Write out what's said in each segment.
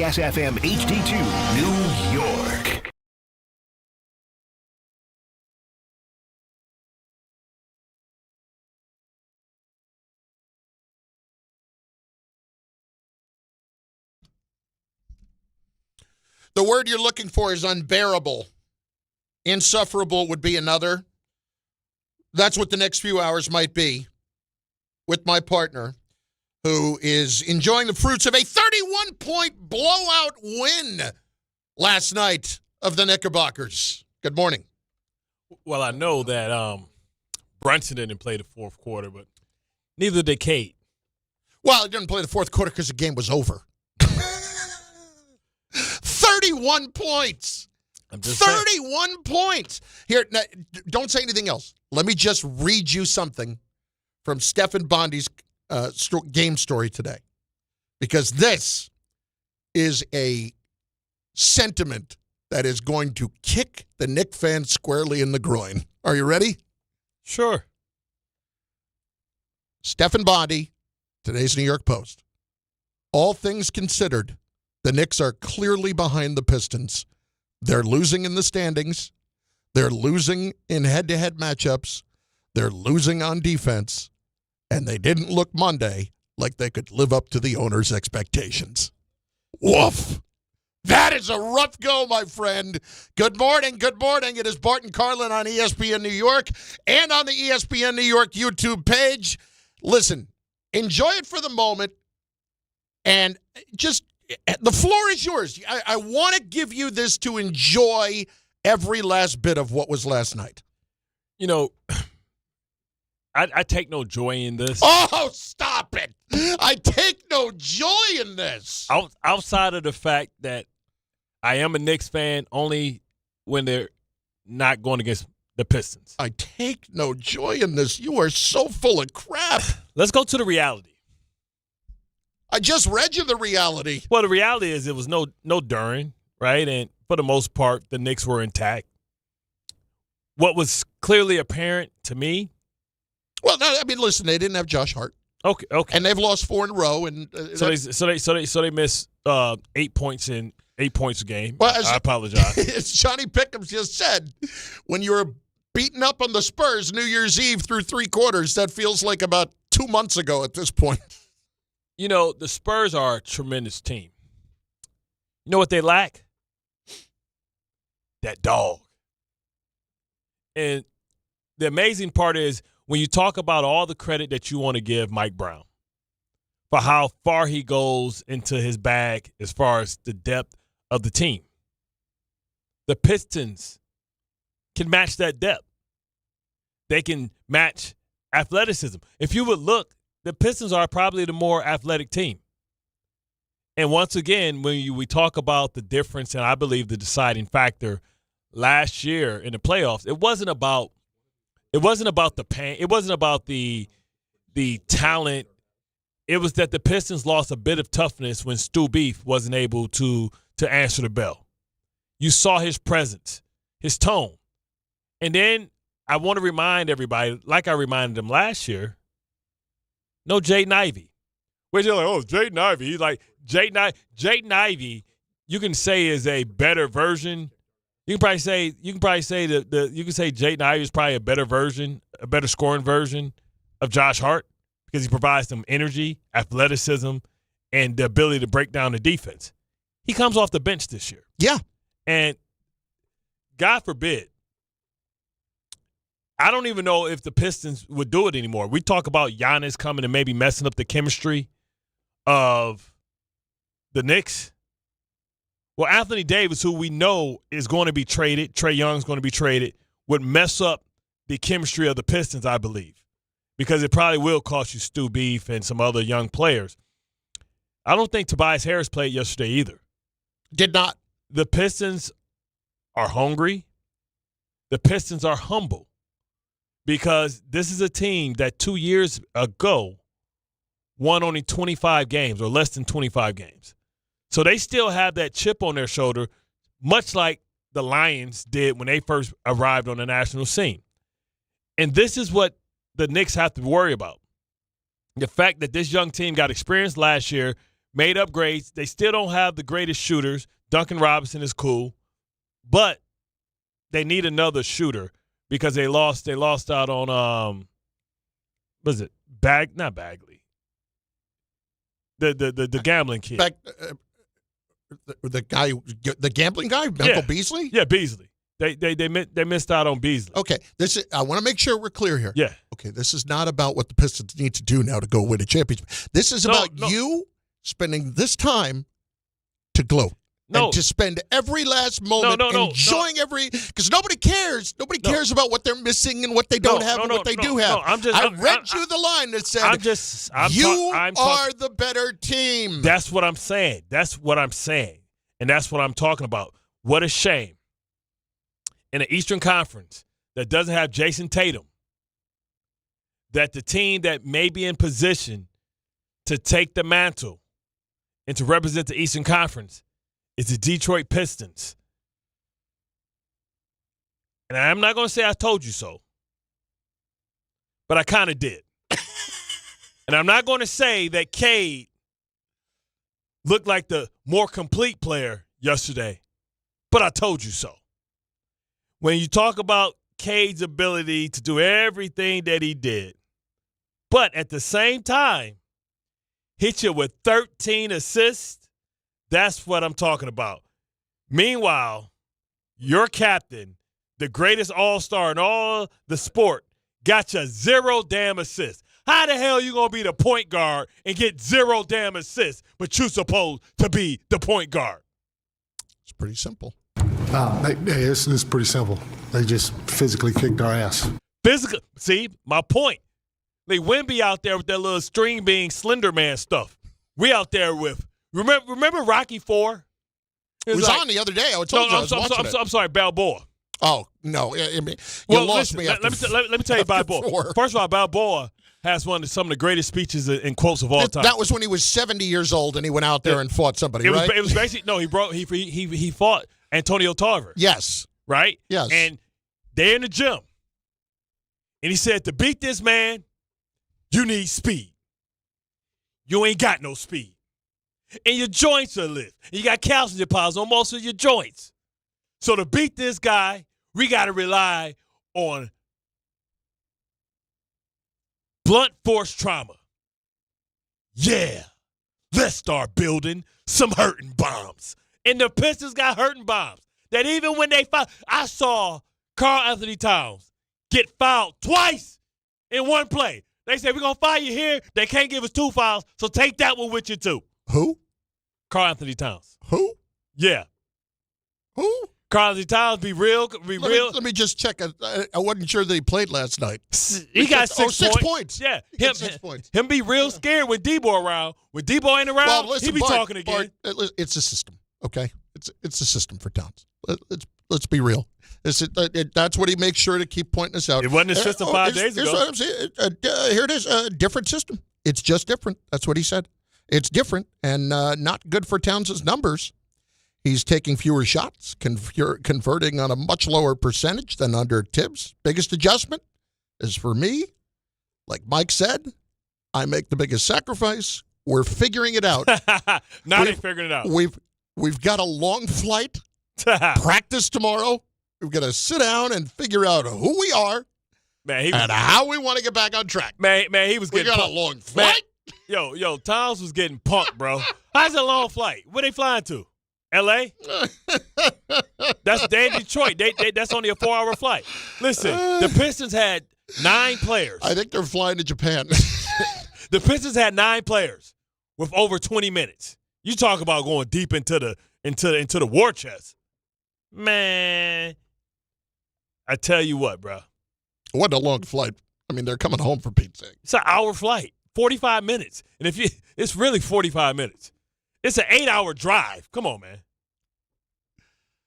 KCBS FM HD2, New York. The word you're looking for is unbearable. Insufferable would be another. That's what the next few hours might be with my partner, who is enjoying the fruits of a 31-point blowout win last night of the Knickerbockers. Good morning. Well, I know that Brunson didn't play the fourth quarter, but neither did Cade. Well, he didn't play the fourth quarter because the game was over. 31 points. I'm just 31 points. Here, now, don't say anything else. Let me just read you something from Stephen Bondi's game story today, because this is a sentiment that is going to kick the Knick fans squarely in the groin. Are you ready? Sure. Stephen Bondi, today's New York Post. All things considered, the Knicks are clearly behind the Pistons. They're losing in the standings. They're losing in head-to-head matchups. They're losing on defense. And they didn't look Monday like they could live up to the owner's expectations. Woof. That is a rough go, my friend. Good morning. Good morning. It is Bart Carlin on ESPN New York and on the ESPN New York YouTube page. Listen, enjoy it for the moment, and just the floor is yours. I want to give you this to enjoy every last bit of what was last night. You know, I take no joy in this. Oh, stop it. I take no joy in this. Outside of the fact that I am a Knicks fan only when they're not going against the Pistons. I take no joy in this. You are so full of crap. Let's go to the reality. I just read you the reality. Well, the reality is it was no Duren, right? And for the most part, the Knicks were intact. What was clearly apparent to me. Well, no, I mean, listen, they didn't have Josh Hart. Okay. And they've lost 4 in a row, and so they missed 8 points a game. Well, I apologize. As Johnny Pickens just said, when you're beating up on the Spurs New Year's Eve through 3 quarters, that feels like about 2 months ago at this point. You know, the Spurs are a tremendous team. You know what they lack? That dog. And the amazing part is when you talk about all the credit that you want to give Mike Brown for how far he goes into his bag as far as the depth of the team, the Pistons can match that depth. They can match athleticism. If you would look, the Pistons are probably the more athletic team. And once again, when we talk about the difference, and I believe the deciding factor last year in the playoffs, it wasn't about the pain. It wasn't about the talent. It was that the Pistons lost a bit of toughness when Stu Beef wasn't able to answer the bell. You saw his presence, his tone. And then I want to remind everybody, like I reminded them last year, no Jaden Ivey. Where you're like, oh, Jaden Ivey. He's like, Jaden Ivey, you can say is a better version. You can say Jaden Ivey is probably a better version, a better scoring version of Josh Hart because he provides them energy, athleticism, and the ability to break down the defense. He comes off the bench this year. Yeah. And God forbid, I don't even know if the Pistons would do it anymore. We talk about Giannis coming and maybe messing up the chemistry of the Knicks. Well, Anthony Davis, who we know is going to be traded, Trae Young's going to be traded, would mess up the chemistry of the Pistons, I believe, because it probably will cost you Stu Beef and some other young players. I don't think Tobias Harris played yesterday either. Did not. The Pistons are hungry. The Pistons are humble. Because this is a team that 2 years ago won only 25 games or less than 25 games. So they still have that chip on their shoulder, much like the Lions did when they first arrived on the national scene. And this is what the Knicks have to worry about. The fact that this young team got experience last year made upgrades. They still don't have the greatest shooters. Duncan Robinson is cool, but they need another shooter because they lost out on what is it? Not Bagley. The gambling kid. The guy, the gambling guy, Michael Beasley? Yeah, Beasley. They missed out on Beasley. Okay, I want to make sure we're clear here. Yeah. Okay, this is not about what the Pistons need to do now to go win a championship. This is about you spending this time to gloat. And to spend every last moment enjoying every, because nobody cares. Nobody cares about what they're missing and what they don't have and what they do have. I read you the line that said, you are the better team. That's what I'm saying. That's what I'm saying. And that's what I'm talking about. What a shame. In the Eastern Conference that doesn't have Jason Tatum, that the team that may be in position to take the mantle and to represent the Eastern Conference is the Detroit Pistons. And I'm not going to say I told you so, but I kind of did. And I'm not going to say that Cade looked like the more complete player yesterday, but I told you so. When you talk about Cade's ability to do everything that he did, but at the same time, hit you with 13 assists, that's what I'm talking about. Meanwhile, your captain, the greatest all-star in all the sport, got you 0 damn assists. How the hell you going to be the point guard and get 0 damn assists, but you supposed to be the point guard? It's pretty simple. It's pretty simple. They just physically kicked our ass. See, my point. They Wemby out there with that little string being Slender Man stuff. We out there with, remember Rocky IV? It was on the other day. I'm sorry, Balboa. Oh, no. I mean, lost me. Let me tell you Balboa. First of all, Balboa has some of the greatest speeches and quotes of all time. That was when he was 70 years old and he went out there and fought somebody, right? It was basically, he fought Antonio Tarver. Yes. Right? Yes. And they're in the gym. And he said, to beat this man, you need speed. You ain't got no speed. And your joints are lift. You got calcium deposits on most of your joints. So to beat this guy, we got to rely on blunt force trauma. Yeah. Let's start building some hurting bombs. And the Pistons got hurting bombs. That even when they fouled, I saw Karl Anthony Towns get fouled twice in one play. They said, we're going to foul you here. They can't give us 2 fouls, so take that one with you too. Who? Karl Anthony Towns. Who? Yeah. Who? Karl Anthony Towns, be real. Let me just check. I wasn't sure that he played last night. He got 6 points. Yeah. He got 6 points. Him be real scared when Debo around. When Debo ain't around, well, listen, he be talking again. Bart, it's a system, okay? It's a system for Towns. Let's be real. That's what he makes sure to keep pointing us out. It wasn't a system 5 days ago. Here's what I'm saying. Here it is. A different system. It's just different. That's what he said. It's different and not good for Towns' numbers. He's taking fewer shots, converting on a much lower percentage than under Tibbs. Biggest adjustment is for me. Like Mike said, I make the biggest sacrifice. We're figuring it out. Now they're figuring it out. We've got a long flight. Practice tomorrow. We've got to sit down and figure out who we are and how we want to get back on track. Man, he was getting punked. We got punked. a long flight. Yo, Towns was getting punked, bro. How's a long flight? Where they flying to? L.A.? They're in Detroit. That's only a 4-hour flight. Listen, the Pistons had 9 players. I think they're flying to Japan. The Pistons had 9 players with over 20 minutes. You talk about going deep into the war chest. Man, I tell you what, bro. It wasn't a long flight. I mean, they're coming home for Pete's sake. It's an hour flight, 45 minutes. And it's really 45 minutes. It's an 8-hour drive. Come on, man.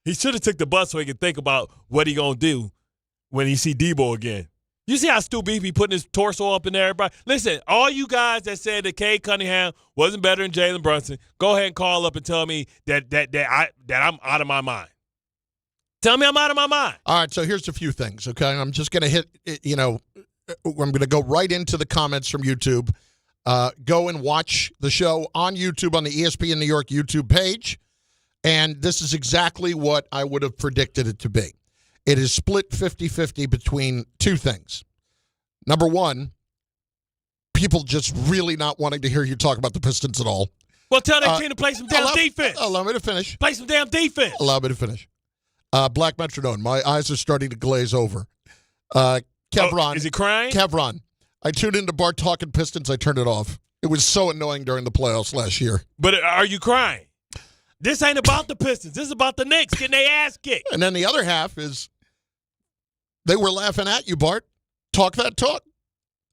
He should have took the bus so he could think about what he going to do when he see Debo again. You see how Stu Beef be putting his torso up in there, everybody? Listen, all you guys that said that Cade Cunningham wasn't better than Jalen Brunson, go ahead and call up and tell me that I'm out of my mind. Tell me I'm out of my mind. All right, so here's a few things, okay? I'm just going to hit, I'm going to go right into the comments from YouTube. Go and watch the show on YouTube on the ESPN New York YouTube page. And this is exactly what I would have predicted it to be. It is split 50-50 between two things. Number one, people just really not wanting to hear you talk about the Pistons at all. Well, tell that team to play some damn defense. Allow me to finish. Play some damn defense. Allow me to finish. Black Metronome, my eyes are starting to glaze over. Kevron. Is he crying? Kevron. I tuned into Bart talking Pistons. I turned it off. It was so annoying during the playoffs last year. But are you crying? This ain't about the Pistons. This is about the Knicks getting their ass kicked. And then the other half is they were laughing at you, Bart. Talk that talk.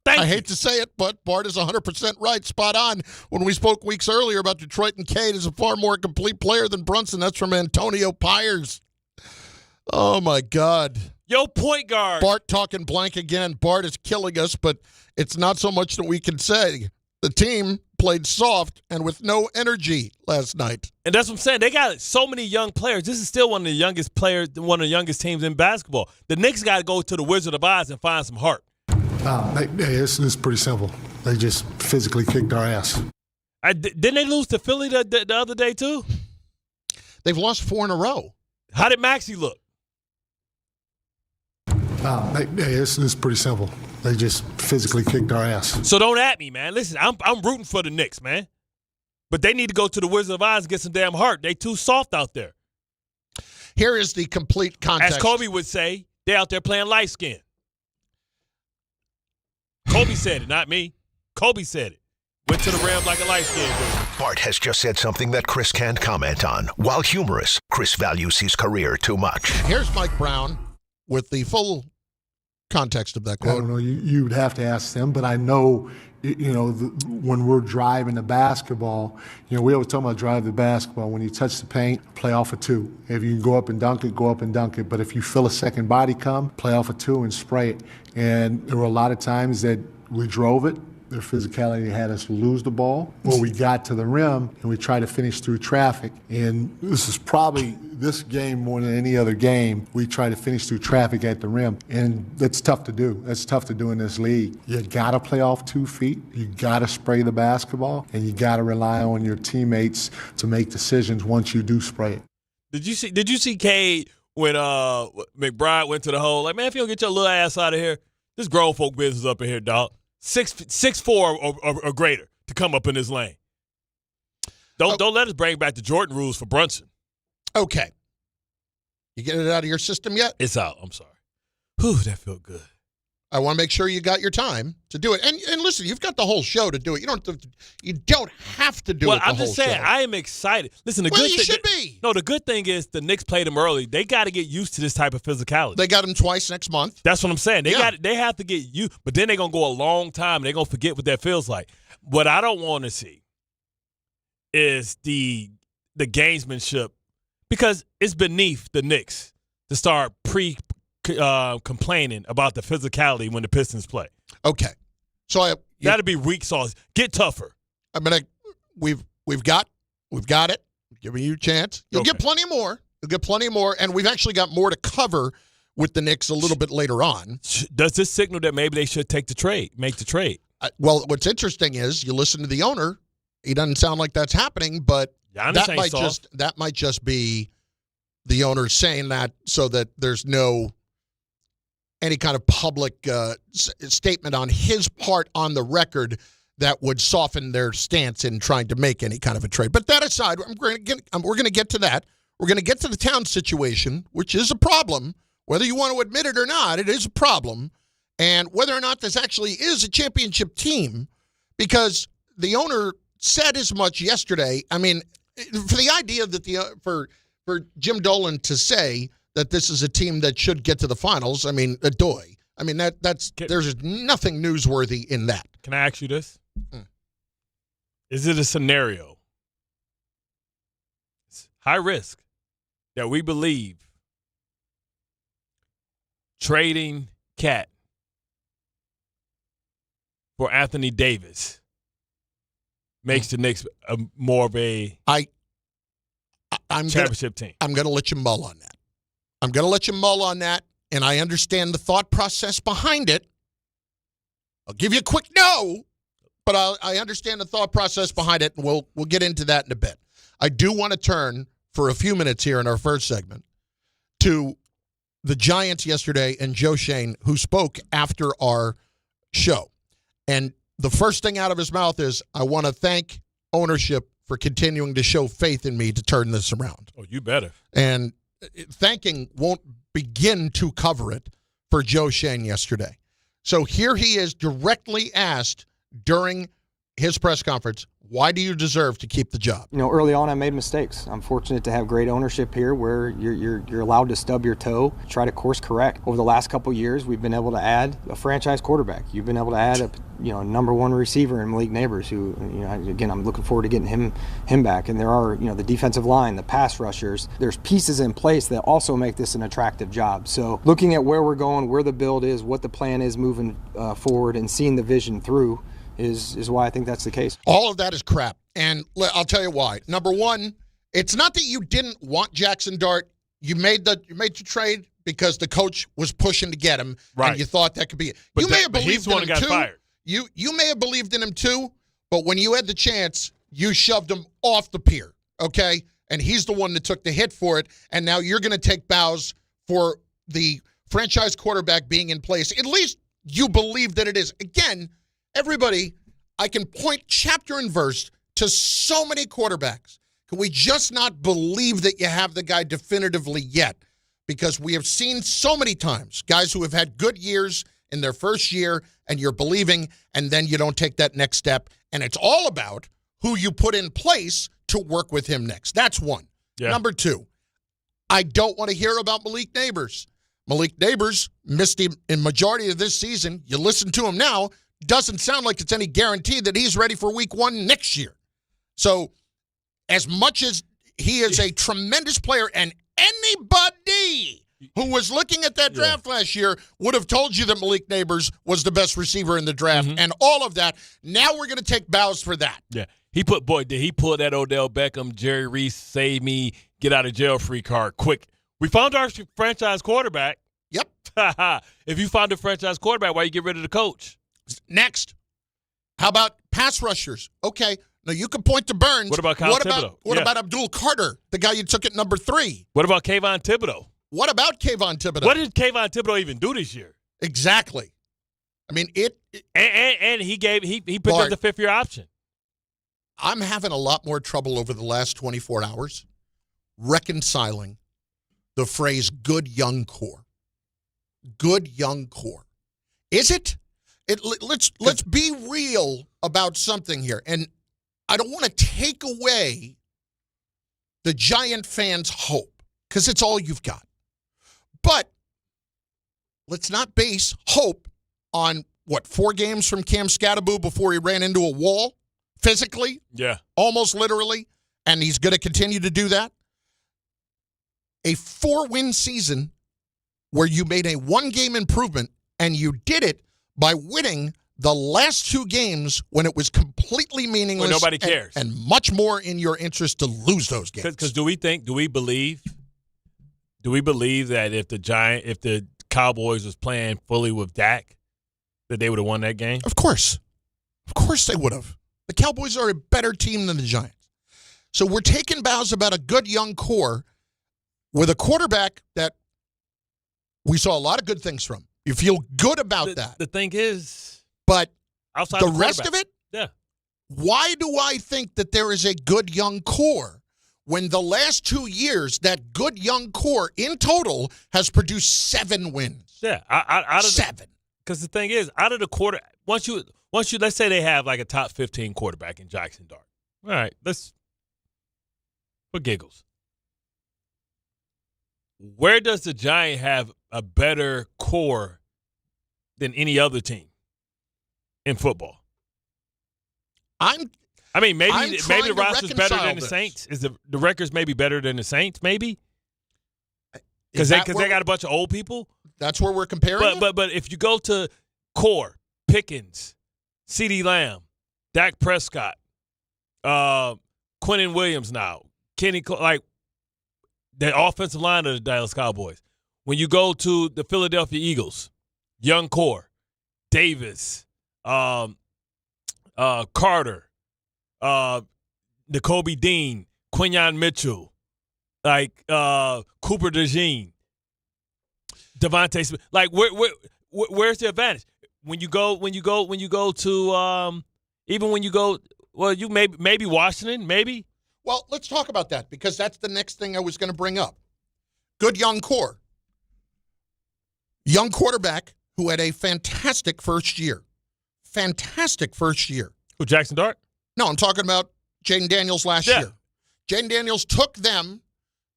I hate to say it, but Bart is 100% right, spot on. When we spoke weeks earlier about Detroit and Cade is a far more complete player than Brunson. That's from Antonio Pyers. Oh, my God. Yo, point guard. Bart talking blank again. Bart is killing us, but it's not so much that we can say. The team played soft and with no energy last night. And that's what I'm saying. They got so many young players. This is still one of the youngest players, one of the youngest teams in basketball. The Knicks got to go to the Wizard of Oz and find some heart. It's pretty simple. They just physically kicked our ass. Didn't they lose to Philly the other day, too? They've lost 4 in a row. How did Maxey look? It's pretty simple. They just physically kicked our ass. So don't at me, man. Listen, I'm rooting for the Knicks, man. But they need to go to the Wizard of Oz and get some damn heart. They too soft out there. Here is the complete context. As Kobe would say, they're out there playing light skin. Kobe said it, not me. Kobe said it. Went to the rim like a light skin dude. Bart has just said something that Chris can't comment on. While humorous, Chris values his career too much. Here's Mike Brown with the full context of that quote. I don't know. You would have to ask them, but I know, when we're driving the basketball, we always talk about drive the basketball. When you touch the paint, play off a 2. If you can go up and dunk it, go up and dunk it. But if you feel a second body come, play off a 2 and spray it. And there were a lot of times that we drove it. Their physicality had us lose the ball, or we got to the rim and we tried to finish through traffic. And this is probably this game more than any other game. We try to finish through traffic at the rim, and that's tough to do. That's tough to do in this league. You got to play off 2 feet. You got to spray the basketball, and you got to rely on your teammates to make decisions once you do spray it. Did you see Cade when McBride went to the hole? Like, man, if you don't get your little ass out of here, this grown folk business up in here, dog. 6'4" or greater to come up in this lane. Don't let us bring back the Jordan rules for Brunson. Okay. You get it out of your system yet? It's out. I'm sorry. Whew, that felt good. I want to make sure you got your time to do it. And listen, you've got the whole show to do it. You don't have to do it the whole show. Well, I'm just saying, I am excited. Listen, you should be. No, the good thing is the Knicks played them early. They got to get used to this type of physicality. They got them twice next month. That's what I'm saying. They have to get used, but then they're going to go a long time, and they're going to forget what that feels like. What I don't want to see is the gamesmanship, because it's beneath the Knicks to start complaining about the physicality when the Pistons play. Okay, so that'd be weak sauce. Get tougher. We've got it. Giving you a chance. You'll get plenty more. And we've actually got more to cover with the Knicks a little bit later on. Does this signal that maybe they should make the trade? Well, what's interesting is you listen to the owner. He doesn't sound like that's happening, but that might just be the owner saying that so that there's no any kind of public statement on his part on the record that would soften their stance in trying to make any kind of a trade. But that aside, we're going to get to that. We're going to get to the Towns situation, which is a problem. Whether you want to admit it or not, it is a problem. And whether or not this actually is a championship team, because the owner said as much yesterday. I mean, for the idea that for Jim Dolan to say that this is a team that should get to the finals, I mean, adoy. I mean, there's nothing newsworthy in that. Can I ask you this? Is it a scenario, high risk, that we believe trading Cat for Anthony Davis makes the Knicks more of a championship team? I'm going to let you mull on that. And I understand the thought process behind it. I'll give you a quick no, but I understand the thought process behind it, and we'll get into that in a bit. I do want to turn for a few minutes here in our first segment to the Giants yesterday and Joe Schoen, who spoke after our show. And the first thing out of his mouth is, I want to thank ownership for continuing to show faith in me to turn this around. Oh, you better. And thanking won't begin to cover it for Joe Schoen yesterday. So here he is directly asked during his press conference, why do you deserve to keep the job? Early on I made mistakes. I'm fortunate to have great ownership here where you're allowed to stub your toe, try to course correct. Over the last couple of years, we've been able to add a franchise quarterback. You've been able to add a number one receiver in Malik Neighbors, who again, I'm looking forward to getting him back. And there are the defensive line, the pass rushers. There's pieces in place that also make this an attractive job. So looking at where we're going, where the build is, what the plan is moving forward, and seeing the vision through is why I think that's the case. All of that is crap. And I'll tell you why. Number one, it's not that you didn't want Jackson Dart. You made your trade because the coach was pushing to get him, and you thought that could be it. But you may have believed he's the one in who him got too. fired. You may have believed in him too, but when you had the chance, you shoved him off the pier, okay? And he's the one that took the hit for it, and now you're going to take bows for the franchise quarterback being in place. At least you believe that it is. Again, everybody, I can point chapter and verse to so many quarterbacks. Can we just not believe that you have the guy definitively yet? Because we have seen so many times guys who have had good years in their first year, and you're believing, and then you don't take that next step. And it's all about who you put in place to work with him next. That's one. Yeah. Number two, I don't want to hear about Malik Neighbors. Malik Neighbors missed him in majority of this season. You listen to him now, doesn't sound like it's any guarantee that he's ready for week one next year. So as much as he is a tremendous player, and anybody who was looking at that draft last year would have told you that Malik Neighbors was the best receiver in the draft and all of that, now we're going to take bows for that. Yeah. Did he pull that Odell Beckham, Jerry Reese, save me, get out of jail free card quick? We found our franchise quarterback. Yep. If you found a franchise quarterback, why you get rid of the coach? Next. How about pass rushers? Okay. Now, you can point to Burns. What about Kyle Thibodeau? What about Abdul Carter, the guy you took at number 3? What about Kayvon Thibodeau? What about Kayvon Thibodeau? What did Kayvon Thibodeau even do this year? Exactly. I mean, and he picked up the fifth-year option. I'm having a lot more trouble over the last 24 hours reconciling the phrase good young core. Good young core. Is it? Let's be real about something here. And I don't want to take away the Giant fans' hope, because it's all you've got. But let's not base hope on, 4 games from Cam Scattaboo before he ran into a wall physically? Yeah. Almost literally. And he's going to continue to do that. A 4-win season where you made a 1-game improvement, and you did it by winning the last 2 games when it was completely meaningless. When nobody cares. And much more in your interest to lose those games. Because do we believe that if the Cowboys was playing fully with Dak, that they would have won that game? Of course. Of course they would have. The Cowboys are a better team than the Giants. So we're taking bows about a good young core with a quarterback that we saw a lot of good things from. You feel good about that. The thing is, but outside the rest of it, why do I think that there is a good young core when the last 2 years that good young core in total has produced 7 wins? Yeah, out of 7. Because the thing is, out of the quarter, once you let's say they have like a top 15 quarterback in Jackson Dart. All right, let's for giggles. Where does the Giant have a better core than any other team in football? Maybe the roster's better than the Saints. Is the records maybe better than the Saints? Maybe because they got a bunch of old people. That's where we're comparing. But if you go to core, Pickens, CeeDee Lamb, Dak Prescott, Quinnen Williams now, Kenny, like the offensive line of the Dallas Cowboys. When you go to the Philadelphia Eagles, young core, Davis, Carter, N'Kobe Dean, Quinyon Mitchell, like Cooper DeJean, Devontae Smith. Like where's the advantage? When you go to even when you go, well, you maybe Washington, maybe. Well, let's talk about that because that's the next thing I was going to bring up. Good young core. Young quarterback who had a fantastic first year. Fantastic first year. Who, Jackson Dart? No, I'm talking about Jaden Daniels last year. Jaden Daniels took them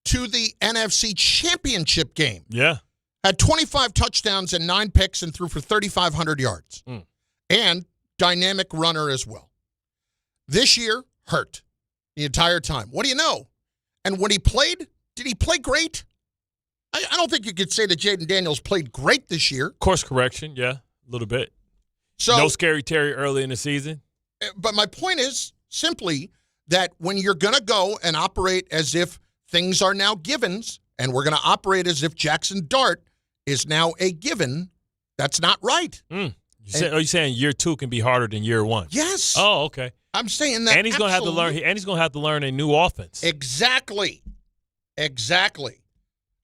to the NFC Championship game. Yeah. Had 25 touchdowns and 9 picks and threw for 3,500 yards. And dynamic runner as well. This year, hurt the entire time. What do you know? And when he played, did he play great? I don't think you could say that Jaden Daniels played great this year. Course correction, yeah, a little bit. So no Scary Terry early in the season. But my point is simply that when you're going to go and operate as if things are now givens, and we're going to operate as if Jackson Dart is now a given, that's not right. Are you saying year 2 can be harder than year 1? Yes. Oh, okay. I'm saying that. And he's going to have to learn. And he's going to have to learn a new offense. Exactly.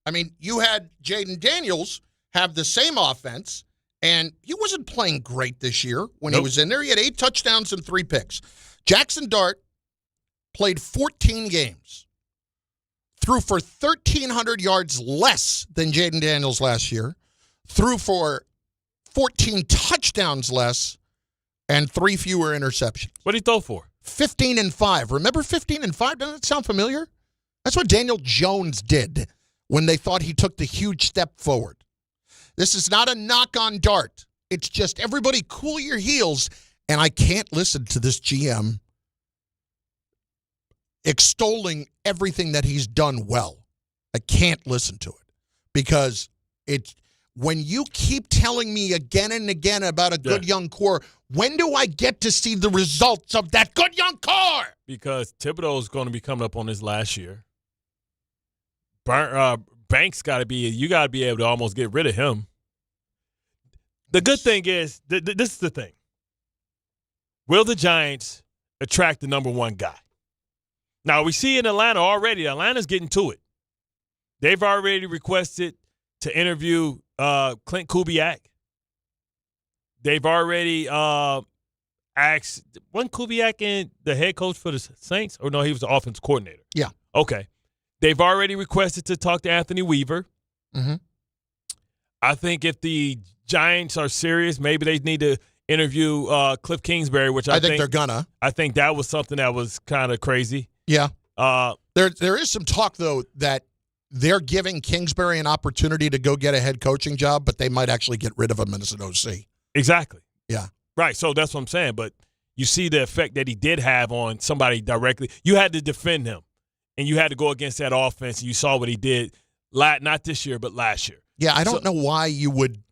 I mean, you had Jaden Daniels have the same offense, and he wasn't playing great this year when he was in there. He had 8 touchdowns and 3 picks. Jackson Dart played 14 games, threw for 1,300 yards less than Jaden Daniels last year, threw for 14 touchdowns less, and 3 fewer interceptions. What did he throw for? 15-5. Remember 15-5? Doesn't that sound familiar? That's what Daniel Jones did when they thought he took the huge step forward. This is not a knock on Dart. It's just everybody cool your heels, and I can't listen to this GM extolling everything that he's done well. I can't listen to it because it's when you keep telling me again and again about a good young core, when do I get to see the results of that good young core? Because Thibodeau is going to be coming up on his last year. Banks got to be – you got to be able to almost get rid of him. The good thing is this is the thing. Will the Giants attract the number 1 guy? Now, we see in Atlanta already. Atlanta's getting to it. They've already requested to interview Clint Kubiak. They've already asked – wasn't Kubiak in the head coach for the Saints? Or no, he was the offense coordinator. Yeah. Okay. They've already requested to talk to Anthony Weaver. Mm-hmm. I think if the Giants are serious, maybe they need to interview Cliff Kingsbury, which I think they're gonna. I think that was something that was kind of crazy. Yeah. There is some talk, though, that they're giving Kingsbury an opportunity to go get a head coaching job, but they might actually get rid of him as an OC. Exactly. Yeah. Right. So that's what I'm saying. But you see the effect that he did have on somebody directly. You had to defend him. And you had to go against that offense, and you saw what he did, not this year, but last year. Yeah, I don't know why you would,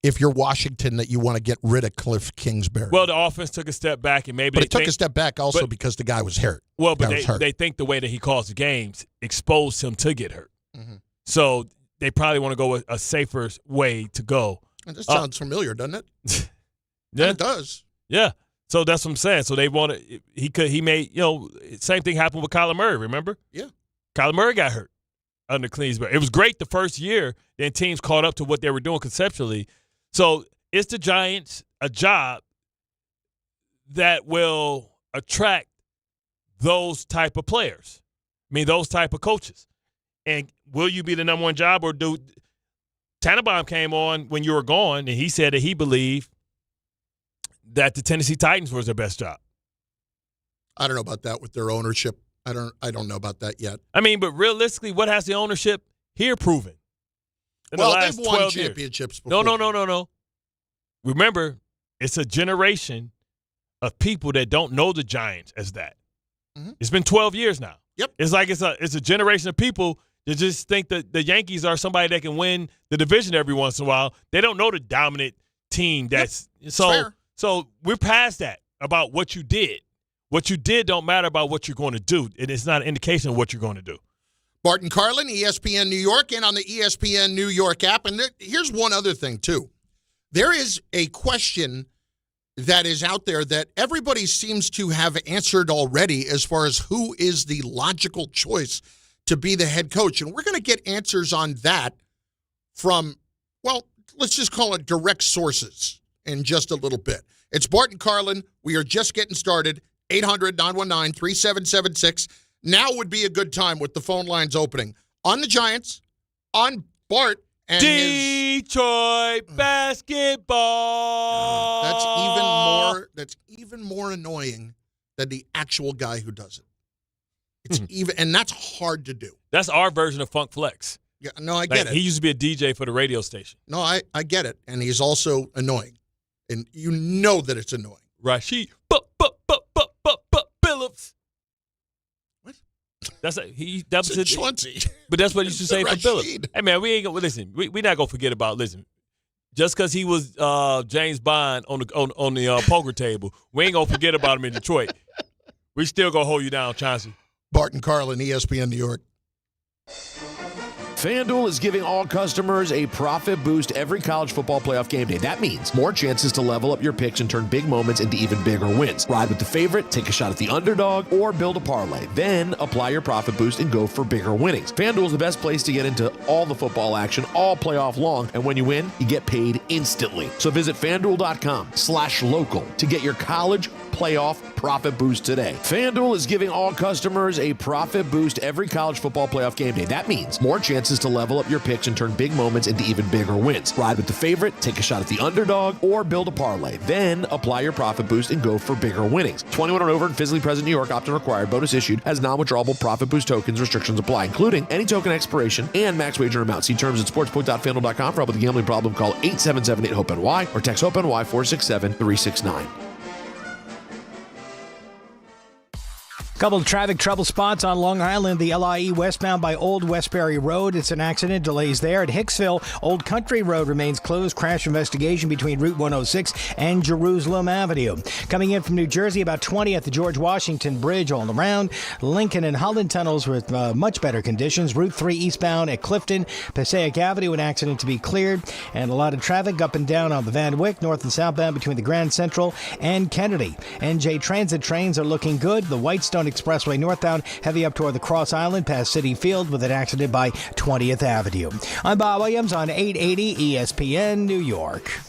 if you're Washington, that you want to get rid of Cliff Kingsbury. Well, the offense took a step back, and maybe but it took a step back also because the guy was hurt. Well, but they think the way that he calls the games exposed him to get hurt. Mm-hmm. So they probably want to go with a safer way to go. And this sounds familiar, doesn't it? Yeah, it does. Yeah. So that's what I'm saying. So they wanted he made same thing happened with Kyler Murray, remember? Yeah. Kyler Murray got hurt under Kingsbury. It was great the first year, then teams caught up to what they were doing conceptually. So it's the Giants a job that will attract those type of players. I mean, those type of coaches. And will you be the number 1 job, or Tannenbaum came on when you were gone, and he said that he believed that the Tennessee Titans was their best job. I don't know about that with their ownership. I don't know about that yet. I mean, but realistically, what has the ownership here proven in the last they've won 12 championships years? before. No. Remember, it's a generation of people that don't know the Giants as that. Mm-hmm. It's been 12 years now. Yep. It's like it's a generation of people that just think that the Yankees are somebody that can win the division every once in a while. They don't know the dominant team that's fair. So we're past that about what you did. What you did don't matter about what you're going to do. It's not an indication of what you're going to do. Bart Carlin, ESPN New York, and on the ESPN New York app. And here's one other thing, too. There is a question that is out there that everybody seems to have answered already as far as who is the logical choice to be the head coach. And we're going to get answers on that from, well, let's just call it direct sources in just a little bit. It's Bart Carlin. We are just getting started. 800-919-3776. Now would be a good time with the phone lines opening. On the Giants, on Bart, and Detroit basketball. That's even more annoying than the actual guy who does it. It's even, and that's hard to do. That's our version of Funk Flex. Yeah, no, I get it. He used to be a DJ for the radio station. No, I get it. And he's also annoying. And you know that it's annoying. Rashid Phillips. What? That was Chauncey. But that's what you should say for Phillips. Hey man, we ain't gonna listen. We're not gonna forget about just because he was James Bond on the poker table, we ain't gonna forget about him in Detroit. We still gonna hold you down, Chauncey. Bart Carlin, ESPN New York. FanDuel is giving all customers a profit boost every college football playoff game day. That means more chances to level up your picks and turn big moments into even bigger wins. Ride with the favorite, take a shot at the underdog, or build a parlay. Then apply your profit boost and go for bigger winnings. FanDuel is the best place to get into all the football action all playoff long. And when you win, you get paid instantly. So visit FanDuel.com/local to get your college playoff profit boost today. FanDuel is giving all customers a profit boost every college football playoff game day. That means more chances to level up your picks and turn big moments into even bigger wins. Ride with the favorite, take a shot at the underdog, or build a parlay. Then apply your profit boost and go for bigger winnings. 21 and over and physically present in New York. Opt-in required. Bonus issued as non-withdrawable profit boost tokens. Restrictions apply, including any token expiration and max wager amount. See terms at sportsbook.fanduel.com. For help with a gambling problem, call 877-8-HOPE-NY or text HOPE-NY 467-369. Couple of traffic trouble spots on Long Island, the LIE westbound by Old Westbury Road. It's an accident, delays there. At Hicksville, Old Country Road remains closed. Crash investigation between Route 106 and Jerusalem Avenue. Coming in from New Jersey, about 20 at the George Washington Bridge all around. Lincoln and Holland tunnels with much better conditions. Route 3 eastbound at Clifton, Passaic Avenue, an accident to be cleared. And a lot of traffic up and down on the Van Wyck, north and southbound between the Grand Central and Kennedy. NJ Transit trains are looking good. The Whitestone Expressway northbound, heavy up toward the Cross Island past City Field with an accident by 20th Avenue. I'm Bob Williams on 880 ESPN New York.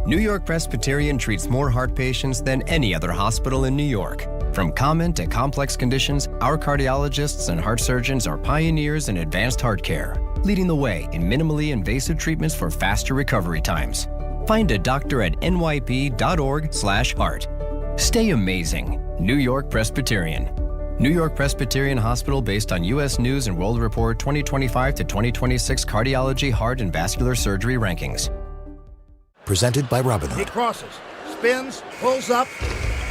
New York Presbyterian treats more heart patients than any other hospital in New York. From common to complex conditions, our cardiologists and heart surgeons are pioneers in advanced heart care, leading the way in minimally invasive treatments for faster recovery times. Find a doctor at nyp.org/heart. Stay amazing. New York Presbyterian. New York Presbyterian Hospital based on U.S. News and World Report 2025 to 2026 Cardiology, Heart, and Vascular Surgery Rankings. Presented by Robinhood. He crosses, spins, pulls up.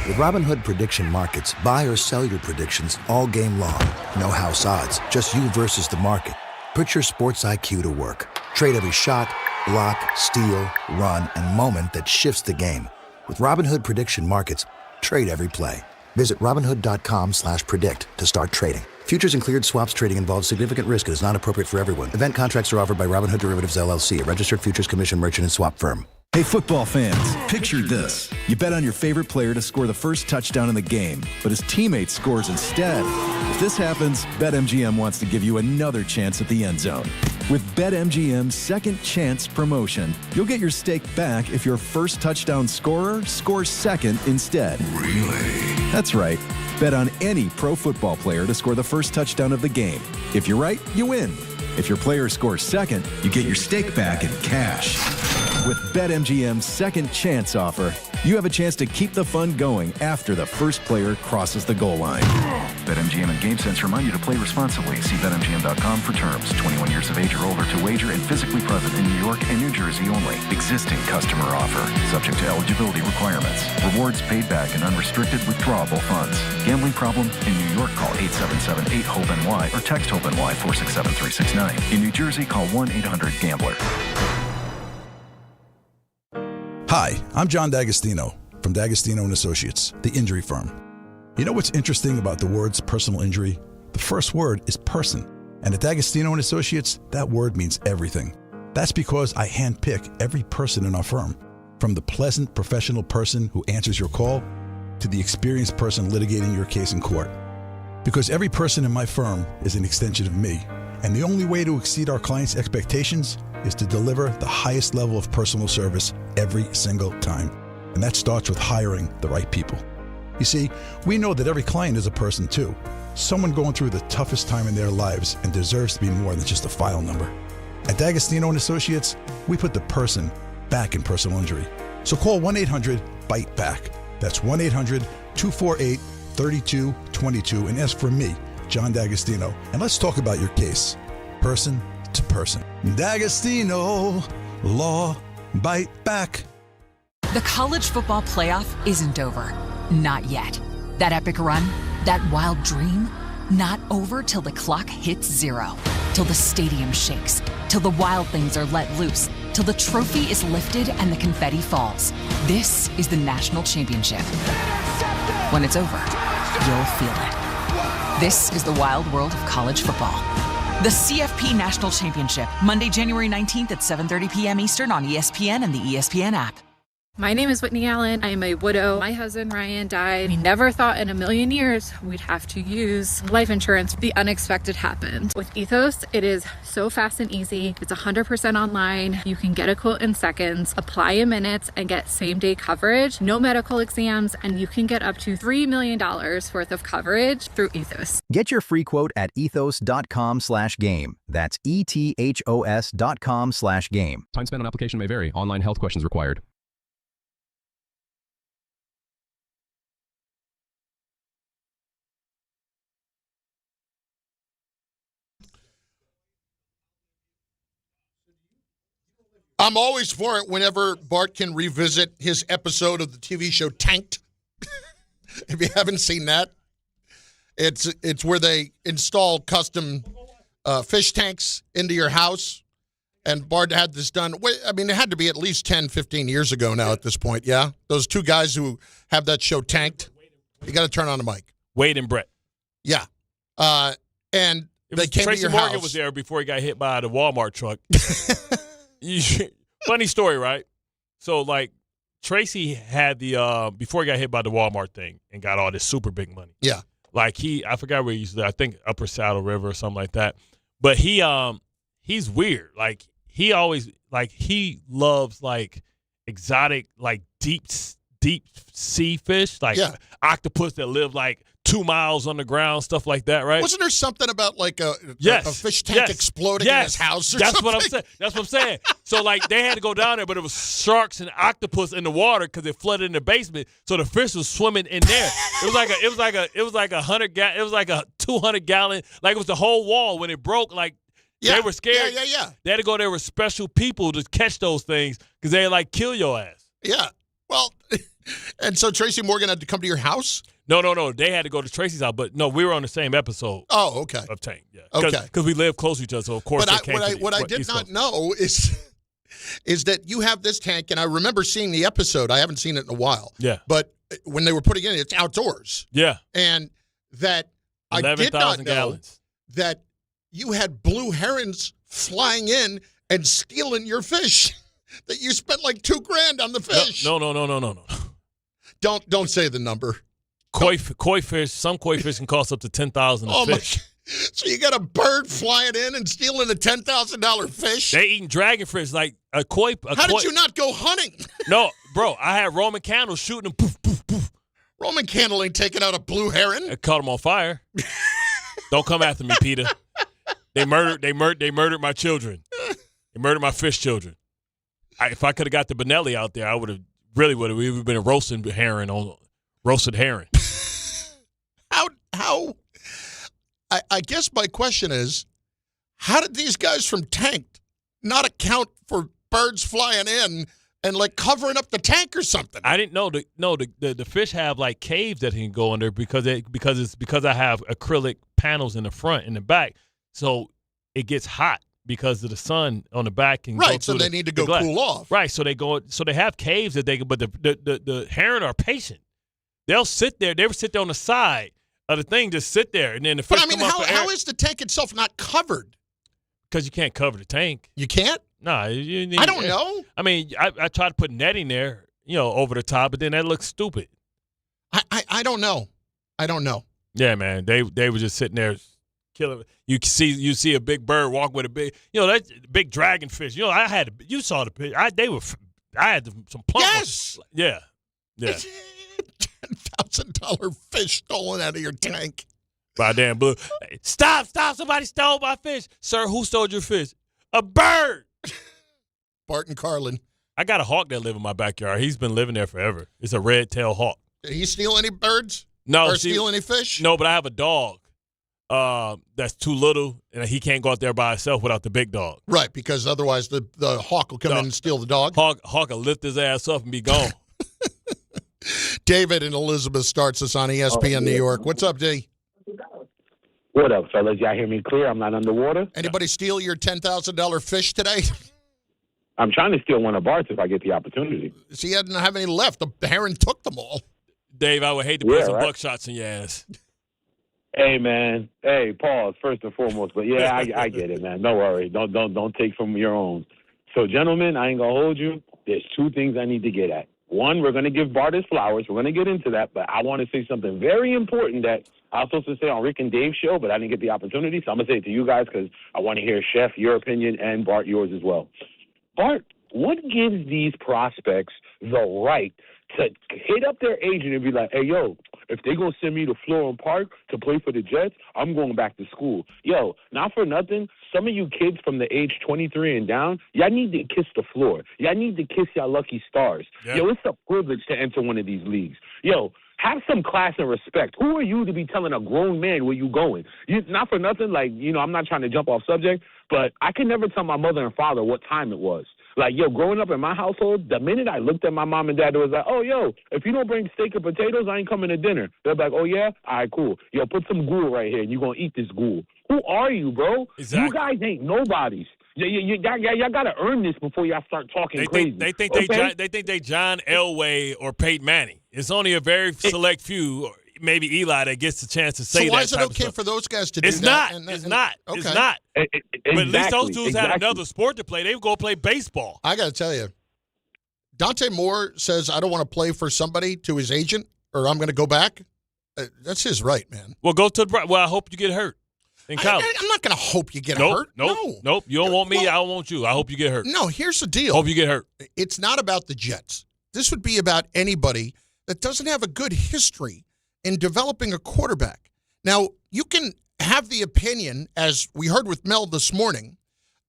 With Robinhood Prediction Markets, buy or sell your predictions all game long. No house odds, just you versus the market. Put your sports IQ to work. Trade every shot, block, steal, run, and moment that shifts the game. With Robinhood Prediction Markets, trade every play. Visit Robinhood.com/predict to start trading. Futures and cleared swaps trading involves significant risk and is not appropriate for everyone. Event contracts are offered by Robinhood Derivatives LLC, a registered futures commission merchant and swap firm. Hey, football fans, picture this. You bet on your favorite player to score the first touchdown in the game, but his teammate scores instead. If this happens, BetMGM wants to give you another chance at the end zone. With BetMGM's Second Chance promotion, you'll get your stake back if your first touchdown scorer scores second instead. Really? That's right. Bet on any pro football player to score the first touchdown of the game. If you're right, you win. If your player scores second, you get your stake back in cash. With BetMGM's Second Chance offer, you have a chance to keep the fun going after the first player crosses the goal line. BetMGM and GameSense remind you to play responsibly. See BetMGM.com for terms. 21 years of age or older to wager and physically present in New York and New Jersey only. Existing customer offer. Subject to eligibility requirements. Rewards paid back in unrestricted withdrawable funds. Gambling problem? In New York, call 877-8-HOPE-NY or text HOPE-NY 467-369. In New Jersey, call 1-800-GAMBLER. Hi, I'm John D'Agostino from D'Agostino & Associates, the injury firm. You know what's interesting about the words personal injury? The first word is person. And at D'Agostino & Associates, that word means everything. That's because I handpick every person in our firm. From the pleasant professional person who answers your call to the experienced person litigating your case in court. Because every person in my firm is an extension of me, and the only way to exceed our clients' expectations is to deliver the highest level of personal service every single time. And that starts with hiring the right people. You see, we know that every client is a person too. Someone going through the toughest time in their lives and deserves to be more than just a file number. At D'Agostino & Associates, we put the person back in personal injury. So call 1-800-BITE-BACK. That's 1-800-248-3222 and ask for me, John D'Agostino. And let's talk about your case, person to person. D'Agostino, law, bite back. The college football playoff isn't over. Not yet. That epic run, that wild dream, not over till the clock hits 0. Till the stadium shakes. Till the wild things are let loose. Till the trophy is lifted and the confetti falls. This is the national championship. When it's over, you'll feel it. This is the wild world of college football. The CFP National Championship, Monday, January 19th at 7:30 p.m. Eastern on ESPN and the ESPN app. My name is Whitney Allen. I am a widow. My husband, Ryan, died. We never thought in a million years we'd have to use life insurance. The unexpected happened. With Ethos, it is so fast and easy. It's 100% online. You can get a quote in seconds, apply in minutes, and get same-day coverage. No medical exams, and you can get up to $3 million worth of coverage through Ethos. Get your free quote at ethos.com/game. That's ETHOS.com/game. Time spent on application may vary. Online health questions required. I'm always for it whenever Bart can revisit his episode of the TV show Tanked. If you haven't seen that, it's where they install custom fish tanks into your house. And Bart had this done. I mean, it had to be at least 10, 15 years ago now at this point, yeah? Those two guys who have that show Tanked. You got to turn on the mic. Wade and Brett. Yeah. And they came Tracy to your Morgan house. was there before he got hit by the Walmart truck. Funny story, right? So, like, Tracy had the before he got hit by the Walmart thing and got all this super big money. Yeah. Like, I forgot where he used to live. I think Upper Saddle River or something like that. But he's weird. Like, he always, like, he loves, like, exotic, like, deep sea fish. Like, octopus that live, like, 2 miles underground, stuff like that, right? Wasn't there something about like a fish tank exploding in his house or That's something? what I'm saying. That's what I'm saying. So, like, they had to go down there, but it was sharks and octopus in the water because it flooded in the basement. So the fish was swimming in there. It was like a 200 gallon, like it was the whole wall when it broke. Like they were scared. Yeah. They had to go there with special people to catch those things because they like kill your ass. Yeah. Well, and so Tracy Morgan had to come to your house? No. They had to go to Tracy's house, but no, we were on the same episode. Oh, okay. Of Tank, yeah. Okay. Because we live close to each other, so of course. But what I did not know is that you have this tank, and I remember seeing the episode. I haven't seen it in a while. Yeah. But when they were putting it in, it's outdoors. Yeah. And that I did not know gallons. that you had blue herons flying in and stealing your fish. That you spent like $2,000 on the fish. No. Don't say the number. Koi fish. Some koi fish can cost up to $10,000 a fish. So you got a bird flying in and stealing a $10,000 fish? They eating dragonfish like a koi. How did you not go hunting? No, bro. I had Roman candles shooting them. Poof, poof, poof. Roman candle ain't taking out a blue heron. I caught them on fire. Don't come after me, Peter. They murdered my children. They murdered my fish children. If I could have got the Benelli out there, I would have we would have been a roasted herring. How? I guess my question is, how did these guys from Tanked not account for birds flying in and like covering up the tank or something? I didn't know. The fish have like caves that he can go under because I have acrylic panels in the front and the back, so it gets hot because of the sun on the back. And right, so they need to go cool off. Right, so they have caves that they can. But the heron are patient. They'll sit there. They would sit there on the side of the thing, just sit there, and then the fish. But I mean, how is the tank itself not covered? Because you can't cover the tank. You can't? No, you need. I don't know. I mean, I tried to put netting there, over the top, but then that looks stupid. I don't know. I don't know. Yeah, man. They were just sitting there killing. You see a big bird walk with a big, that big dragonfish. You saw the picture. I had some plump. Yes. Yeah. $10,000 fish stolen out of your tank. By damn blue. Hey, stop! Somebody stole my fish. Sir, who stole your fish? A bird. Bart Carlin. I got a hawk that live in my backyard. He's been living there forever. It's a red-tailed hawk. Did he steal any birds? No. Or steal any fish? No, but I have a dog that's too little, and he can't go out there by himself without the big dog. Right, because otherwise the hawk will come in and steal the dog. Hawk will lift his ass up and be gone. David and Elizabeth starts us on ESPN New York. What's up, D? What up, fellas? Y'all hear me clear? I'm not underwater? Anybody steal your $10,000 fish today? I'm trying to steal one of Bart's if I get the opportunity. See, he didn't have any left. The heron took them all. Dave, I would hate to put some buckshots in your ass. Hey, man. Hey, pause, first and foremost. But, yeah, I get it, man. Don't worry. Don't take from your own. So, gentlemen, I ain't going to hold you. There's two things I need to get at. One, we're going to give Bart his flowers. We're going to get into that. But I want to say something very important that I was supposed to say on Rick and Dave's show, but I didn't get the opportunity. So I'm going to say it to you guys because I want to hear, Chef, your opinion, and Bart, yours as well. Bart, what gives these prospects the right to hit up their agent and be like, hey, yo, if they're going to send me to Florham Park to play for the Jets, I'm going back to school. Yo, not for nothing, some of you kids from the age 23 and down, y'all need to kiss the floor. Y'all need to kiss y'all lucky stars. Yeah. Yo, it's a privilege to enter one of these leagues. Yo, have some class and respect. Who are you to be telling a grown man where you going? Not for nothing, like, I'm not trying to jump off subject, but I can never tell my mother and father what time it was. Like, yo, growing up in my household, the minute I looked at my mom and dad, it was like, oh, yo, if you don't bring steak and potatoes, I ain't coming to dinner. They're like, oh, yeah? All right, cool. Yo, put some gruel right here, and you're going to eat this gruel. Who are you, bro? Exactly. You guys ain't nobodies. Y'all got to earn this before y'all start talking crazy. They think they John Elway or Peyton Manning. It's only a very select few, maybe Eli, that gets the chance to say that. So why is it okay for those guys to do that? It's not. Okay. It's not. But at least those dudes had another sport to play. They would go play baseball. I got to tell you, Dante Moore says, I don't want to play for somebody to his agent, or I'm going to go back. That's his right, man. Well, I hope you get hurt in college. I'm not going to hope you get hurt. Nope. You don't want me. I don't want you. I hope you get hurt. No, here's the deal. Hope you get hurt. It's not about the Jets. This would be about anybody that doesn't have a good history in developing a quarterback. Now, you can have the opinion, as we heard with Mel this morning,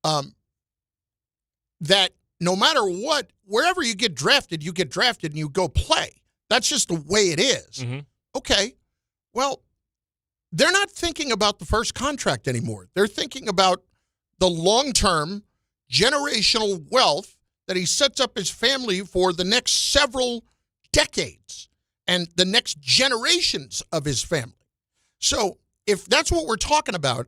that no matter what, wherever you get drafted and you go play. That's just the way it is. Mm-hmm. Okay, well, they're not thinking about the first contract anymore. They're thinking about the long-term generational wealth that he sets up his family for the next several decades and the next generations of his family. So if that's what we're talking about,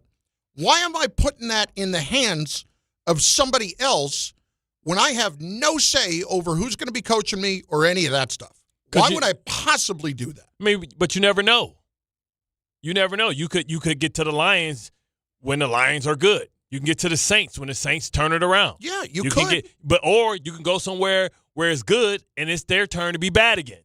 why am I putting that in the hands of somebody else when I have no say over who's going to be coaching me or any of that stuff? Why would I possibly do that? Maybe, but you never know. You never know. You could get to the Lions when the Lions are good. You can get to the Saints when the Saints turn it around. Yeah, you could. Or you can go somewhere where it's good and it's their turn to be bad again.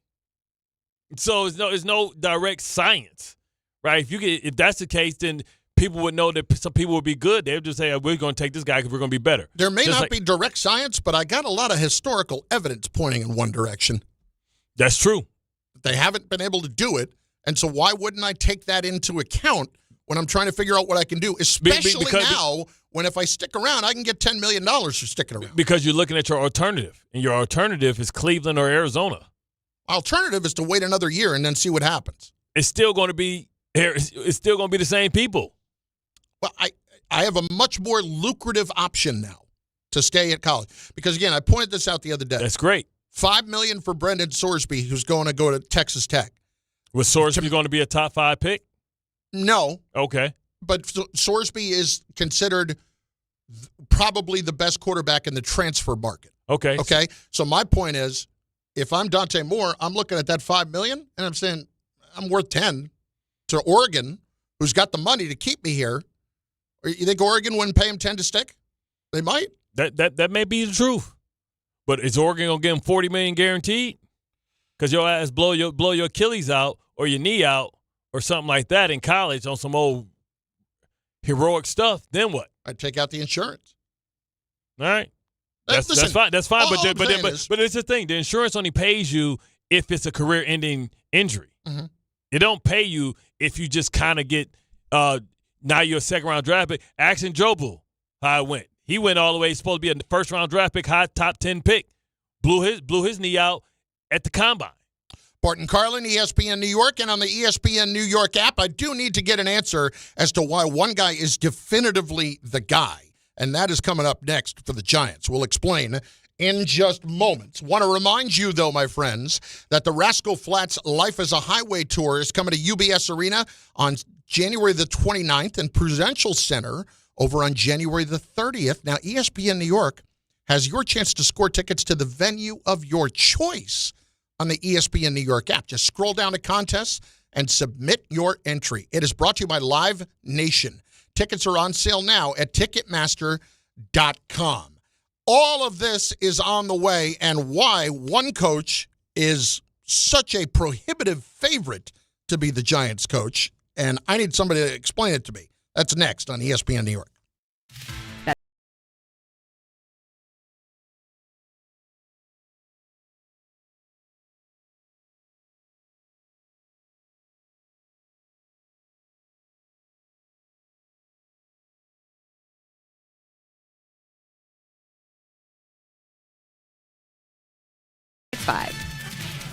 So it's no direct science, right? If that's the case, then people would know that some people would be good. They would just say, we're going to take this guy because we're going to be better. There may not be direct science, but I got a lot of historical evidence pointing in one direction. That's true. They haven't been able to do it, and so why wouldn't I take that into account when I'm trying to figure out what I can do, especially now when if I stick around, I can get $10 million for sticking around. Because you're looking at your alternative, and your alternative is Cleveland or Arizona. Alternative is to wait another year and then see what happens. It's still going to be the same people. Well, I have a much more lucrative option now to stay at college. Because, again, I pointed this out the other day. That's great. $5 million for Brendan Sorsby, who's going to go to Texas Tech. Was Sorsby going to be a top 5 pick? No. Okay. But Sorsby is considered probably the best quarterback in the transfer market. Okay. Okay. So my point is, if I'm Dante Moore, I'm looking at that $5 million, and I'm saying I'm worth 10 to Oregon, who's got the money to keep me here. You think Oregon wouldn't pay him 10 to stick? They might. That may be the truth. But is Oregon going to give him $40 million guaranteed? Because your ass blow your Achilles out or your knee out or something like that in college on some old heroic stuff, then what? I'd take out the insurance. All right. That's fine. That's fine. But it's the thing. The insurance only pays you if it's a career-ending injury. Mm-hmm. It don't pay you if you just kind of get now you're a second-round draft pick. Action Jobu, how it went. He went all the way. He's supposed to be a first-round draft pick, high top 10 pick. Blew his knee out at the combine. Bart Carlin, ESPN New York, and on the ESPN New York app, I do need to get an answer as to why one guy is definitively the guy, and that is coming up next for the Giants. We'll explain in just moments. Want to remind you, though, my friends, that the Rascal Flatts Life as a Highway Tour is coming to UBS Arena on January the 29th and Prudential Center over on January the 30th. Now, ESPN New York has your chance to score tickets to the venue of your choice on the ESPN New York app. Just scroll down to contests and submit your entry. It is brought to you by Live Nation. Tickets are on sale now at Ticketmaster.com. All of this is on the way, and why one coach is such a prohibitive favorite to be the Giants coach, and I need somebody to explain it to me. That's next on ESPN New York.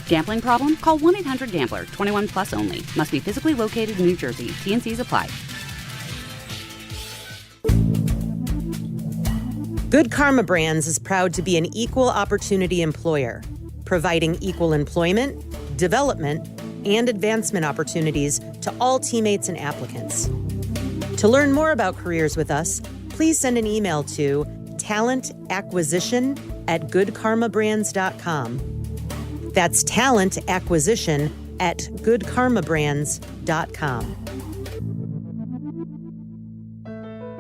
Gambling problem? Call 1-800-GAMBLER. 21 plus only. Must be physically located in New Jersey. T&Cs apply. Good Karma Brands is proud to be an equal opportunity employer, providing equal employment, development, and advancement opportunities to all teammates and applicants. To learn more about careers with us, please send an email to talentacquisition@goodkarmabrands.com. That's talentacquisition@goodkarmabrands.com.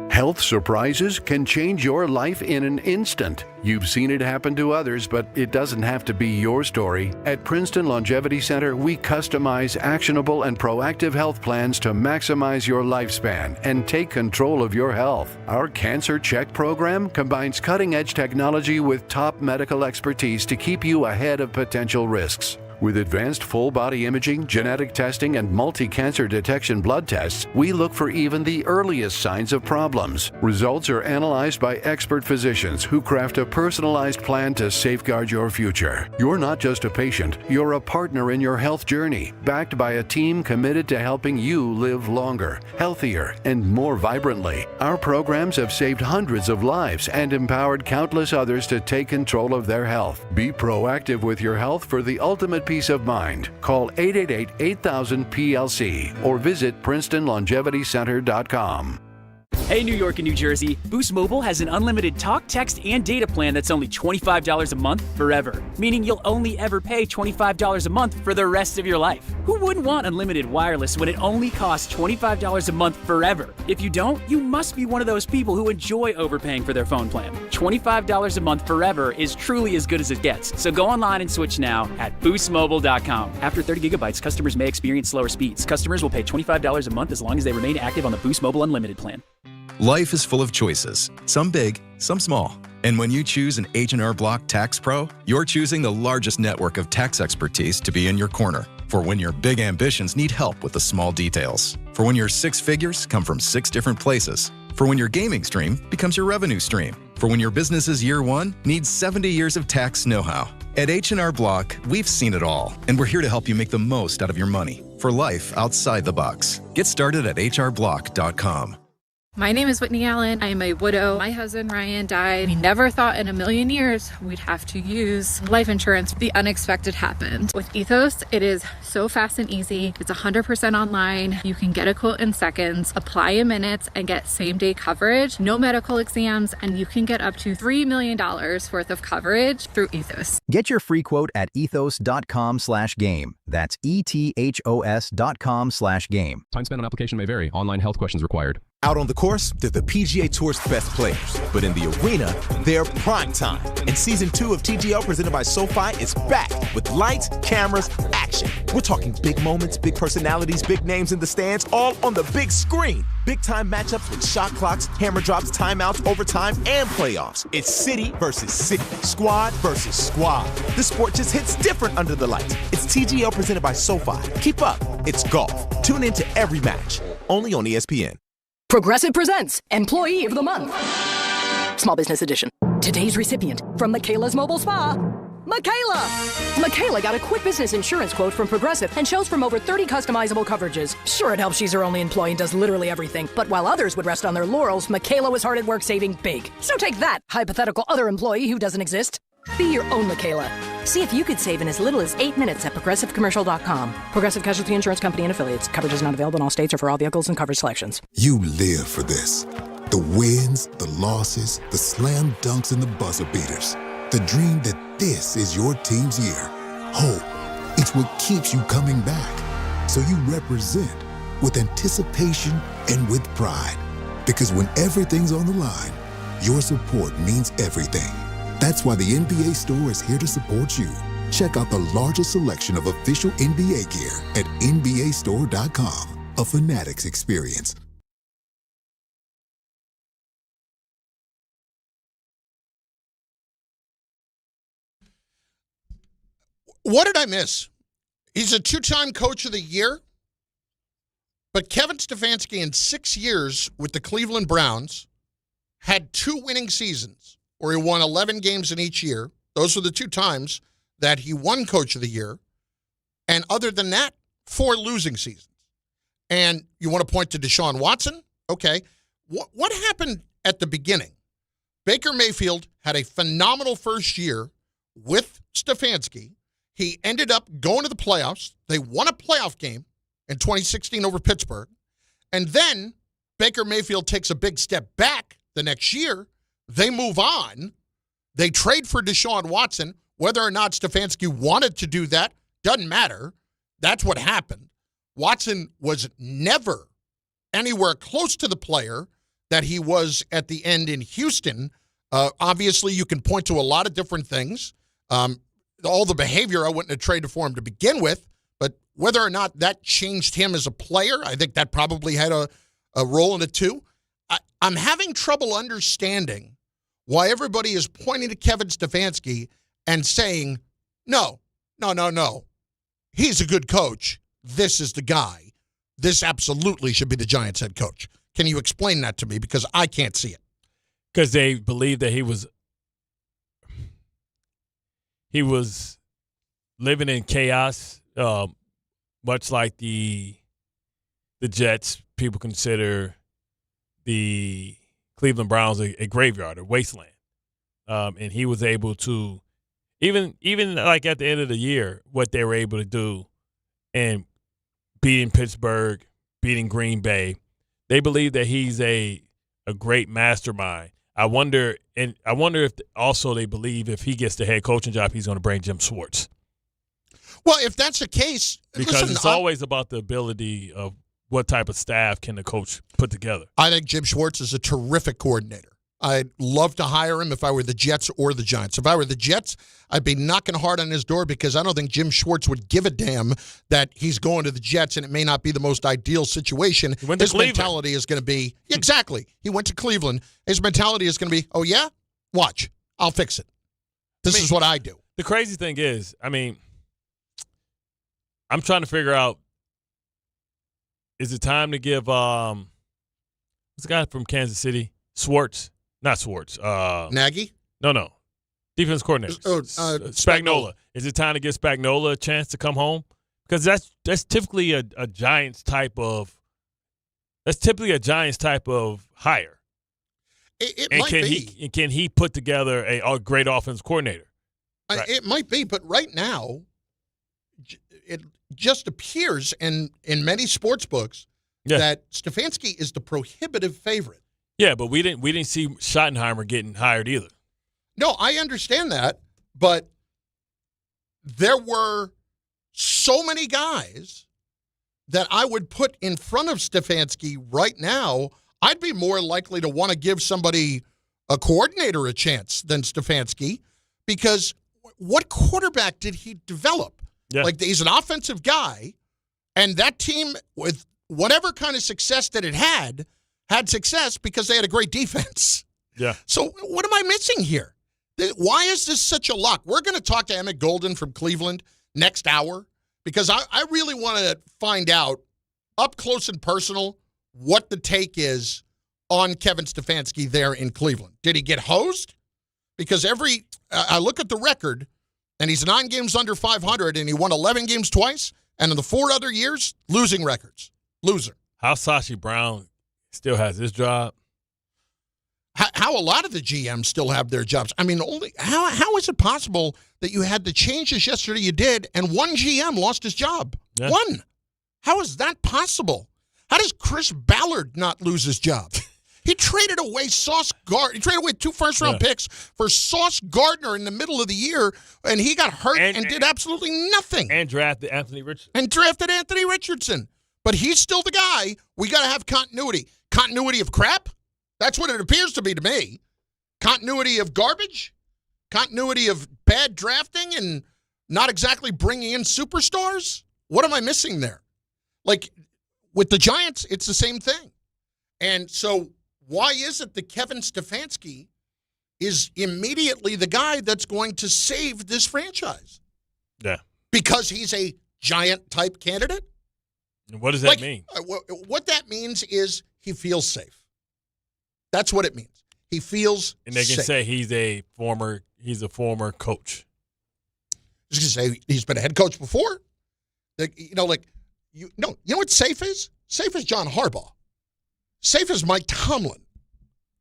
Health surprises can change your life in an instant. You've seen it happen to others, but it doesn't have to be your story. At Princeton Longevity Center, we customize actionable and proactive health plans to maximize your lifespan and take control of your health. Our Cancer Check program combines cutting-edge technology with top medical expertise to keep you ahead of potential risks. With advanced full-body imaging, genetic testing, and multi-cancer detection blood tests, we look for even the earliest signs of problems. Results are analyzed by expert physicians who craft a personalized plan to safeguard your future. You're not just a patient, you're a partner in your health journey, backed by a team committed to helping you live longer, healthier, and more vibrantly. Our programs have saved hundreds of lives and empowered countless others to take control of their health. Be proactive with your health for the ultimate peace of mind. Call 888-8000-PLC or visit PrincetonLongevityCenter.com. Hey, New York and New Jersey, Boost Mobile has an unlimited talk, text, and data plan that's only $25 a month forever, meaning you'll only ever pay $25 a month for the rest of your life. Who wouldn't want unlimited wireless when it only costs $25 a month forever? If you don't, you must be one of those people who enjoy overpaying for their phone plan. $25 a month forever is truly as good as it gets, so go online and switch now at boostmobile.com. After 30 gigabytes, customers may experience slower speeds. Customers will pay $25 a month as long as they remain active on the Boost Mobile Unlimited plan. Life is full of choices, some big, some small. And when you choose an H&R Block Tax Pro, you're choosing the largest network of tax expertise to be in your corner. For when your big ambitions need help with the small details. For when your six figures come from 6 different places. For when your gaming stream becomes your revenue stream. For when your business's year one needs 70 years of tax know-how. At H&R Block, we've seen it all, and we're here to help you make the most out of your money for life outside the box. Get started at hrblock.com. My name is Whitney Allen. I am a widow. My husband, Ryan, died. We never thought in a million years we'd have to use life insurance. The unexpected happened. With Ethos, it is so fast and easy. It's 100% online. You can get a quote in seconds, apply in minutes, and get same-day coverage. No medical exams, and you can get up to $3 million worth of coverage through Ethos. Get your free quote at ethos.com/game. That's ETHOS.com/game. Time spent on application may vary. Online health questions required. Out on the course, they're the PGA Tour's best players. But in the arena, they're prime time. And Season 2 of TGL presented by SoFi is back with lights, cameras, action. We're talking big moments, big personalities, big names in the stands, all on the big screen. Big-time matchups with shot clocks, hammer drops, timeouts, overtime, and playoffs. It's city versus city, squad versus squad. The sport just hits different under the lights. It's TGL presented by SoFi. Keep up. It's golf. Tune into every match. Only on ESPN. Progressive presents Employee of the Month. Small Business Edition. Today's recipient from Michaela's Mobile Spa, Michaela. Michaela got a quick business insurance quote from Progressive and chose from over 30 customizable coverages. Sure, it helps she's her only employee and does literally everything. But while others would rest on their laurels, Michaela was hard at work saving big. So take that, hypothetical other employee who doesn't exist. Be your own Michaela. See if you could save in as little as 8 minutes at ProgressiveCommercial.com. Progressive Casualty Insurance Company and Affiliates. Coverage is not available in all states or for all vehicles and coverage selections. You live for this. The wins, the losses, the slam dunks, and the buzzer beaters. The dream that this is your team's year. Hope. It's what keeps you coming back. So you represent with anticipation and with pride. Because when everything's on the line, your support means everything. That's why the NBA Store is here to support you. Check out the largest selection of official NBA gear at NBAstore.com. A Fanatics experience. What did I miss? He's a two-time Coach of the Year, but Kevin Stefanski in 6 years with the Cleveland Browns had 2 winning seasons, where he won 11 games in each year. Those were the 2 times that he won Coach of the Year. And other than that, 4 losing seasons. And you want to point to Deshaun Watson? Okay. What happened at the beginning? Baker Mayfield had a phenomenal first year with Stefanski. He ended up going to the playoffs. They won a playoff game in 2016 over Pittsburgh. And then Baker Mayfield takes a big step back the next year. They move on. They trade for Deshaun Watson. Whether or not Stefanski wanted to do that doesn't matter. That's what happened. Watson was never anywhere close to the player that he was at the end in Houston. Obviously, you can point to a lot of different things. All the behavior, I wouldn't have traded for him to begin with. But whether or not that changed him as a player, I think that probably had a role in it too. I'm having trouble understanding why everybody is pointing to Kevin Stefanski and saying, no. He's a good coach. This is the guy. This absolutely should be the Giants head coach. Can you explain that to me? Because I can't see it. Because they believe that he was living in chaos, much like the Jets. People consider the Cleveland Browns a graveyard, a wasteland. And he was able to, even like at the end of the year, what they were able to do and beating Pittsburgh, beating Green Bay, they believe that he's a great mastermind. I wonder if also they believe if he gets the head coaching job, he's going to bring Jim Schwartz. Well, if that's the case, because it's always about the ability of what type of staff can the coach put together. I think Jim Schwartz is a terrific coordinator. I'd love to hire him if I were the Jets or the Giants. If I were the Jets, I'd be knocking hard on his door because I don't think Jim Schwartz would give a damn that he's going to the Jets and it may not be the most ideal situation. His mentality is going to be, exactly, he went to Cleveland. His mentality is going to be, oh yeah? Watch. I'll fix it. This is what I do. The crazy thing is, I'm trying to figure out, is it time to give what's the guy from Kansas City? Not Schwartz. Nagy? No. Defense coordinator. Spagnuolo. Is it time to give Spagnuolo a chance to come home? Because that's typically a Giants type of hire. It might be. Can he put together a great offense coordinator? Right. It might be, but right now, it just appears in many sports books that Stefanski is the prohibitive favorite. Yeah, but we didn't see Schottenheimer getting hired either. No, I understand that, but there were so many guys that I would put in front of Stefanski right now I'd be more likely to want to give somebody, a coordinator, a chance than Stefanski, because what quarterback did he develop? Yeah. Like, he's an offensive guy, and that team, with whatever kind of success that it had success because they had a great defense. Yeah. So what am I missing here? Why is this such a lock? We're going to talk to Emmett Golden from Cleveland next hour, because I really want to find out up close and personal what the take is on Kevin Stefanski there in Cleveland. Did he get hosed? Because I look at the record, and he's 9 games under 500, and he won 11 games twice, and in the 4 other years, losing records. Loser. How Sashi Brown still has his job? How a lot of the GMs still have their jobs. I mean, how is it possible that you had the changes yesterday you did, and one GM lost his job? Yeah. One. How is that possible? How does Chris Ballard not lose his job? He traded away Sauce Gardner. He traded away 2 first-round picks for Sauce Gardner in the middle of the year, and he got hurt and did absolutely nothing. And drafted Anthony Richardson. But he's still the guy. We got to have continuity. Continuity of crap? That's what it appears to be to me. Continuity of garbage? Continuity of bad drafting and not exactly bringing in superstars? What am I missing there? Like, with the Giants, it's the same thing. And so why is it that Kevin Stefanski is immediately the guy that's going to save this franchise? Yeah. Because he's a Giant-type candidate? What does that mean? What that means is he feels safe. That's what it means. He feels And they can safe. say he's a former coach. I was going to say he's been a head coach before. You know what safe is? Safe is John Harbaugh. Safe is Mike Tomlin.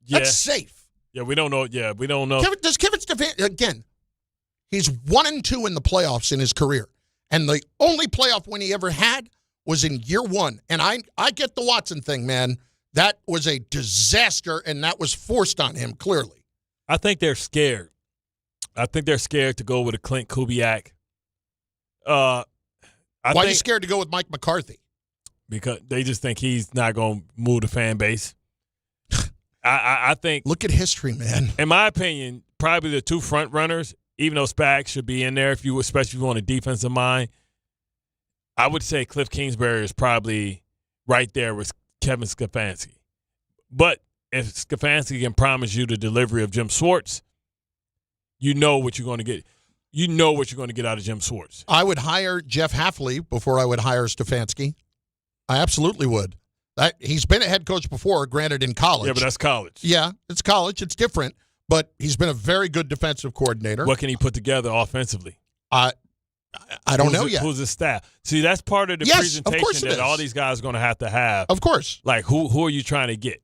Yeah. That's safe. Yeah, we don't know. Yeah, we don't know. Does Kevin Stefanski, again, he's 1-2 in the playoffs in his career. And the only playoff win he ever had was in year 1. And I get the Watson thing, man. That was a disaster, and that was forced on him, clearly. I think they're scared. I think they're scared to go with a Clint Kubiak. Why are you scared to go with Mike McCarthy? Because they just think he's not going to move the fan base. I think. Look at history, man. In my opinion, probably the 2 front runners, even though Spags should be in there, especially if you want a defensive mind, I would say Cliff Kingsbury is probably right there with Kevin Stefanski. But if Stefanski can promise you the delivery of Jim Schwartz, you know what you're going to get. You know what you're going to get out of Jim Schwartz. I would hire Jeff Hafley before I would hire Stefanski. I absolutely would. He's been a head coach before, granted in college. Yeah, but that's college. Yeah, it's college. It's different. But he's been a very good defensive coordinator. What can he put together offensively? I don't know yet. Who's his staff? See, that's part of the presentation that all these guys are going to have. Of course. Like, who are you trying to get?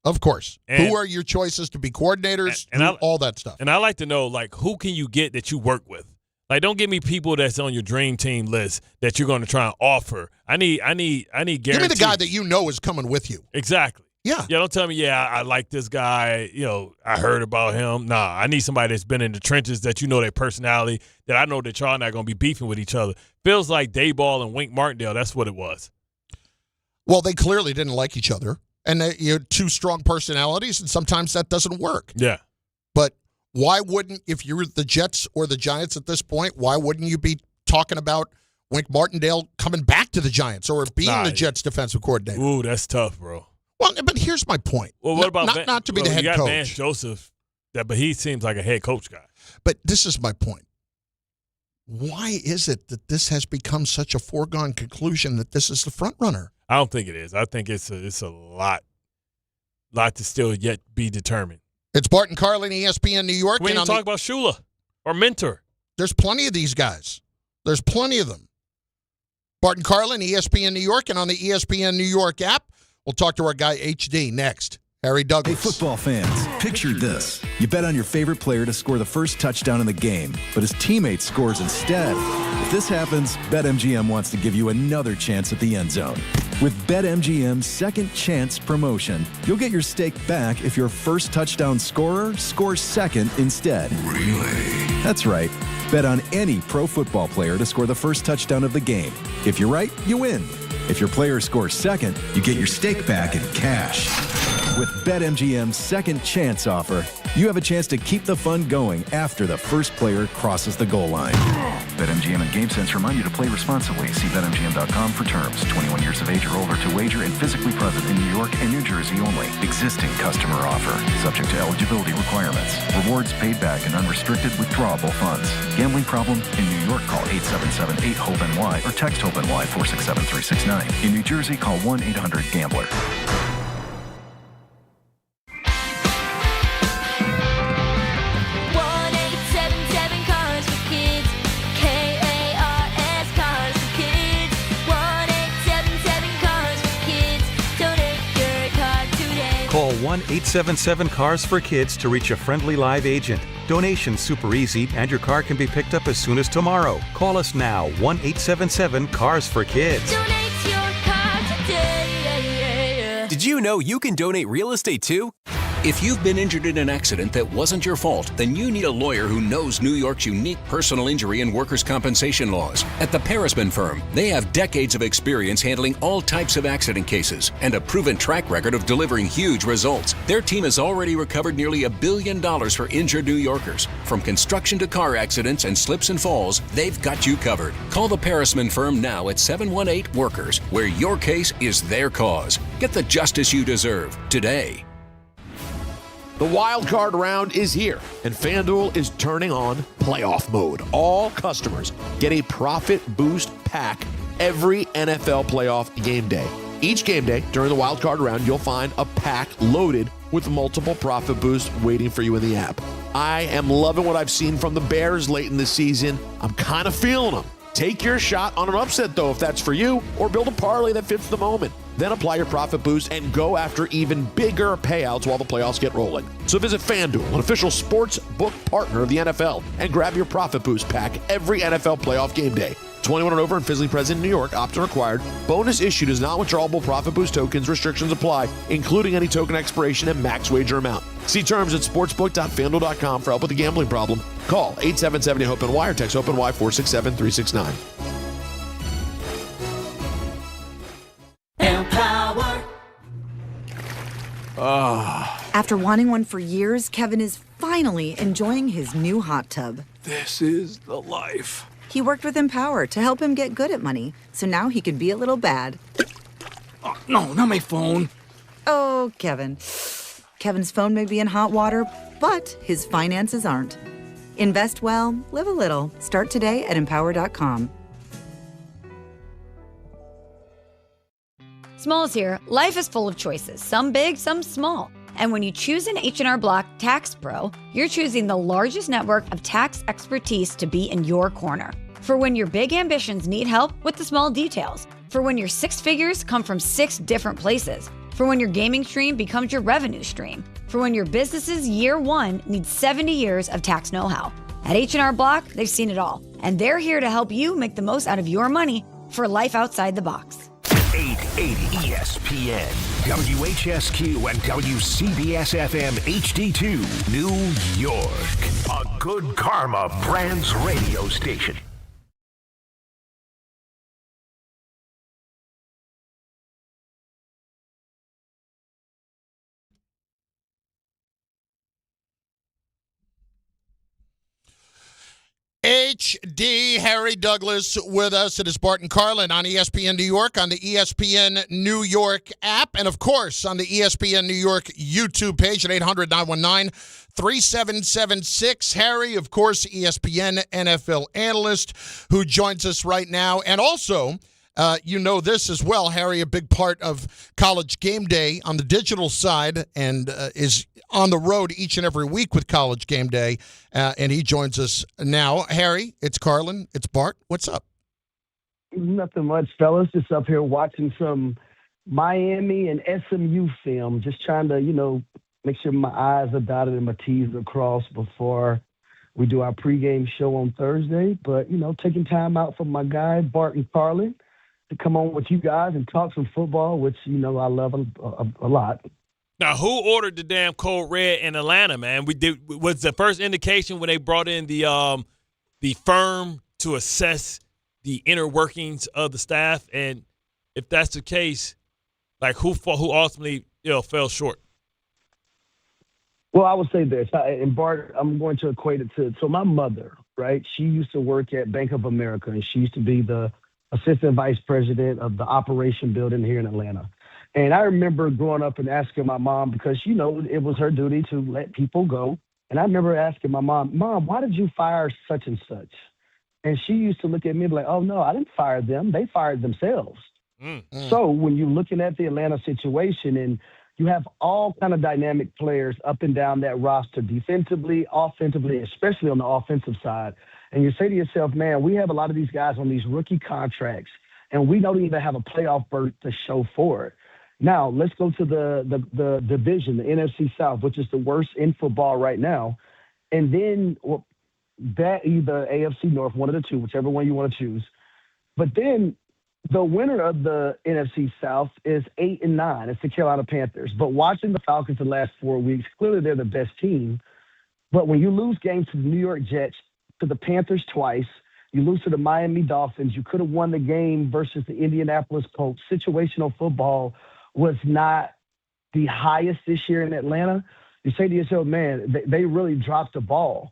Of course. Who are your choices to be coordinators? And all that stuff. And I like to know, like, who can you get that you work with? Like, don't give me people that's on your dream team list that you're going to try and offer. I need guarantees. Give me the guy that you know is coming with you. Exactly. Yeah. Yeah, don't tell me, I like this guy. I heard about him. Nah, I need somebody that's been in the trenches, that you know their personality, that I know that y'all not going to be beefing with each other. Feels like Dayball and Wink Martindale. That's what it was. Well, they clearly didn't like each other. And you had 2 strong personalities, and sometimes that doesn't work. Yeah. But why wouldn't, if you're the Jets or the Giants at this point, why wouldn't you be talking about Wink Martindale coming back to the Giants or being the Jets defensive coordinator? Ooh, that's tough, bro. Well, but here's my point. Well, what about not to be the head you got coach? Vance Joseph, but he seems like a head coach guy. But this is my point. Why is it that this has become such a foregone conclusion that this is the front runner? I don't think it is. I think it's a lot to still yet be determined. It's Bart Carlin, ESPN New York. We didn't talk about Shula or Mentor. There's plenty of these guys. There's plenty of them. Bart Carlin, ESPN New York, and on the ESPN New York app. We'll talk to our guy HD next. Harry Douglas. Hey, football fans, picture this. You bet on your favorite player to score the first touchdown in the game, but his teammate scores instead. If this happens, BetMGM wants to give you another chance at the end zone. With BetMGM's Second Chance promotion, you'll get your stake back if your first touchdown scorer scores second instead. Really? That's right. Bet on any pro football player to score the first touchdown of the game. If you're right, you win. If your player scores second, you get your stake back in cash. With BetMGM's second chance offer, you have a chance to keep the fun going after the first player crosses the goal line. BetMGM and GameSense remind you to play responsibly. See BetMGM.com for terms. 21 years of age or older to wager and physically present in New York and New Jersey only. Existing customer offer. Subject to eligibility requirements. Rewards paid back and unrestricted withdrawable funds. Gambling problem? In New York, call 877-8-HOPE-NY or text HOPE-NY 467-369. In New Jersey, call 1-800-GAMBLER. Call 1-877-CARS-FOR-KIDS to reach a friendly live agent. Donation's super easy, and your car can be picked up as soon as tomorrow. Call us now, 1-877-CARS-FOR-KIDS. Donate your car today. Did you know you can donate real estate too? If you've been injured in an accident that wasn't your fault, then you need a lawyer who knows New York's unique personal injury and workers' compensation laws. At the Parisman Firm, they have decades of experience handling all types of accident cases and a proven track record of delivering huge results. Their team has already recovered nearly $1 billion for injured New Yorkers. From construction to car accidents and slips and falls, they've got you covered. Call the Parisman Firm now at 718-WORKERS, where your case is their cause. Get the justice you deserve today. The wild card round is here, and FanDuel is turning on playoff mode. All customers get a profit boost pack every NFL playoff game day. Each game day during the wild card round, you'll find a pack loaded with multiple profit boosts waiting for you in the app. I am loving what I've seen from the Bears late in the season. I'm kind of feeling them. Take your shot on an upset, though, if that's for you, or build a parlay that fits the moment. Then apply your profit boost and go after even bigger payouts while the playoffs get rolling. So visit FanDuel, an official sports book partner of the NFL, and grab your profit boost pack every NFL playoff game day. 21 and over and physically present in New York. Opt-in required. Bonus issued is not withdrawable profit boost tokens. Restrictions apply, including any token expiration and max wager amount. See terms at sportsbook.fanduel.com for help with a gambling problem. Call 877-HOPE-NY or text HOPE-NY 467-369. After wanting one for years, Kevin is finally enjoying his new hot tub. This is the life. He worked with Empower to help him get good at money, so now he can be a little bad. Oh, no, not my phone. Oh, Kevin. Kevin's phone may be in hot water, but his finances aren't. Invest well, live a little. Start today at Empower.com. Smalls here. Life is full of choices, some big, some small. And when you choose an H&R Block Tax Pro, you're choosing the largest network of tax expertise to be in your corner. For when your big ambitions need help with the small details. For when your six figures come from 6 different places. For when your gaming stream becomes your revenue stream. For when your business's year one needs 70 years of tax know-how. At H&R Block, they've seen it all. And they're here to help you make the most out of your money for life outside the box. 880 ESPN, WHSQ, and WCBS-FM HD2, New York. A Good Karma Brands radio station. HD Harry Douglas with us. It is Bart Carlin on ESPN New York, on the ESPN New York app, and of course on the ESPN New York YouTube page at 800-919-3776. Harry, of course, ESPN NFL analyst who joins us right now. And also, you know this as well, Harry, a big part of College Game Day on the digital side, and is on the road each and every week with College Game Day, and he joins us now. Harry, it's Carlin, it's Bart. What's up? Nothing much, fellas. Just up here watching some Miami and SMU film, just trying to, make sure my I's are dotted and my T's are crossed before we do our pregame show on Thursday. But, taking time out for my guy, Bart Carlin, to come on with you guys and talk some football, which, I love a lot. Now, who ordered the damn Code Red in Atlanta, man? Was the first indication when they brought in the firm to assess the inner workings of the staff, and if that's the case, like who ultimately fell short? Well, I would say this, and Bart, I'm going to equate it to so my mother, right? She used to work at Bank of America, and she used to be the assistant vice president of the operation building here in Atlanta. And I remember growing up and asking my mom because it was her duty to let people go. And I remember asking my mom, why did you fire such and such? And she used to look at me and be like, oh no, I didn't fire them. They fired themselves. So when you're looking at the Atlanta situation and you have all kind of dynamic players up and down that roster, defensively, offensively, especially on the offensive side. And you say to yourself, man, we have a lot of these guys on these rookie contracts, and we don't even have a playoff berth to show for it. Now, let's go to the division, the NFC South, which is the worst in football right now. And then that either AFC North, one of the two, whichever one you want to choose. But then the winner of the NFC South is 8-9. It's the Carolina Panthers. But watching the Falcons the last 4 weeks, clearly they're the best team. But when you lose games to the New York Jets, to the Panthers twice, you lose to the Miami Dolphins, you could have won the game versus the Indianapolis Colts. Situational football was not the highest this year in Atlanta. You say to yourself, man, they really dropped the ball.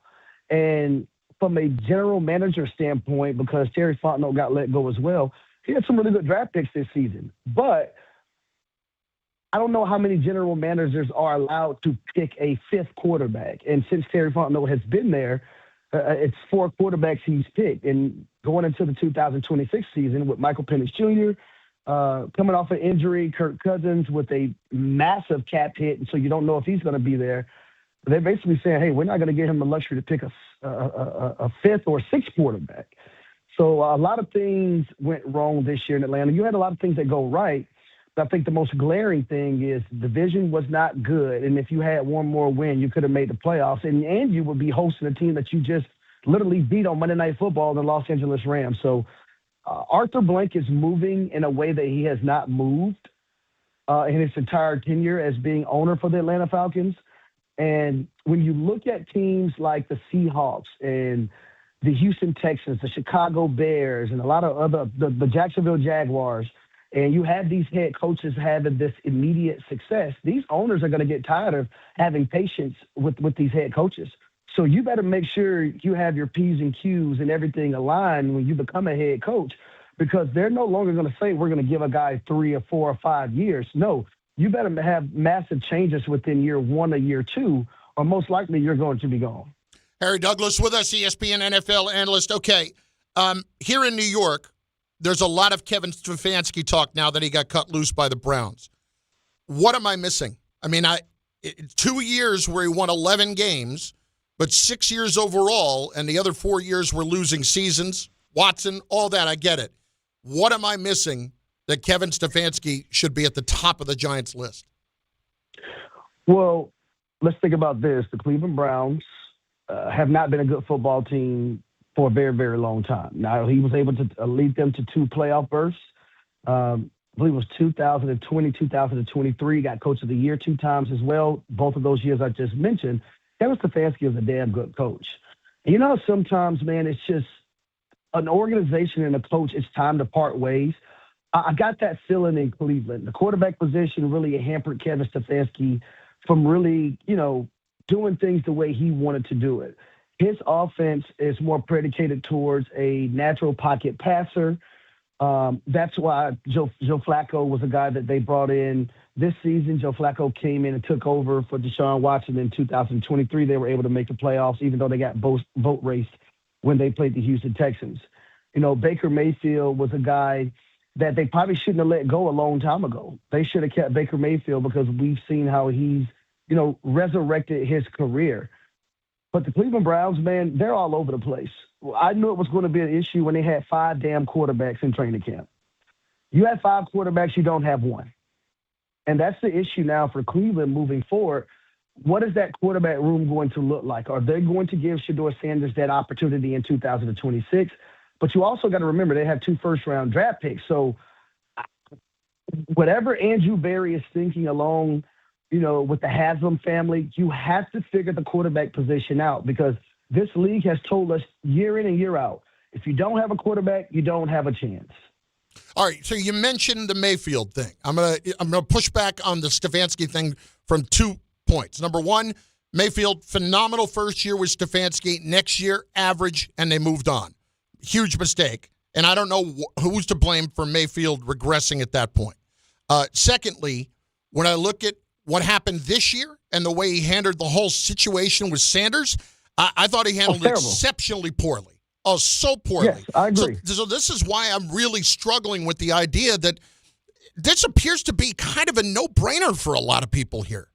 And from a general manager standpoint, because Terry Fontenot got let go as well, he had some really good draft picks this season. But I don't know how many general managers are allowed to pick a fifth quarterback. And since Terry Fontenot has been there, it's 4 quarterbacks he's picked. And going into the 2026 season with Michael Penix Jr., coming off an injury, Kirk Cousins with a massive cap hit, and so you don't know if he's going to be there. They're basically saying, hey, we're not going to give him the luxury to pick a fifth or sixth quarterback. So a lot of things went wrong this year in Atlanta. You had a lot of things that go right, but I think the most glaring thing is the division was not good. And if you had one more win, you could have made the playoffs, and you would be hosting a team that you just literally beat on Monday Night Football, the Los Angeles Rams. So Arthur Blank is moving in a way that he has not moved in his entire tenure as being owner for the Atlanta Falcons. And when you look at teams like the Seahawks and the Houston Texans, the Chicago Bears, and a lot of other, the Jacksonville Jaguars, and you have these head coaches having this immediate success, these owners are going to get tired of having patience with these head coaches. So you better make sure you have your P's and Q's and everything aligned when you become a head coach, because they're no longer going to say we're going to give a guy 3 or 4 or 5 years. No, you better have massive changes within year 1 or year 2, or most likely you're going to be gone. Harry Douglas with us, ESPN NFL analyst. Okay, here in New York, there's a lot of Kevin Stefanski talk now that he got cut loose by the Browns. What am I missing? I mean, 2 years where he won 11 games, but 6 years overall, and the other 4 years were losing seasons. Watson, all that, I get it. What am I missing that Kevin Stefanski should be at the top of the Giants list? Well, let's think about this. The Cleveland Browns have not been a good football team for a very, very long time. Now, he was able to lead them to 2 playoff berths. I believe it was 2020, 2023. Got Coach of the Year 2 times as well. Both of those years I just mentioned. Kevin Stefanski is a damn good coach. And you know, sometimes, man, it's just an organization and a coach, it's time to part ways. I got that feeling in Cleveland. The quarterback position really hampered Kevin Stefanski from really, doing things the way he wanted to do it. His offense is more predicated towards a natural pocket passer. That's why Joe Flacco was a guy that they brought in this season. Joe Flacco came in and took over for Deshaun Watson in 2023. They were able to make the playoffs, even though they got vote raced when they played the Houston Texans. Baker Mayfield was a guy that they probably shouldn't have let go a long time ago. They should have kept Baker Mayfield because we've seen how he's, resurrected his career. But the Cleveland Browns, man, they're all over the place. I knew it was going to be an issue when they had 5 damn quarterbacks in training camp. You have 5 quarterbacks, you don't have 1. And that's the issue now for Cleveland moving forward. What is that quarterback room going to look like? Are they going to give Shedeur Sanders that opportunity in 2026? But you also got to remember they have 2 first-round draft picks. So whatever Andrew Berry is thinking along, with the Haslam family, you have to figure the quarterback position out, because this league has told us year in and year out, if you don't have a quarterback, you don't have a chance. All right, so you mentioned the Mayfield thing. I'm gonna push back on the Stefanski thing from 2 points. Number one, Mayfield, phenomenal first year with Stefanski. Next year, average, and they moved on. Huge mistake. And I don't know who's to blame for Mayfield regressing at that point. Secondly, when I look at what happened this year and the way he handled the whole situation with Sanders, I thought he handled it exceptionally poorly. Oh, so poorly. Yes, I agree. So this is why I'm really struggling with the idea that this appears to be kind of a no-brainer for a lot of people here.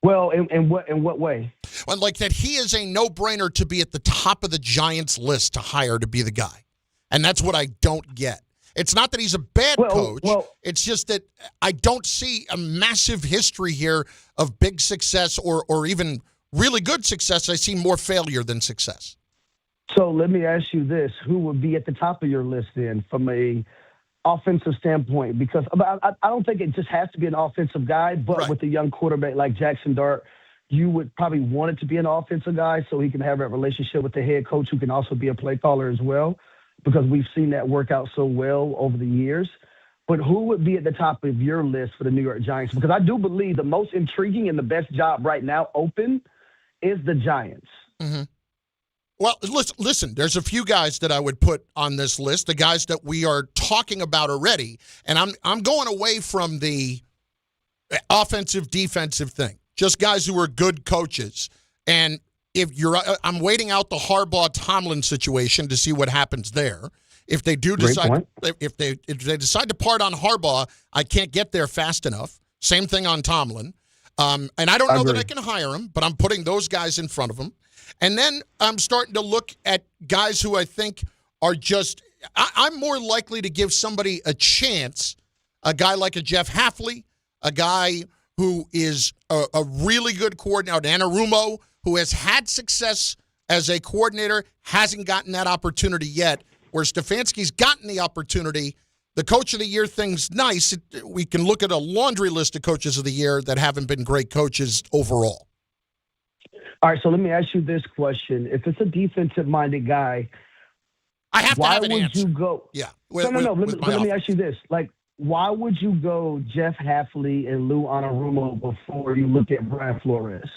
Well, in what way? Well, like that he is a no-brainer to be at the top of the Giants list to hire to be the guy. And that's what I don't get. It's not that he's a bad coach. It's just that I don't see a massive history here of big success or even really good success. I see more failure than success. So let me ask you this. Who would be at the top of your list then from a offensive standpoint? Because I don't think it just has to be an offensive guy, but with a young quarterback like Jackson Dart, you would probably want it to be an offensive guy so he can have that relationship with the head coach who can also be a play caller as well, because we've seen that work out so well over the years. But who would be at the top of your list for the New York Giants? Because I do believe the most intriguing and the best job right now open is the Giants. Mm-hmm. Well, listen, there's a few guys that I would put on this list, the guys that we are talking about already, and I'm going away from the offensive, defensive thing. Just guys who are good coaches. And I'm waiting out the Harbaugh-Tomlin situation to see what happens there. If they do decide, if they decide to part on Harbaugh, I can't get there fast enough. Same thing on Tomlin. And I don't know that I can hire him, but I'm putting those guys in front of him. And then I'm starting to look at guys who I think are just – I'm more likely to give somebody a chance, a guy like a Jeff Hafley, a guy who is a really good coordinator, Anarumo, who has had success as a coordinator, hasn't gotten that opportunity yet, where Stefanski's gotten the opportunity. The Coach of the Year thing's nice. We can look at a laundry list of coaches of the year that haven't been great coaches overall. All right, so let me ask you this question. If it's a defensive-minded guy, I have to have an answer. Why would you go? Yeah. Let me ask you this. Like, why would you go Jeff Hafley and Lou Anarumo before you look at Brian Flores?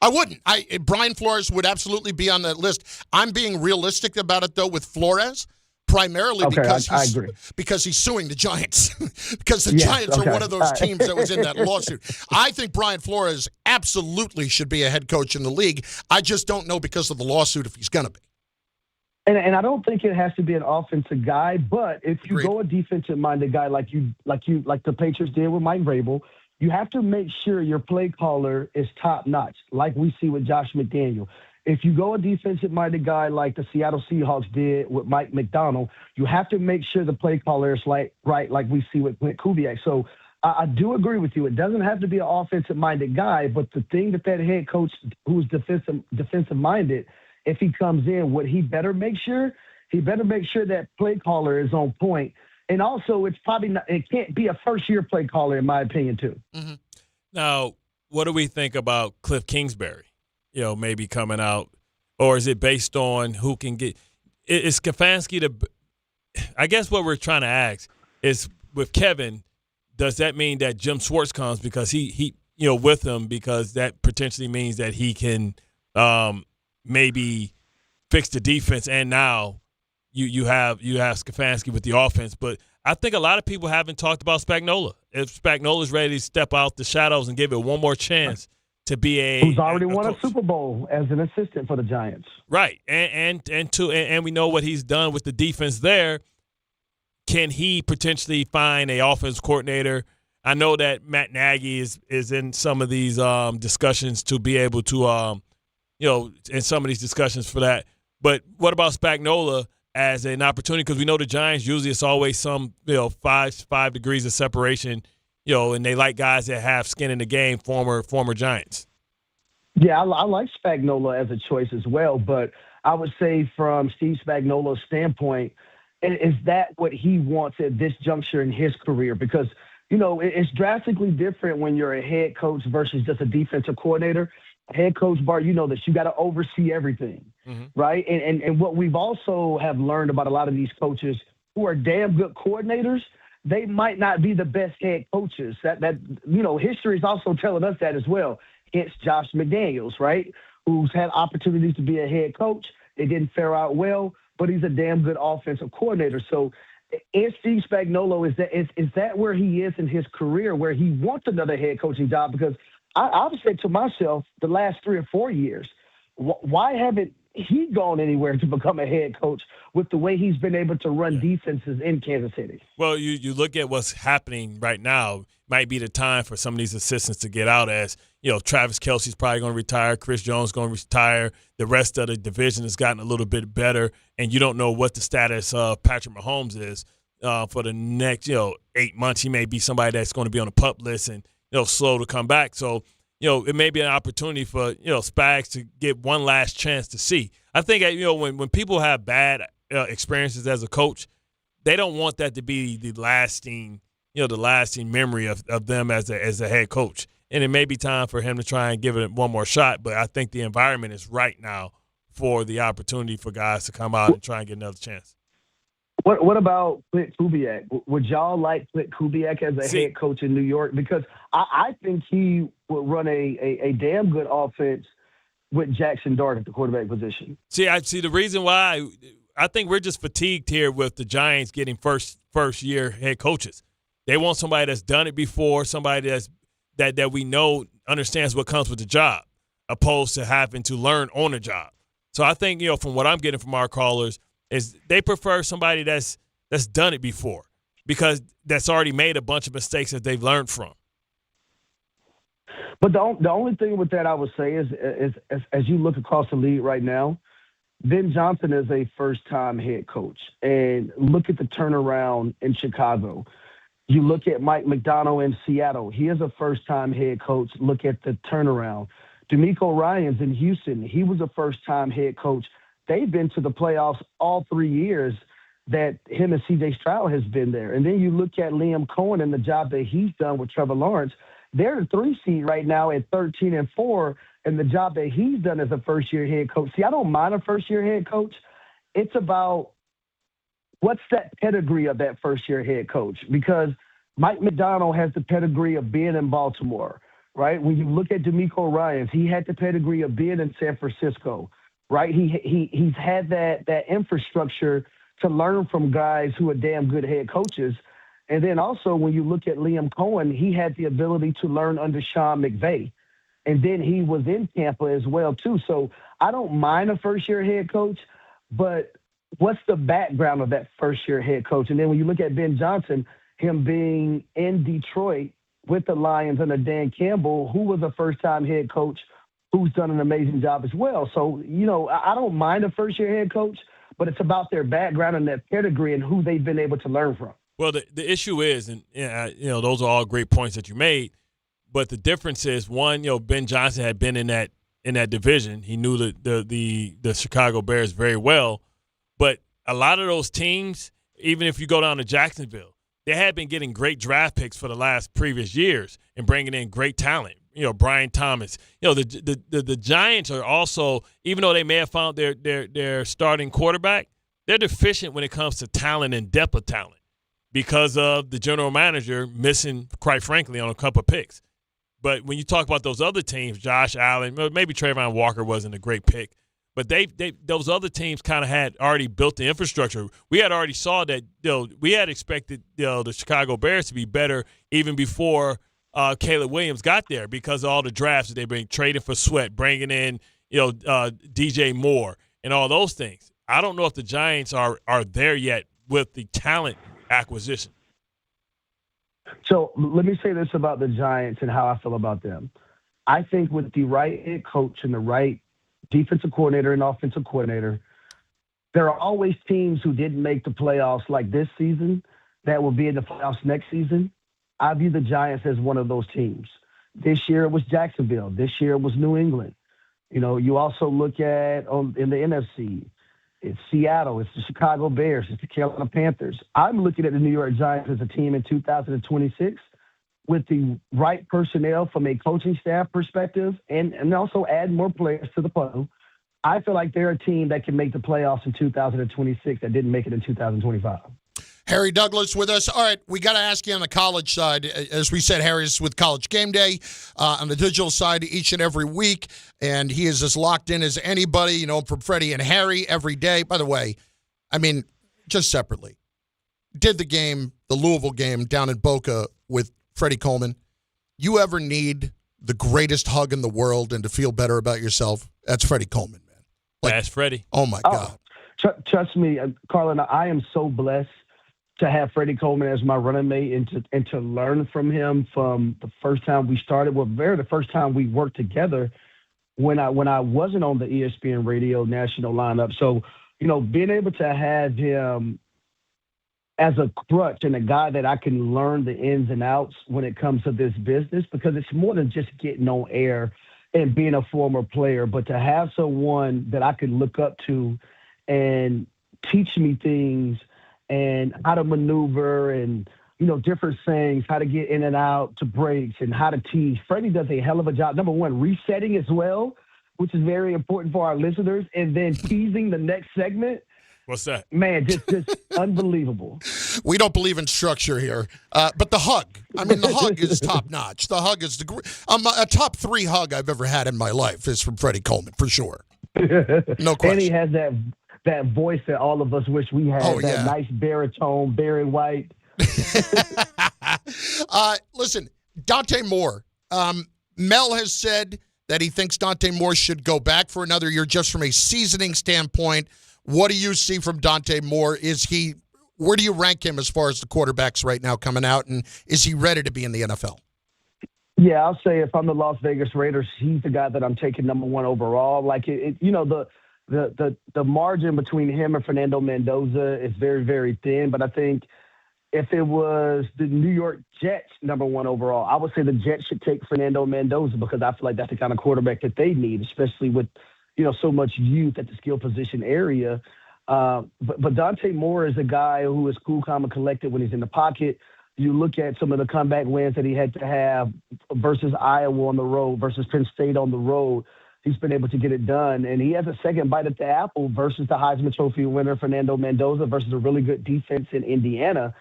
I wouldn't. Brian Flores would absolutely be on that list. I'm being realistic about it, though, with Flores. Primarily because he's suing the Giants. Because the Giants are one of those teams that was in that lawsuit. I think Brian Flores absolutely should be a head coach in the league. I just don't know because of the lawsuit if he's going to be. And I don't think it has to be an offensive guy, but if you go a defensive-minded guy like the Patriots did with Mike Vrabel, you have to make sure your play caller is top-notch, like we see with Josh McDaniel. If you go a defensive-minded guy like the Seattle Seahawks did with Mike McDonald, you have to make sure the play caller is like we see with Clint Kubiak. So I do agree with you. It doesn't have to be an offensive-minded guy, but the thing that head coach who's defensive-minded, if he comes in, he better make sure that play caller is on point. And also, it can't be a first-year play caller, in my opinion, too. Mm-hmm. Now, what do we think about Cliff Kingsbury? Maybe coming out, or is it based on who can get? Is Stefanski I guess what we're trying to ask is with Kevin, does that mean that Jim Schwartz comes because he with him, because that potentially means that he can maybe fix the defense, and now you have Stefanski with the offense. But I think a lot of people haven't talked about Spagnuolo. If Spagnola's ready to step out the shadows and give it one more chance. To be who's already won a Super Bowl as an assistant for the Giants, right? And we know what he's done with the defense there. Can he potentially find a offense coordinator? I know that Matt Nagy is in some of these discussions to be able to in some of these discussions for that. But what about Spagnuolo as an opportunity? Because we know the Giants usually it's always some 5 degrees of separation. And they like guys that have skin in the game, former Giants. Yeah, I like Spagnuolo as a choice as well, but I would say from Steve Spagnuolo's standpoint, is that what he wants at this juncture in his career? Because, it's drastically different when you're a head coach versus just a defensive coordinator. Head coach, Bart, that you got to oversee everything, right? And what we've also have learned about a lot of these coaches who are damn good coordinators, they might not be the best head coaches. That history is also telling us that as well. It's Josh McDaniels, right, who's had opportunities to be a head coach. It didn't fare out well, but he's a damn good offensive coordinator. So is Steve Spagnuolo, is that where he is in his career, where he wants another head coaching job? Because I've said to myself the last 3 or 4 years, why haven't he gone anywhere to become a head coach with the way he's been able to run defenses in Kansas City? Well, you look at what's happening right now, might be the time for some of these assistants to get out. As Travis Kelce's probably going to retire, Chris Jones going to retire, the rest of the division has gotten a little bit better, and you don't know what the status of Patrick Mahomes is for the next 8 months. He may be somebody that's going to be on the PUP list and slow to come back. So it may be an opportunity for Spags to get one last chance to see. I think when people have bad experiences as a coach, they don't want that to be the lasting memory of them as a head coach. And it may be time for him to try and give it one more shot. But I think the environment is right now for the opportunity for guys to come out and try and get another chance. What about Clint Kubiak? Would y'all like Clint Kubiak as a head coach in New York? Because I think he would run a damn good offense with Jackson Dart at the quarterback position. I see the reason why. I think we're just fatigued here with the Giants getting first year head coaches. They want somebody that's done it before, somebody that we know understands what comes with the job, opposed to having to learn on the job. So I think from what I'm getting from our callers is they prefer somebody that's done it before, because that's already made a bunch of mistakes that they've learned from. But the only thing with that I would say is as you look across the league right now, Ben Johnson is a first-time head coach. And look at the turnaround in Chicago. You look at Mike McDonald in Seattle. He is a first-time head coach. Look at the turnaround. DeMeco Ryans in Houston. He was a first-time head coach. They've been to the playoffs all 3 years that him and C.J. Stroud has been there. And then you look at Liam Cohen and the job that he's done with Trevor Lawrence. They're the 3 seed right now at 13-4, and the job that he's done as a first-year head coach. See, I don't mind a first-year head coach. It's about what's that pedigree of that first-year head coach, because Mike McDonald has the pedigree of being in Baltimore, right? When you look at DeMeco Ryans, he had the pedigree of being in San Francisco, right? He's had that infrastructure to learn from guys who are damn good head coaches. And then also when you look at Liam Cohen, he had the ability to learn under Sean McVay. And then he was in Tampa as well, too. So I don't mind a first-year head coach, but what's the background of that first-year head coach? And then when you look at Ben Johnson, him being in Detroit with the Lions under Dan Campbell, who was a first-time head coach who's done an amazing job as well. So, I don't mind a first-year head coach, but it's about their background and their pedigree and who they've been able to learn from. Well, the issue is, and those are all great points that you made, but the difference is, one, Ben Johnson had been in that division. He knew the Chicago Bears very well, but a lot of those teams, even if you go down to Jacksonville, they had been getting great draft picks for the last previous years and bringing in great talent. Brian Thomas. The Giants are also, even though they may have found their starting quarterback, they're deficient when it comes to talent and depth of talent, because of the general manager missing, quite frankly, on a couple of picks. But when you talk about those other teams, Josh Allen, maybe Trayvon Walker wasn't a great pick, but those other teams kind of had already built the infrastructure. We had already saw that we had expected the Chicago Bears to be better even before Caleb Williams got there, because of all the drafts that they've been trading for Sweat, bringing in DJ Moore and all those things. I don't know if the Giants are there yet with the talent acquisition. So let me say this about the Giants and how I feel about them. I think with the right head coach and the right defensive coordinator and offensive coordinator, there are always teams who didn't make the playoffs like this season that will be in the playoffs next season. I view the Giants as one of those teams. This year it was Jacksonville. This year it was New England. You also look at in the NFC, it's Seattle, it's the Chicago Bears, it's the Carolina Panthers. I'm looking at the New York Giants as a team in 2026 with the right personnel from a coaching staff perspective and also add more players to the puzzle. I feel like they're a team that can make the playoffs in 2026 that didn't make it in 2025. Harry Douglas with us. All right, we got to ask you on the college side. As we said, Harry's with College Game Day on the digital side each and every week, and he is as locked in as anybody, you know, from Freddie and Harry every day. By the way, I mean, just separately, did the game, the Louisville game down in Boca with Freddie Coleman. You ever need the greatest hug in the world and to feel better about yourself? That's Freddie Coleman, man. That's Freddie. Oh, my God. Trust me, Carlin, I am so blessed to have Freddie Coleman as my running mate and to learn from him from the first time we started. Well, the first time we worked together when I wasn't on the ESPN radio national lineup. So, you know, being able to have him as a crutch and a guy that I can learn the ins and outs when it comes to this business, because it's more than just getting on air and being a former player, but to have someone that I can look up to and teach me things and how to maneuver and, you know, different things, how to get in and out to breaks and how to tease. Freddie does a hell of a job. Number one, resetting as well, which is very important for our listeners, and then teasing the next segment. What's that? Man, just unbelievable. We don't believe in structure here, but the hug. I mean, the hug is top notch. The hug is a top 3 hug I've ever had in my life is from Freddie Coleman, for sure. No question. And he has that voice that all of us wish we had. Oh, that yeah. nice baritone, Barry White. Listen, Dante Moore. Mel has said that he thinks Dante Moore should go back for another year just from a seasoning standpoint. What do you see from Dante Moore? Where do you rank him as far as the quarterbacks right now coming out, and is he ready to be in the NFL? Yeah, I'll say if I'm the Las Vegas Raiders, he's the guy that I'm taking number 1 overall. Like, you know, the margin between him and Fernando Mendoza is very, very thin, but I think if it was the New York Jets number 1 overall, I would say the Jets should take Fernando Mendoza because I feel like that's the kind of quarterback that they need, especially with, you know, so much youth at the skill position area. But Dante Moore is a guy who is cool, calm, and collected when he's in the pocket. You look at some of the comeback wins that he had to have versus Iowa on the road, versus Penn State on the road. He's been able to get it done. And he has a second bite at the apple versus the Heisman Trophy winner, Fernando Mendoza, versus a really good defense in Indiana.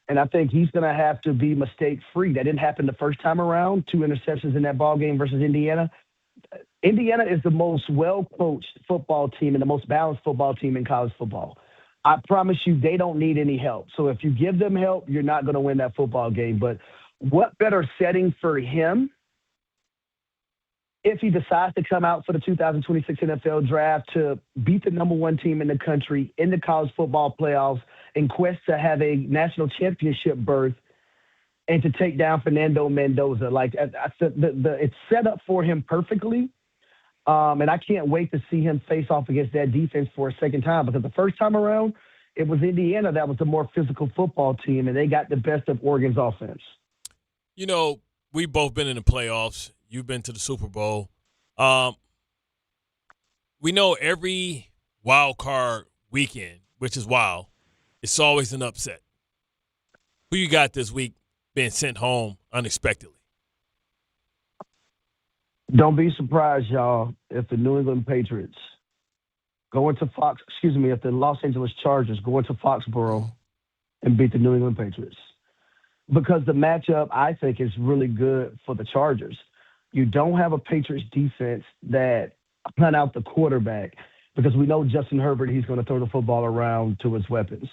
And I think he's going to have to be mistake-free. That didn't happen the first time around, 2 interceptions in that ball game versus Indiana. Indiana is the most well-coached football team and the most balanced football team in college football. I promise you they don't need any help. So if you give them help, you're not going to win that football game. But what better setting for him if he decides to come out for the 2026 NFL draft to beat the number 1 team in the country in the college football playoffs in quest to have a national championship berth and to take down Fernando Mendoza. Like I said, it's set up for him perfectly. And I can't wait to see him face off against that defense for a second time, because the first time around, it was Indiana that was the more physical football team, and they got the best of Oregon's offense. You know, we've both been in the playoffs. You've been to the Super Bowl. We know every wild card weekend, which is wild, it's always an upset. Who you got this week being sent home unexpectedly? Don't be surprised, y'all, if the New England Patriots go into if the Los Angeles Chargers go into Foxborough and beat the New England Patriots. Because the matchup, I think, is really good for the Chargers. You don't have a Patriots defense that hunt out the quarterback, because we know Justin Herbert, he's going to throw the football around to his weapons.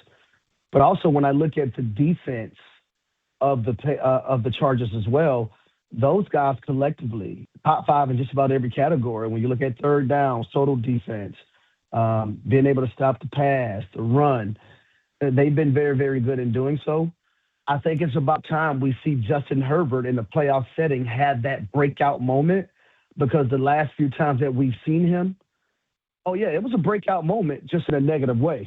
But also when I look at the defense of the Chargers as well, those guys collectively, top 5 in just about every category. When you look at third downs, total defense, being able to stop the pass, the run, they've been very, very good in doing so. I think it's about time we see Justin Herbert in the playoff setting have that breakout moment, because the last few times that we've seen him, it was a breakout moment, just in a negative way.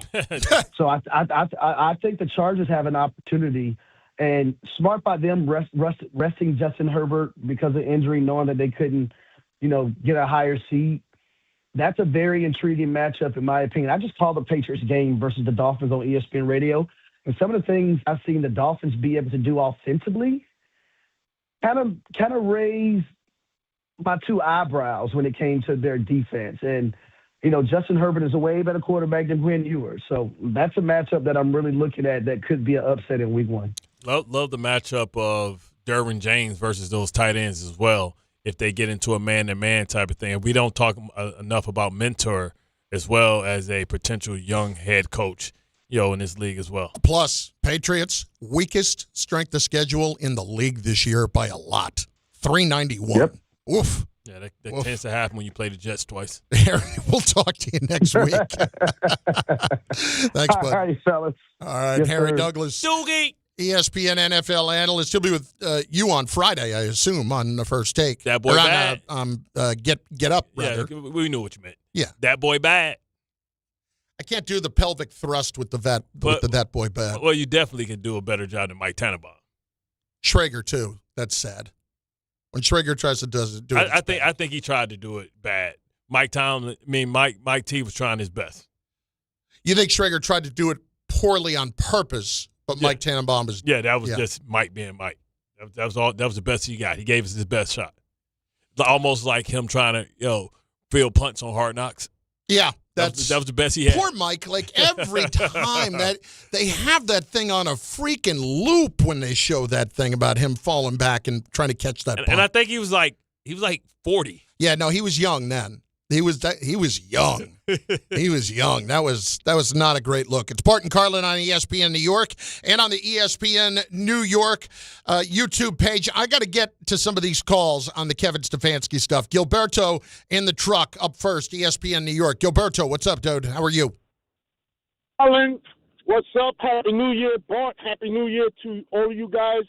So I think the Chargers have an opportunity. And smart by them resting Justin Herbert because of injury, knowing that they couldn't, get a higher seed. That's a very intriguing matchup, in my opinion. I just called the Patriots game versus the Dolphins on ESPN radio. And some of the things I've seen the Dolphins be able to do offensively kind of raised my 2 eyebrows when it came to their defense. And, Justin Herbert is a way better quarterback than Quinn Ewers. So that's a matchup that I'm really looking at that could be an upset in week 1. Love the matchup of Derwin James versus those tight ends as well, if they get into a man-to-man type of thing. And we don't talk enough about mentor as well as a potential young head coach, in this league as well. Plus, Patriots, weakest strength of schedule in the league this year by a lot. 391. Yep. Oof. Yeah, that tends to happen when you play the Jets twice. Harry, we'll talk to you next week. Thanks, bud. All right, fellas. All right, Yes, Harry sir. Douglas, Doogie. ESPN NFL analyst. He'll be with you on Friday, I assume, on the First Take. That boy bad. Get up, rather. Yeah, we knew what you meant. Yeah. That boy bad. I can't do the pelvic thrust with that boy bad. Well, you definitely can do a better job than Mike Tannenbaum. Schrager, too. That's sad. When Schrager tries to do it, I think he tried to do it bad. Mike T was trying his best. You think Schrager tried to do it poorly on purpose, but Mike Tannenbaum is that was just Mike being Mike. That was all. That was the best he got. He gave us his best shot. Almost like him trying to feel punch on Hard Knocks. Yeah. That was the best he had. Poor Mike, like every time that they have that thing on a freaking loop when they show that thing about him falling back and trying to catch that punt. And I think he was like 40. Yeah, no, he was young then. He was young. He was young. That was not a great look. It's Bart Carlin on ESPN New York and on the ESPN New York YouTube page. I got to get to some of these calls on the Kevin Stefanski stuff. Gilberto in the truck up first, ESPN New York. Gilberto, what's up, dude? How are you? Alan, what's up? Happy New Year, Bart. Happy New Year to all of you guys.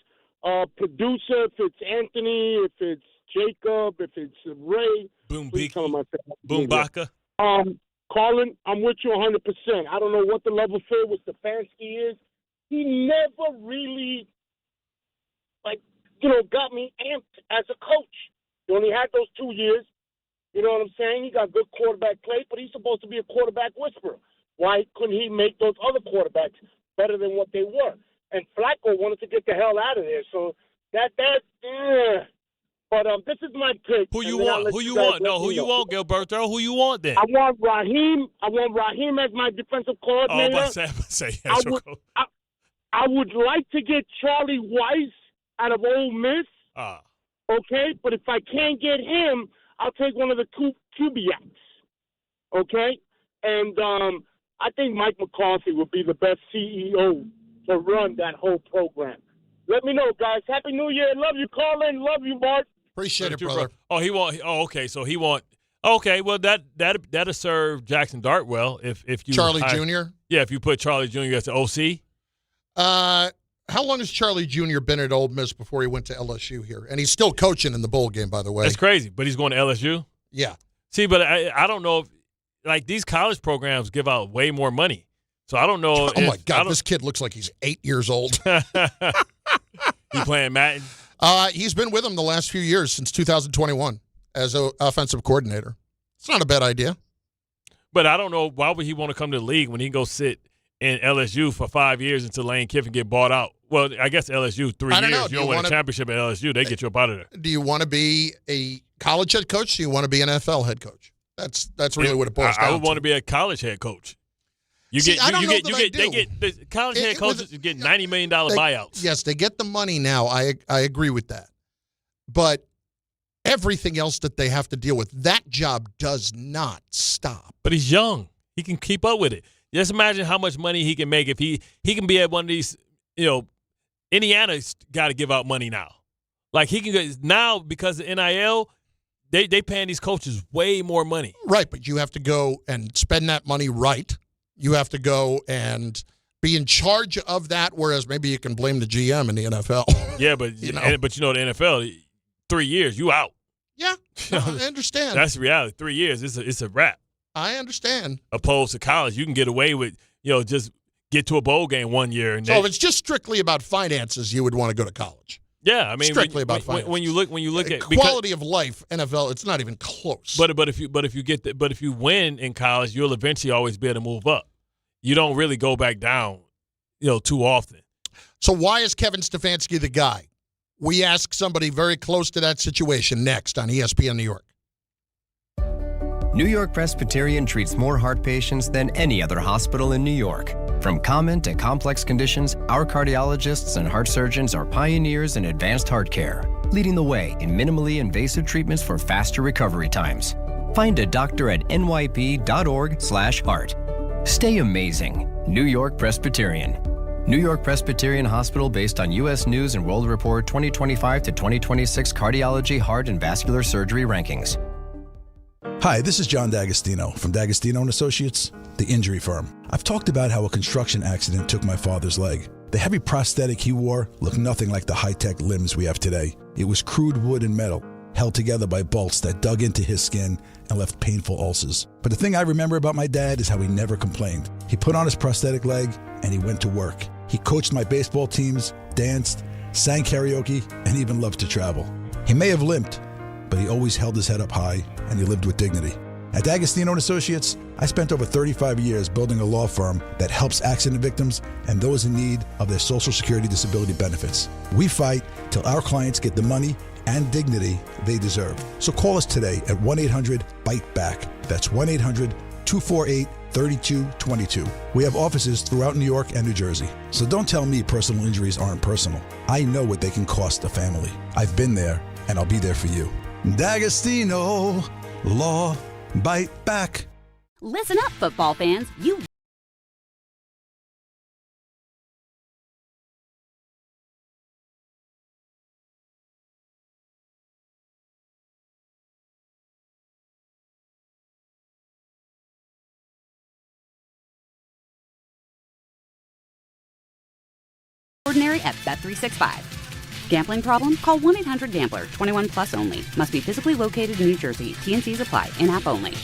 Producer, if it's Anthony, if it's Jacob, if it's Ray. Boom Baka. Carlin, I'm with you 100%. I don't know what the level field with Stefanski is. He never really, got me amped as a coach. He only had those 2 years. You know what I'm saying? He got good quarterback play, but he's supposed to be a quarterback whisperer. Why couldn't he make those other quarterbacks better than what they were? And Flacco wanted to get the hell out of there. So But this is my pick. Who you want? Who you want? No, who you want, Gilberto? Who you want then? I want Raheem as my defensive coordinator. I would like to get Charlie Weiss out of Ole Miss. Okay, but if I can't get him, I'll take one of the Kubiaks. Okay, and I think Mike McCarthy would be the best CEO to run that whole program. Let me know, guys. Happy New Year. Love you, Carlin. Love you, Bart. Appreciate it, brother. Okay. So he want. Okay, well that'll serve Jackson Dart well if you Charlie Jr. Yeah, if you put Charlie Jr. as the OC. How long has Charlie Jr. been at Ole Miss before he went to LSU here? And he's still coaching in the bowl game, by the way. That's crazy, but he's going to LSU. Yeah. See, but I don't know if these college programs give out way more money, so I don't know. Oh my God, this kid looks like he's 8 years old. He playing Madden. He's been with him the last few years since 2021 as an offensive coordinator. It's not a bad idea. But I don't know, why would he want to come to the league when he can go sit in LSU for 5 years until Lane Kiffin get bought out? Well, I guess LSU 3 years. You don't win a championship at LSU, they get you up out of there. Do you want to be a college head coach? Do you want to be an NFL head coach? That's really what it boils down to. I would want to be a college head coach. The college head coaches get $90 million buyouts. Yes, they get the money now. I agree with that. But everything else that they have to deal with, that job does not stop. But he's young. He can keep up with it. Just imagine how much money he can make if he can be at one of these, Indiana's got to give out money now. Like he can go now because of NIL, they paying these coaches way more money. Right, but you have to go and spend that money right. You have to go and be in charge of that, whereas maybe you can blame the GM in the NFL. Yeah, but the NFL, 3 years, you out. Yeah, I understand. That's the reality. 3 years, it's a wrap. I understand. Opposed to college, you can get away with, just get to a bowl game 1 year. And so if it's just strictly about finances, you would want to go to college. Yeah, I mean, strictly about finances. When you look at quality of life, NFL, it's not even close. But if you win in college, you'll eventually always be able to move up. You don't really go back down, too often. So why is Kevin Stefanski the guy? We ask somebody very close to that situation next on ESPN New York. New York Presbyterian treats more heart patients than any other hospital in New York. From common to complex conditions, our cardiologists and heart surgeons are pioneers in advanced heart care, leading the way in minimally invasive treatments for faster recovery times. Find a doctor at nyp.org/heart. Stay amazing. New York Presbyterian. New York Presbyterian Hospital based on U.S. News and World Report 2025 to 2026 Cardiology, Heart, and Vascular Surgery Rankings. Hi, this is John D'Agostino from D'Agostino & Associates, the injury firm. I've talked about how a construction accident took my father's leg. The heavy prosthetic he wore looked nothing like the high-tech limbs we have today. It was crude wood and metal, held together by bolts that dug into his skin and left painful ulcers. But the thing I remember about my dad is how he never complained. He put on his prosthetic leg and he went to work. He coached my baseball teams, danced, sang karaoke, and even loved to travel. He may have limped, but he always held his head up high and he lived with dignity. At D'Agostino & Associates, I spent over 35 years building a law firm that helps accident victims and those in need of their Social Security disability benefits. We fight till our clients get the money and dignity they deserve. So call us today at 1-800-BITE-BACK. That's 1-800-248-3222. We have offices throughout New York and New Jersey. So don't tell me personal injuries aren't personal. I know what they can cost a family. I've been there, and I'll be there for you. D'Agostino Law. Bite back. Listen up, football fans. You ordinary at Bet365. Gambling problem? Call 1-800-GAMBLER. 21 plus only. Must be physically located in New Jersey. T&Cs apply. In-app only.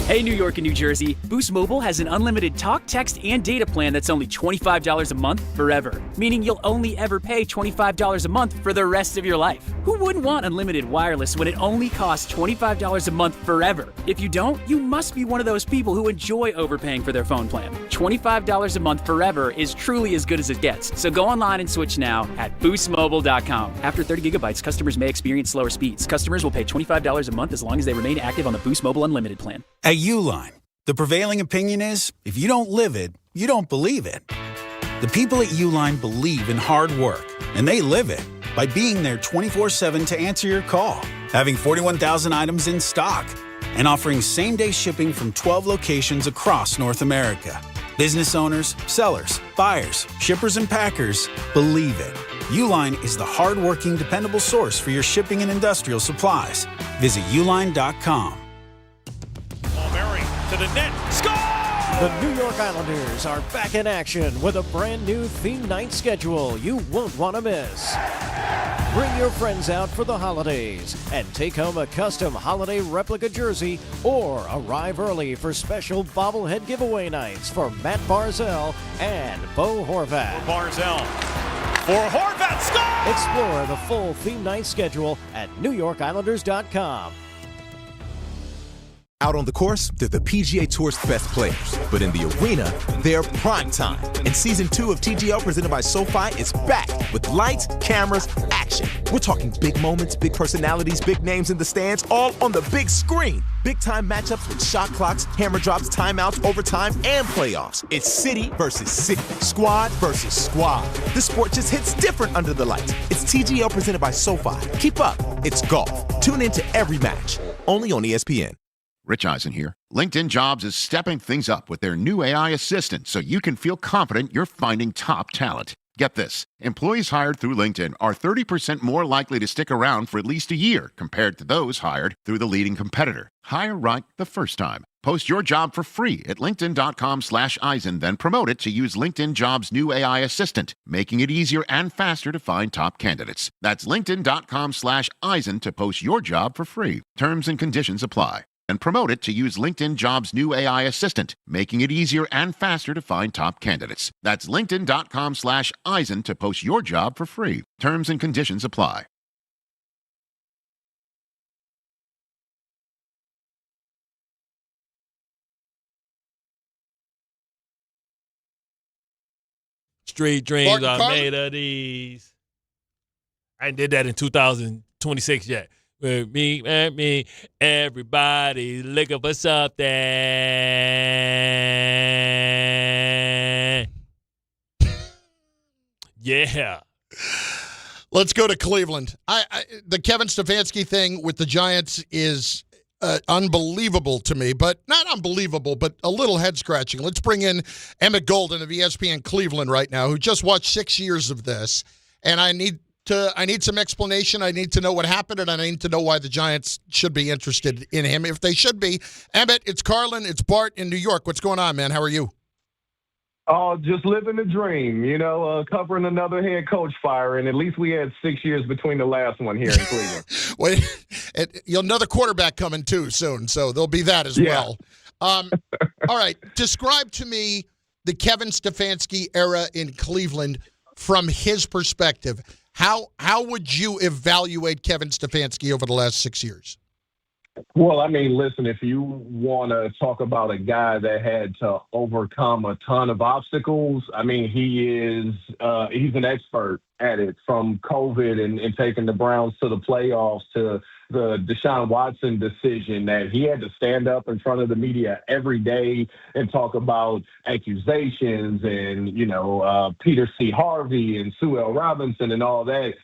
Hey, New York and New Jersey, Boost Mobile has an unlimited talk, text, and data plan that's only $25 a month forever, meaning you'll only ever pay $25 a month for the rest of your life. Who wouldn't want unlimited wireless when it only costs $25 a month forever? If you don't, you must be one of those people who enjoy overpaying for their phone plan. $25 a month forever is truly as good as it gets, so go online and switch now at boostmobile.com. After 30 gigabytes, customers may experience slower speeds. Customers will pay $25 a month as long as they remain active on the Boost Mobile Unlimited plan. At Uline, the prevailing opinion is, if you don't live it, you don't believe it. The people at Uline believe in hard work, and they live it by being there 24/7 to answer your call, having 41,000 items in stock, and offering same-day shipping from 12 locations across North America. Business owners, sellers, buyers, shippers, and packers believe it. Uline is the hard-working, dependable source for your shipping and industrial supplies. Visit uline.com. To the net. Score! The New York Islanders are back in action with a brand new theme night schedule you won't want to miss. Bring your friends out for the holidays and take home a custom holiday replica jersey or arrive early for special bobblehead giveaway nights for Matt Barzell and Bo Horvat. Barzell for Horvat. Score! Explore the full theme night schedule at NewYorkIslanders.com. Out on the course, they're the PGA Tour's best players. But in the arena, they're prime time. And Season 2 of TGL presented by SoFi is back with lights, cameras, action. We're talking big moments, big personalities, big names in the stands, all on the big screen. Big-time matchups with shot clocks, hammer drops, timeouts, overtime, and playoffs. It's city versus city, squad versus squad. The sport just hits different under the lights. It's TGL presented by SoFi. Keep up. It's golf. Tune into every match. Only on ESPN. Rich Eisen here. LinkedIn Jobs is stepping things up with their new AI assistant so you can feel confident you're finding top talent. Get this. Employees hired through LinkedIn are 30% more likely to stick around for at least a year compared to those hired through the leading competitor. Hire right the first time. Post your job for free at linkedin.com/Eisen, then promote it to use LinkedIn Jobs' new AI assistant, making it easier and faster to find top candidates. That's linkedin.com/Eisen to post your job for free. Terms and conditions apply. And promote it to use LinkedIn Jobs' new AI assistant, making it easier and faster to find top candidates. That's linkedin.com/Eisen to post your job for free. Terms and conditions apply. Street dreams Bart are Carlin? made of these. I did that in 2026 yet. With me and me, everybody looking for something. Yeah. Let's go to Cleveland. The Kevin Stefanski thing with the Giants is unbelievable to me, but not unbelievable, but a little head-scratching. Let's bring in Emmett Golden of ESPN Cleveland right now, who just watched 6 years of this, and I need some explanation. I need to know what happened, and I need to know why the Giants should be interested in him, if they should be. Emmett, it's Carlin, it's Bart in New York. What's going on, man? How are you? Oh, just living the dream, covering another head coach fire, and at least we had 6 years between the last one here in Cleveland. You'll another quarterback coming too soon, so there'll be that as well. All right, describe to me the Kevin Stefanski era in Cleveland from his perspective. How would you evaluate Kevin Stefanski over the last 6 years? Well, I mean, listen, if you want to talk about a guy that had to overcome a ton of obstacles, I mean, he's an expert at it, from COVID and taking the Browns to the playoffs to the Deshaun Watson decision, that he had to stand up in front of the media every day and talk about accusations and, Peter C. Harvey and Sue L. Robinson and all that.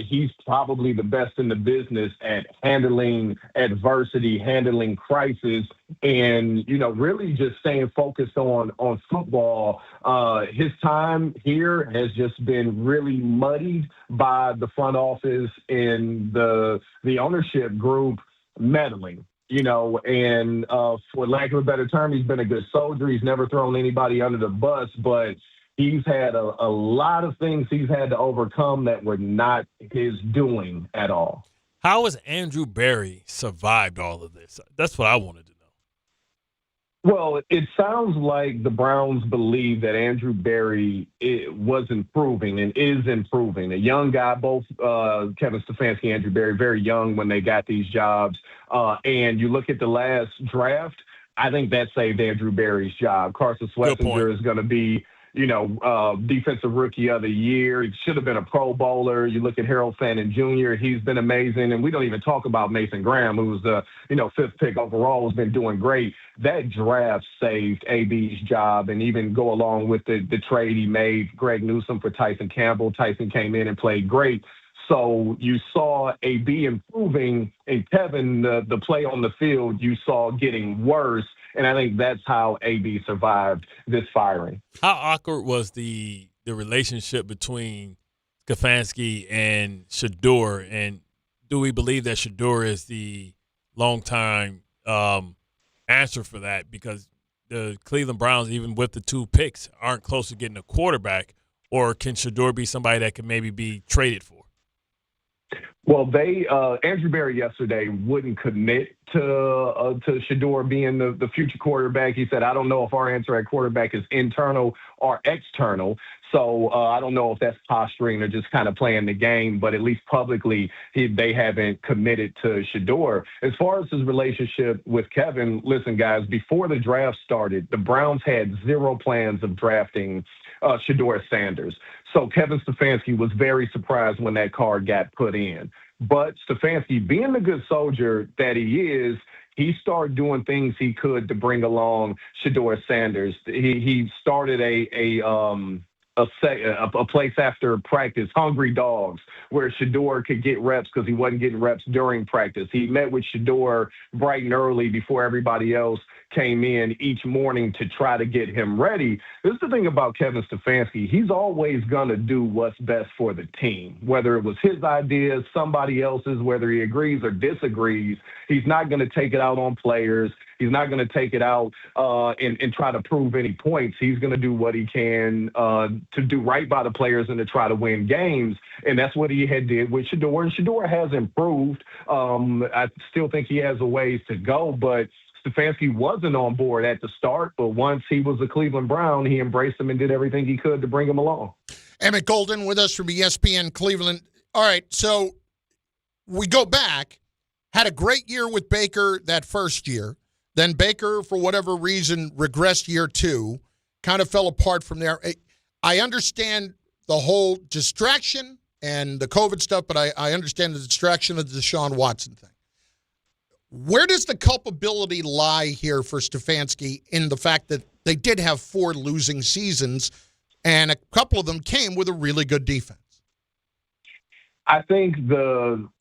He's probably the best in the business at handling adversity, handling crisis, and, really just staying focused on football. His time here has just been really muddied by the front office and the ownership group meddling. And for lack of a better term, he's been a good soldier. He's never thrown anybody under the bus, but he's had a lot of things he's had to overcome that were not his doing at all. How has Andrew Berry survived all of this? That's what I wanted to know. Well, it sounds like the Browns believe that Andrew Berry was improving and is improving. A young guy, both Kevin Stefanski and Andrew Berry, very young when they got these jobs. And you look at the last draft, I think that saved Andrew Berry's job. Carson Schlesinger is going to be, defensive rookie of the year. He should have been a Pro Bowler. You look at Harold Fannin Jr., he's been amazing. And we don't even talk about Mason Graham, who was the, fifth pick overall, has been doing great. That draft saved AB's job, and even go along with the trade he made, Greg Newsome for Tyson Campbell. Tyson came in and played great. So you saw AB improving, and Kevin, the play on the field, you saw getting worse. And I think that's how AB survived this firing. How awkward was the relationship between Stefanski and Shador? And do we believe that Shador is the long-time answer for that? Because the Cleveland Browns, even with the 2 picks, aren't close to getting a quarterback. Or can Shador be somebody that can maybe be traded for? Well, Andrew Berry yesterday wouldn't commit to Shador being the future quarterback. He said, I don't know if our answer at quarterback is internal or external. So I don't know if that's posturing or just kind of playing the game, but at least publicly, they haven't committed to Shador. As far as his relationship with Kevin, listen, guys, before the draft started, the Browns had 0 plans of drafting Shador Sanders. So Kevin Stefanski was very surprised when that card got put in. But Stefanski, being the good soldier that he is, he started doing things he could to bring along Shador Sanders. He started a place after practice, Hungry Dogs, where Shador could get reps because he wasn't getting reps during practice. He met with Shador bright and early before everybody else came in each morning to try to get him ready. This is the thing about Kevin Stefanski. He's always going to do what's best for the team, whether it was his ideas, somebody else's, whether he agrees or disagrees. He's not going to take it out on players. He's not going to take it out and try to prove any points. He's going to do what he can to do right by the players and to try to win games. And that's what he did with Shador. And Shador has improved. I still think he has a ways to go, but Stefanski wasn't on board at the start. But once he was a Cleveland Brown, he embraced him and did everything he could to bring him along. Emmett Golden with us from ESPN Cleveland. All right, so we go back, had a great year with Baker that first year. Then Baker, for whatever reason, regressed year 2, kind of fell apart from there. I understand the whole distraction and the COVID stuff, but I understand the distraction of the Deshaun Watson thing. Where does the culpability lie here for Stefanski in the fact that they did have 4 losing seasons, and a couple of them came with a really good defense? I think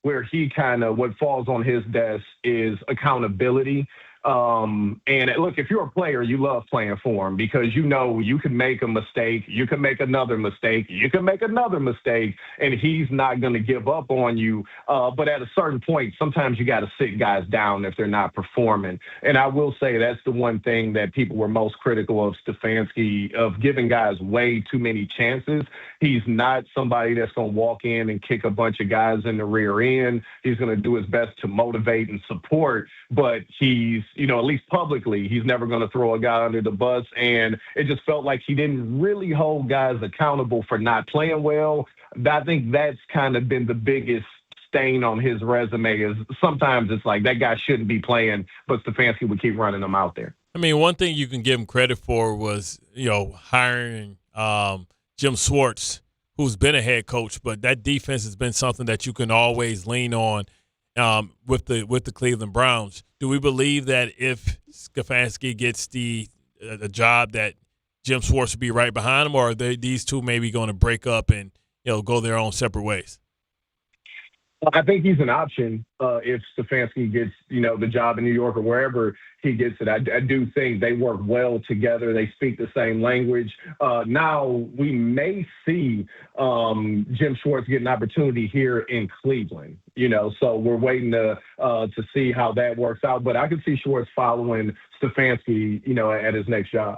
where he kind of, what falls on his desk is accountability. And look, if you're a player, you love playing for him because you know you can make a mistake, you can make another mistake, you can make another mistake, and he's not going to give up on you. But at a certain point, sometimes you got to sit guys down if they're not performing. And I will say that's the one thing that people were most critical of Stefanski, of giving guys way too many chances. He's not somebody that's going to walk in and kick a bunch of guys in the rear end. He's going to do his best to motivate and support, but he's, at least publicly, he's never going to throw a guy under the bus. And it just felt like he didn't really hold guys accountable for not playing well. I think that's kind of been the biggest stain on his resume, is sometimes it's like that guy shouldn't be playing, but Stefanski would keep running him out there. I mean, one thing you can give him credit for was, hiring Jim Schwartz, who's been a head coach, but that defense has been something that you can always lean on with the Cleveland Browns. Do we believe that if Stefanski gets the job that Jim Schwartz will be right behind him, or are these two maybe going to break up and go their own separate ways? I think he's an option if Stefanski gets, the job in New York or wherever he gets it. I do think they work well together. They speak the same language. Now we may see Jim Schwartz get an opportunity here in Cleveland, so we're waiting to see how that works out. But I could see Schwartz following Stefanski, at his next job.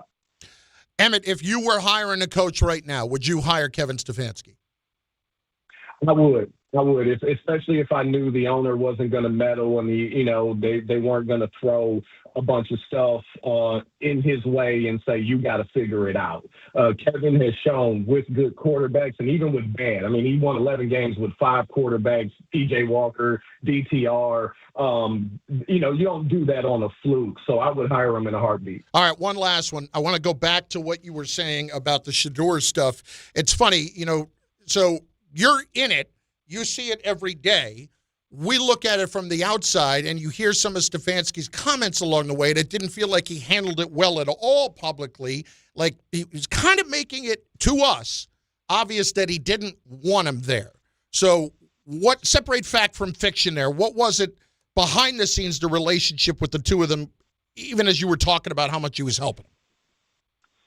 Emmett, if you were hiring a coach right now, would you hire Kevin Stefanski? I would, especially if I knew the owner wasn't going to meddle and they weren't going to throw a bunch of stuff in his way and say, you got to figure it out. Kevin has shown with good quarterbacks and even with bad. I mean, he won 11 games with 5 quarterbacks, P.J. Walker, DTR. You don't do that on a fluke. So I would hire him in a heartbeat. All right, one last one. I want to go back to what you were saying about the Shedeur stuff. It's funny, so you're in it. You see it every day. We look at it from the outside, and you hear some of Stefanski's comments along the way, and it didn't feel like he handled it well at all publicly. Like, he was kind of making it, to us, obvious that he didn't want him there. So separate fact from fiction there. What was it behind the scenes, the relationship with the two of them, even as you were talking about how much he was helping him?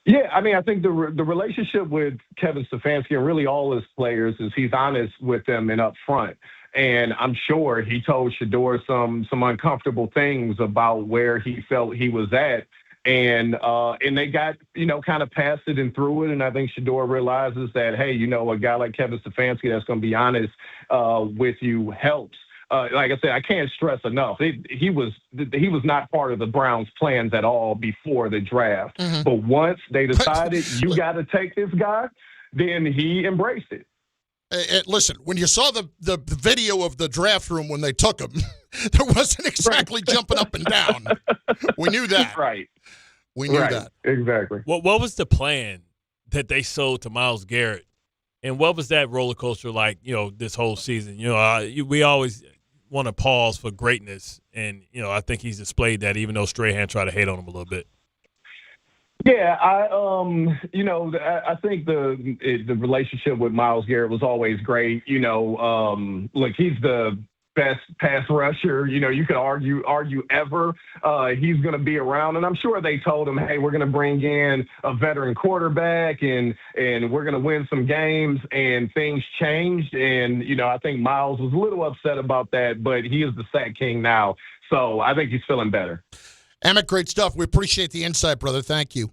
Yeah, I mean, I think the relationship with Kevin Stefanski and really all his players is he's honest with them and up front. And I'm sure he told Shedeur some uncomfortable things about where he felt he was at. And they got, kind of past it and through it. And I think Shedeur realizes that, hey, a guy like Kevin Stefanski that's going to be honest with you helps. Like I said, I can't stress enough. He was not part of the Browns' plans at all before the draft. Mm-hmm. But once they decided you got to take this guy, then he embraced it. Listen, when you saw the video of the draft room when they took him, there wasn't exactly jumping up and down. We knew that. Right. We knew that. Exactly. What was the plan that they sold to Myles Garrett? And what was that roller coaster like, this whole season? We always want to pause for greatness, and I think he's displayed that, even though Strahan tried to hate on him a little bit. Yeah, I think the relationship with Myles Garrett was always great. Look, he's the best pass rusher, you could argue ever. He's going to be around. And I'm sure they told him, hey, we're going to bring in a veteran quarterback and we're going to win some games, and things changed. And, I think Myles was a little upset about that, but he is the sack king now. So I think he's feeling better. Emmett, great stuff. We appreciate the insight, brother. Thank you.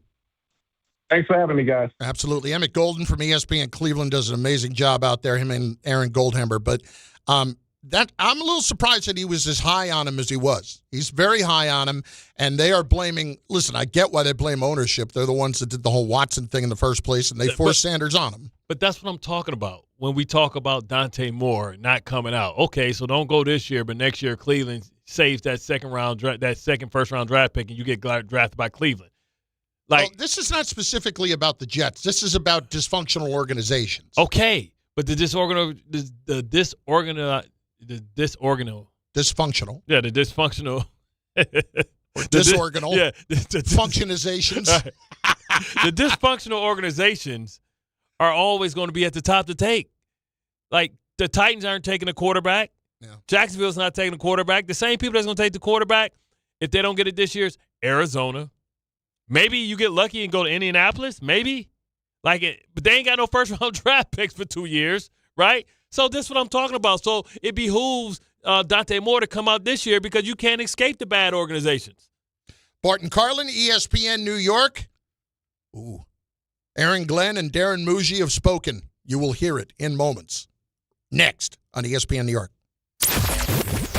Thanks for having me, guys. Absolutely. Emmett Golden from ESPN Cleveland does an amazing job out there, him and Aaron Goldhammer. But I'm a little surprised that he was as high on him as he was. He's very high on him, and they are blaming – listen, I get why they blame ownership. They're the ones that did the whole Watson thing in the first place, and they forced Sanders on him. But that's what I'm talking about when we talk about Dante Moore not coming out. Okay, so don't go this year, but next year Cleveland saves that second first-round draft pick, and you get drafted by Cleveland. Well, this is not specifically about the Jets. This is about dysfunctional organizations. Okay. But dysfunctional. Yeah, the dysfunctional. Disorganal. Yeah. Functionizations. Right. The dysfunctional organizations are always going to be at the top to take. Like, the Titans aren't taking a quarterback. Yeah. Jacksonville's not taking a quarterback. The same people that's going to take the quarterback, if they don't get it this year, is Arizona. Maybe you get lucky and go to Indianapolis. Maybe. But they ain't got no first-round draft picks for 2 years, right? So this is what I'm talking about. So it behooves Dante Moore to come out this year because you can't escape the bad organizations. Bart Carlin, ESPN New York. Ooh. Aaron Glenn and Darren Muji have spoken. You will hear it in moments. Next on ESPN New York.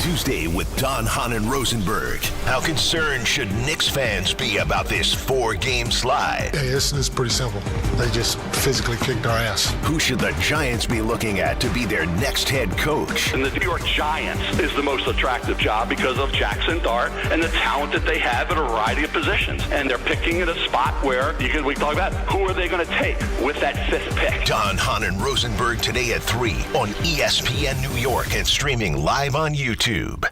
Tuesday with Don, Hahn, and Rosenberg. How concerned should Knicks fans be about this 4-game slide? Yeah, it's pretty simple. They just physically kicked our ass. Who should the Giants be looking at to be their next head coach? And the New York Giants is the most attractive job because of Jackson Dart and the talent that they have at a variety of positions. And they're picking at a spot where we can talk about who are they going to take with that 5th pick. Don, Hahn, and Rosenberg today at 3 on ESPN New York and streaming live on YouTube.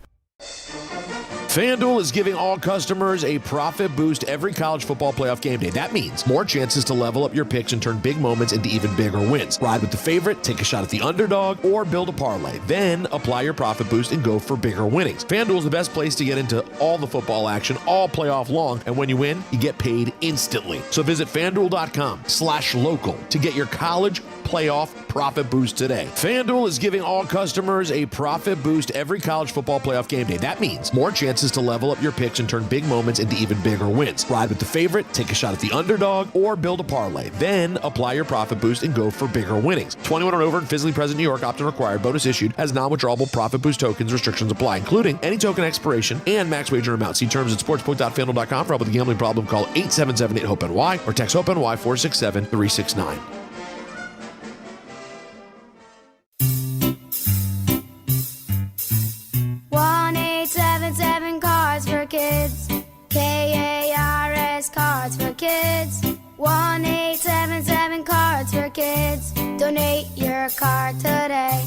FanDuel is giving all customers a profit boost every college football playoff game day. That means more chances to level up your picks and turn big moments into even bigger wins. Ride with the favorite, take a shot at the underdog, or build a parlay. Then apply your profit boost and go for bigger winnings. FanDuel is the best place to get into all the football action all playoff long, and when you win, you get paid instantly. So visit FanDuel.com/local to get your college playoff profit boost today. FanDuel is giving all customers a profit boost every college football playoff game day. That means more chances to level up your picks and turn big moments into even bigger wins. Ride with the favorite, take a shot at the underdog, or build a parlay. Then apply your profit boost and go for bigger winnings. 21 and over and physically present New York. Opt-in required. Bonus issued as non-withdrawable profit boost tokens. Restrictions apply, including any token expiration and max wager amount. See terms at sportsbook.fanduel.com. For help with a gambling problem, call 877-8-HOPE-NY or text HOPE-NY 467-369. 1-877 Cards for Kids. KARS Cards for Kids. 1-877 Cards for Kids. Donate your card today.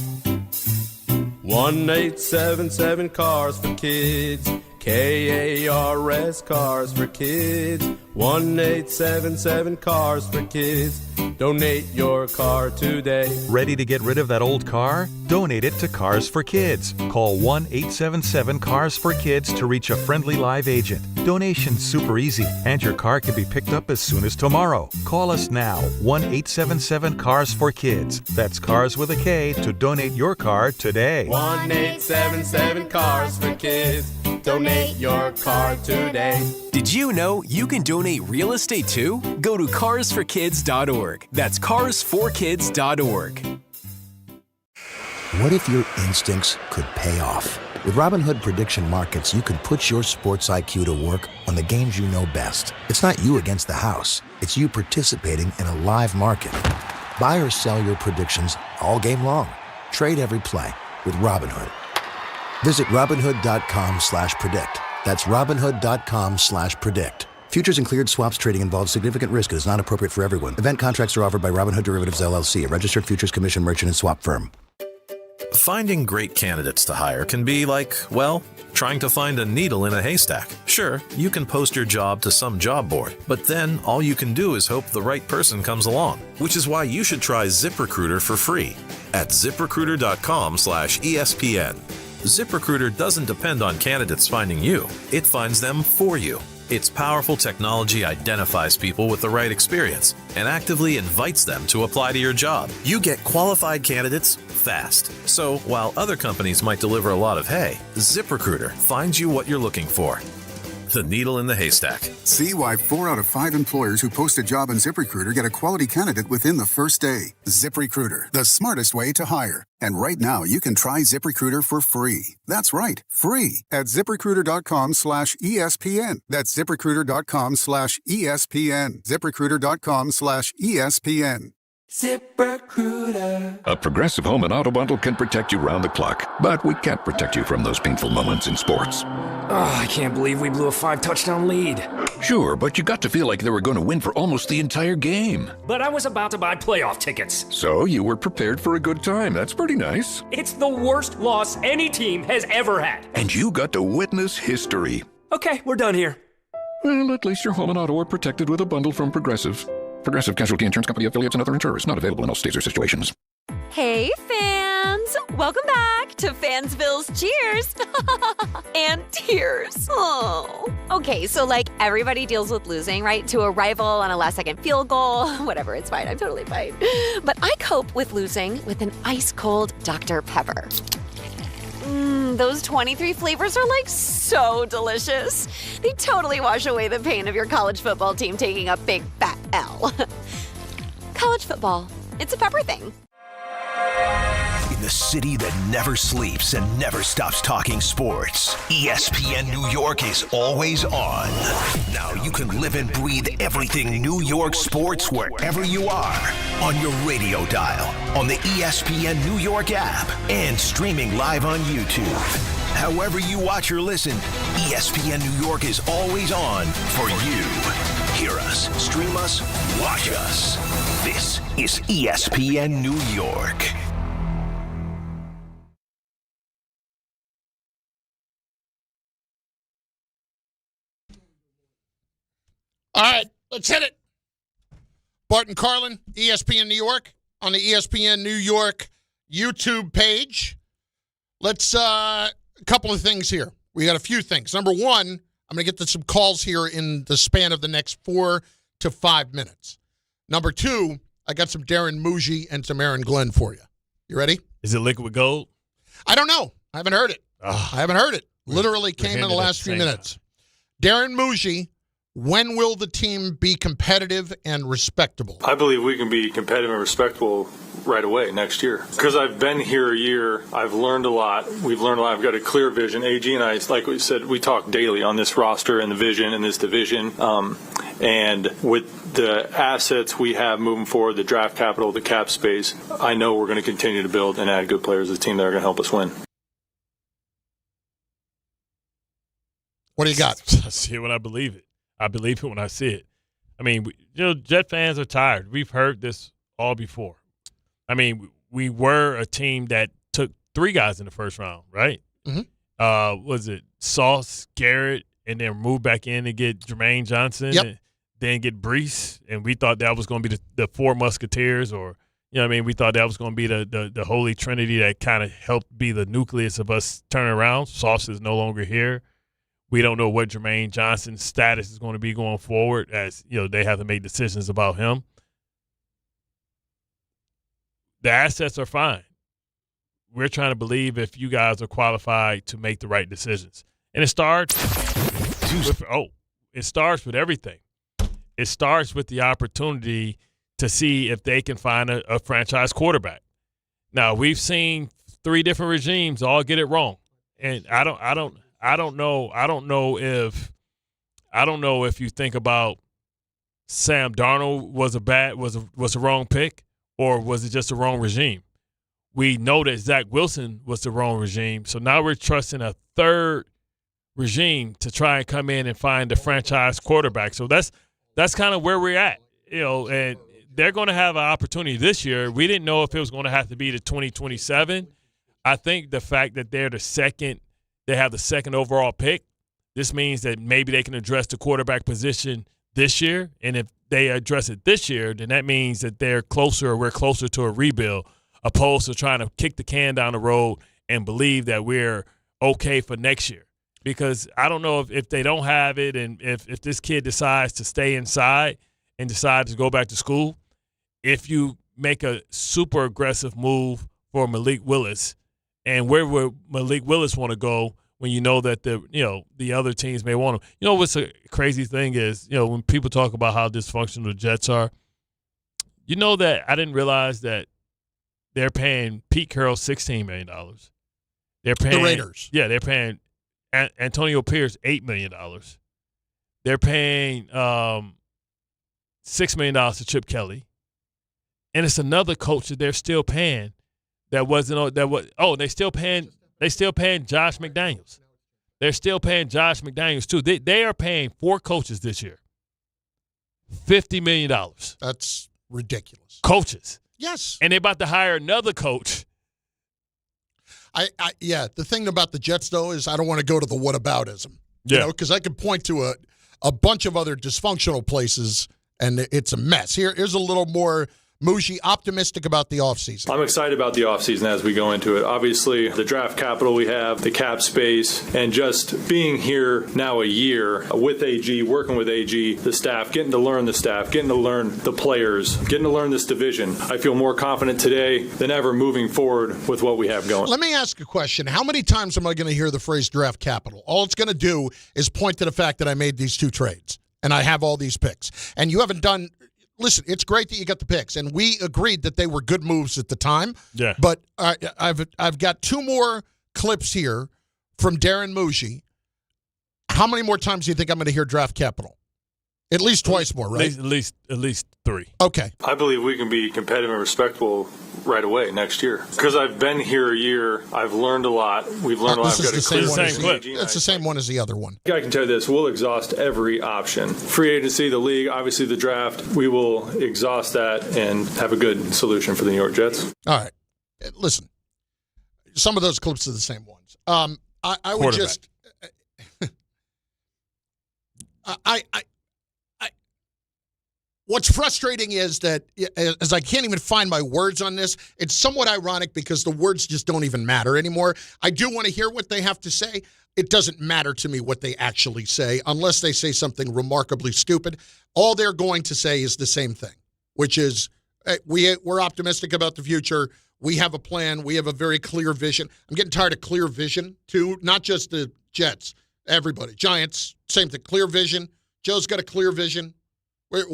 1-877 Cars for Kids. KARS Cars for Kids. 1-877 Cars for Kids. Donate your car today. Ready to get rid of that old car? Donate it to Cars for Kids. Call 1-877-CARS-FOR-KIDS to reach a friendly live agent. Donation's super easy, and your car can be picked up as soon as tomorrow. Call us now, 1-877-CARS-FOR-KIDS. That's Cars with a K to donate your car today. 1-877 Cars for Kids. Donate your car today. Did you know you can donate real estate too? Go to carsforkids.org. That's carsforkids.org. What if your instincts could pay off? With Robinhood Prediction Markets, you could put your sports IQ to work on the games you know best. It's not you against the house. It's you participating in a live market. Buy or sell your predictions all game long. Trade every play with Robinhood. Visit Robinhood.com/predict. That's Robinhood.com/predict. Futures and cleared swaps trading involves significant risk and is not appropriate for everyone. Event contracts are offered by Robinhood Derivatives LLC, a registered futures commission merchant and swap firm. Finding great candidates to hire can be like, well, trying to find a needle in a haystack. Sure, you can post your job to some job board, but then all you can do is hope the right person comes along, which is why you should try ZipRecruiter for free at ZipRecruiter.com/ESPN. ZipRecruiter doesn't depend on candidates finding you. It finds them for you. Its powerful technology identifies people with the right experience and actively invites them to apply to your job. You get qualified candidates fast. So while other companies might deliver a lot of hay, ZipRecruiter finds you what you're looking for. The needle in the haystack. See why 4 out of 5 employers who post a job on ZipRecruiter get a quality candidate within the first day. ZipRecruiter, the smartest way to hire. And right now, you can try ZipRecruiter for free. That's right, free at ZipRecruiter.com/ESPN. That's ZipRecruiter.com/ESPN. ZipRecruiter.com/ESPN. ZipRecruiter. A Progressive Home and Auto Bundle can protect you round the clock, but we can't protect you from those painful moments in sports. Oh, I can't believe we blew a 5-touchdown lead. Sure, but you got to feel like they were going to win for almost the entire game. But I was about to buy playoff tickets. So you were prepared for a good time. That's pretty nice. It's the worst loss any team has ever had. And you got to witness history. Okay, we're done here. Well, at least your home and auto are protected with a bundle from Progressive. Progressive Casualty Insurance Company affiliates and other insurers. Not available in all states or situations. Hey, fans! Welcome back to Fansville's Cheers and Tears. Oh. Okay, so like everybody deals with losing, right? To a rival on a last-second field goal. Whatever, it's fine. I'm totally fine. But I cope with losing with an ice-cold Dr. Pepper. Those 23 flavors are like so delicious. They totally wash away the pain of your college football team taking a big fat L. College football, it's a pepper thing. In the city that never sleeps and never stops talking sports, ESPN New York is always on. Now you can live and breathe everything New York sports wherever you are. On your radio dial, on the ESPN New York app, and streaming live on YouTube. However you watch or listen, ESPN New York is always on for you. Hear us, stream us, watch us. This is ESPN New York. All right, let's hit it. Bart Carlin, ESPN New York, on the ESPN New York YouTube page. Let's, a couple of things here. We got a few things. Number one, I'm going to get to some calls here in the span of the next 4 to 5 minutes. Number two, I got some Darren Muji and some Aaron Glenn for you. You ready? Is it liquid gold? I don't know. I haven't heard it. I haven't heard it. Literally came in the last few minutes. Darren Muji, when will the team be competitive and respectable? I believe we can be competitive and respectable right away next year. Because I've been here a year, I've learned a lot. We've learned a lot. I've got a clear vision. AG and I, like we said, we talk daily on this roster and the vision in this division. And with the assets we have moving forward, the draft capital, the cap space, I know we're going to continue to build and add good players to the team that are going to help us win. What do you got? I see it when I believe it. I believe it when I see it. I mean, Jet fans are tired. We've heard this all before. I mean, we were a team that took 3 guys in the first round, right? Mm-hmm. Was it Sauce, Garrett, and then move back in and get Jermaine Johnson, and then get Brees, and we thought that was going to be the 4 Musketeers, or we thought that was going to be the Holy Trinity that kind of helped be the nucleus of us turning around. Sauce is no longer here. We don't know what Jermaine Johnson's status is going to be going forward, as they have to make decisions about him. The assets are fine. We're trying to believe if you guys are qualified to make the right decisions. And it starts with everything. It starts with the opportunity to see if they can find a franchise quarterback. Now, we've seen 3 different regimes all get it wrong. And I don't know if you think about Sam Darnold was a wrong pick, or was it just the wrong regime? We know that Zach Wilson was the wrong regime, so now we're trusting a third regime to try and come in and find a franchise quarterback. So that's kind of where we're at, and they're going to have an opportunity this year. We didn't know if it was going to have to be the 2027. I think the fact that they have the second overall pick, this means that maybe they can address the quarterback position this year. And if they address it this year, then that means that we're closer to a rebuild, opposed to trying to kick the can down the road and believe that we're okay for next year. Because I don't know if they don't have it, and if this kid decides to stay inside and decides to go back to school, if you make a super aggressive move for Malik Willis, and where would Malik Willis want to go when you know that the other teams may want him? What's a crazy thing is, when people talk about how dysfunctional the Jets are, that I didn't realize that they're paying Pete Carroll $16 million. They're paying the Raiders. Yeah, they're paying Antonio Pierce $8 million. They're paying $6 million to Chip Kelly, and it's another coach that they're still paying. They still paying Josh McDaniels. They're still paying Josh McDaniels, too. They are paying 4 coaches this year. $50 million. That's ridiculous. Coaches. Yes. And they're about to hire another coach. Yeah, the thing about the Jets, though, is I don't want to go to the whataboutism. Yeah. You know, because I could point to a bunch of other dysfunctional places, and it's a mess. Here's a little more Muji optimistic about the offseason. I'm excited about the offseason as we go into it. Obviously, the draft capital we have, the cap space, and just being here now a year with AG, working with AG, the staff, getting to learn the staff, getting to learn the players, getting to learn this division. I feel more confident today than ever moving forward with what we have going. Let me ask a question. How many times am I going to hear the phrase draft capital? All it's going to do is point to the fact that I made these 2 trades, and I have all these picks. And you haven't done... Listen, it's great that you got the picks, and we agreed that they were good moves at the time. Yeah. But I've got 2 more clips here from Darren Muji. How many more times do you think I'm going to hear draft capital? At least twice more, right? At least 3. Okay. I believe we can be competitive and respectable right away next year. Because I've been here a year, I've learned a lot. We've learned a lot. This is the same one. It's the same one as the other one. I can tell you this, we'll exhaust every option. Free agency, the league, obviously the draft, we will exhaust that and have a good solution for the New York Jets. All right. Listen, some of those clips are the same ones. I would just... What's frustrating is that, as I can't even find my words on this, it's somewhat ironic because the words just don't even matter anymore. I do want to hear what they have to say. It doesn't matter to me what they actually say unless they say something remarkably stupid. All they're going to say is the same thing, which is we're optimistic about the future. We have a plan. We have a very clear vision. I'm getting tired of clear vision, too, not just the Jets, everybody. Giants, same thing, clear vision. Joe's got a clear vision. Where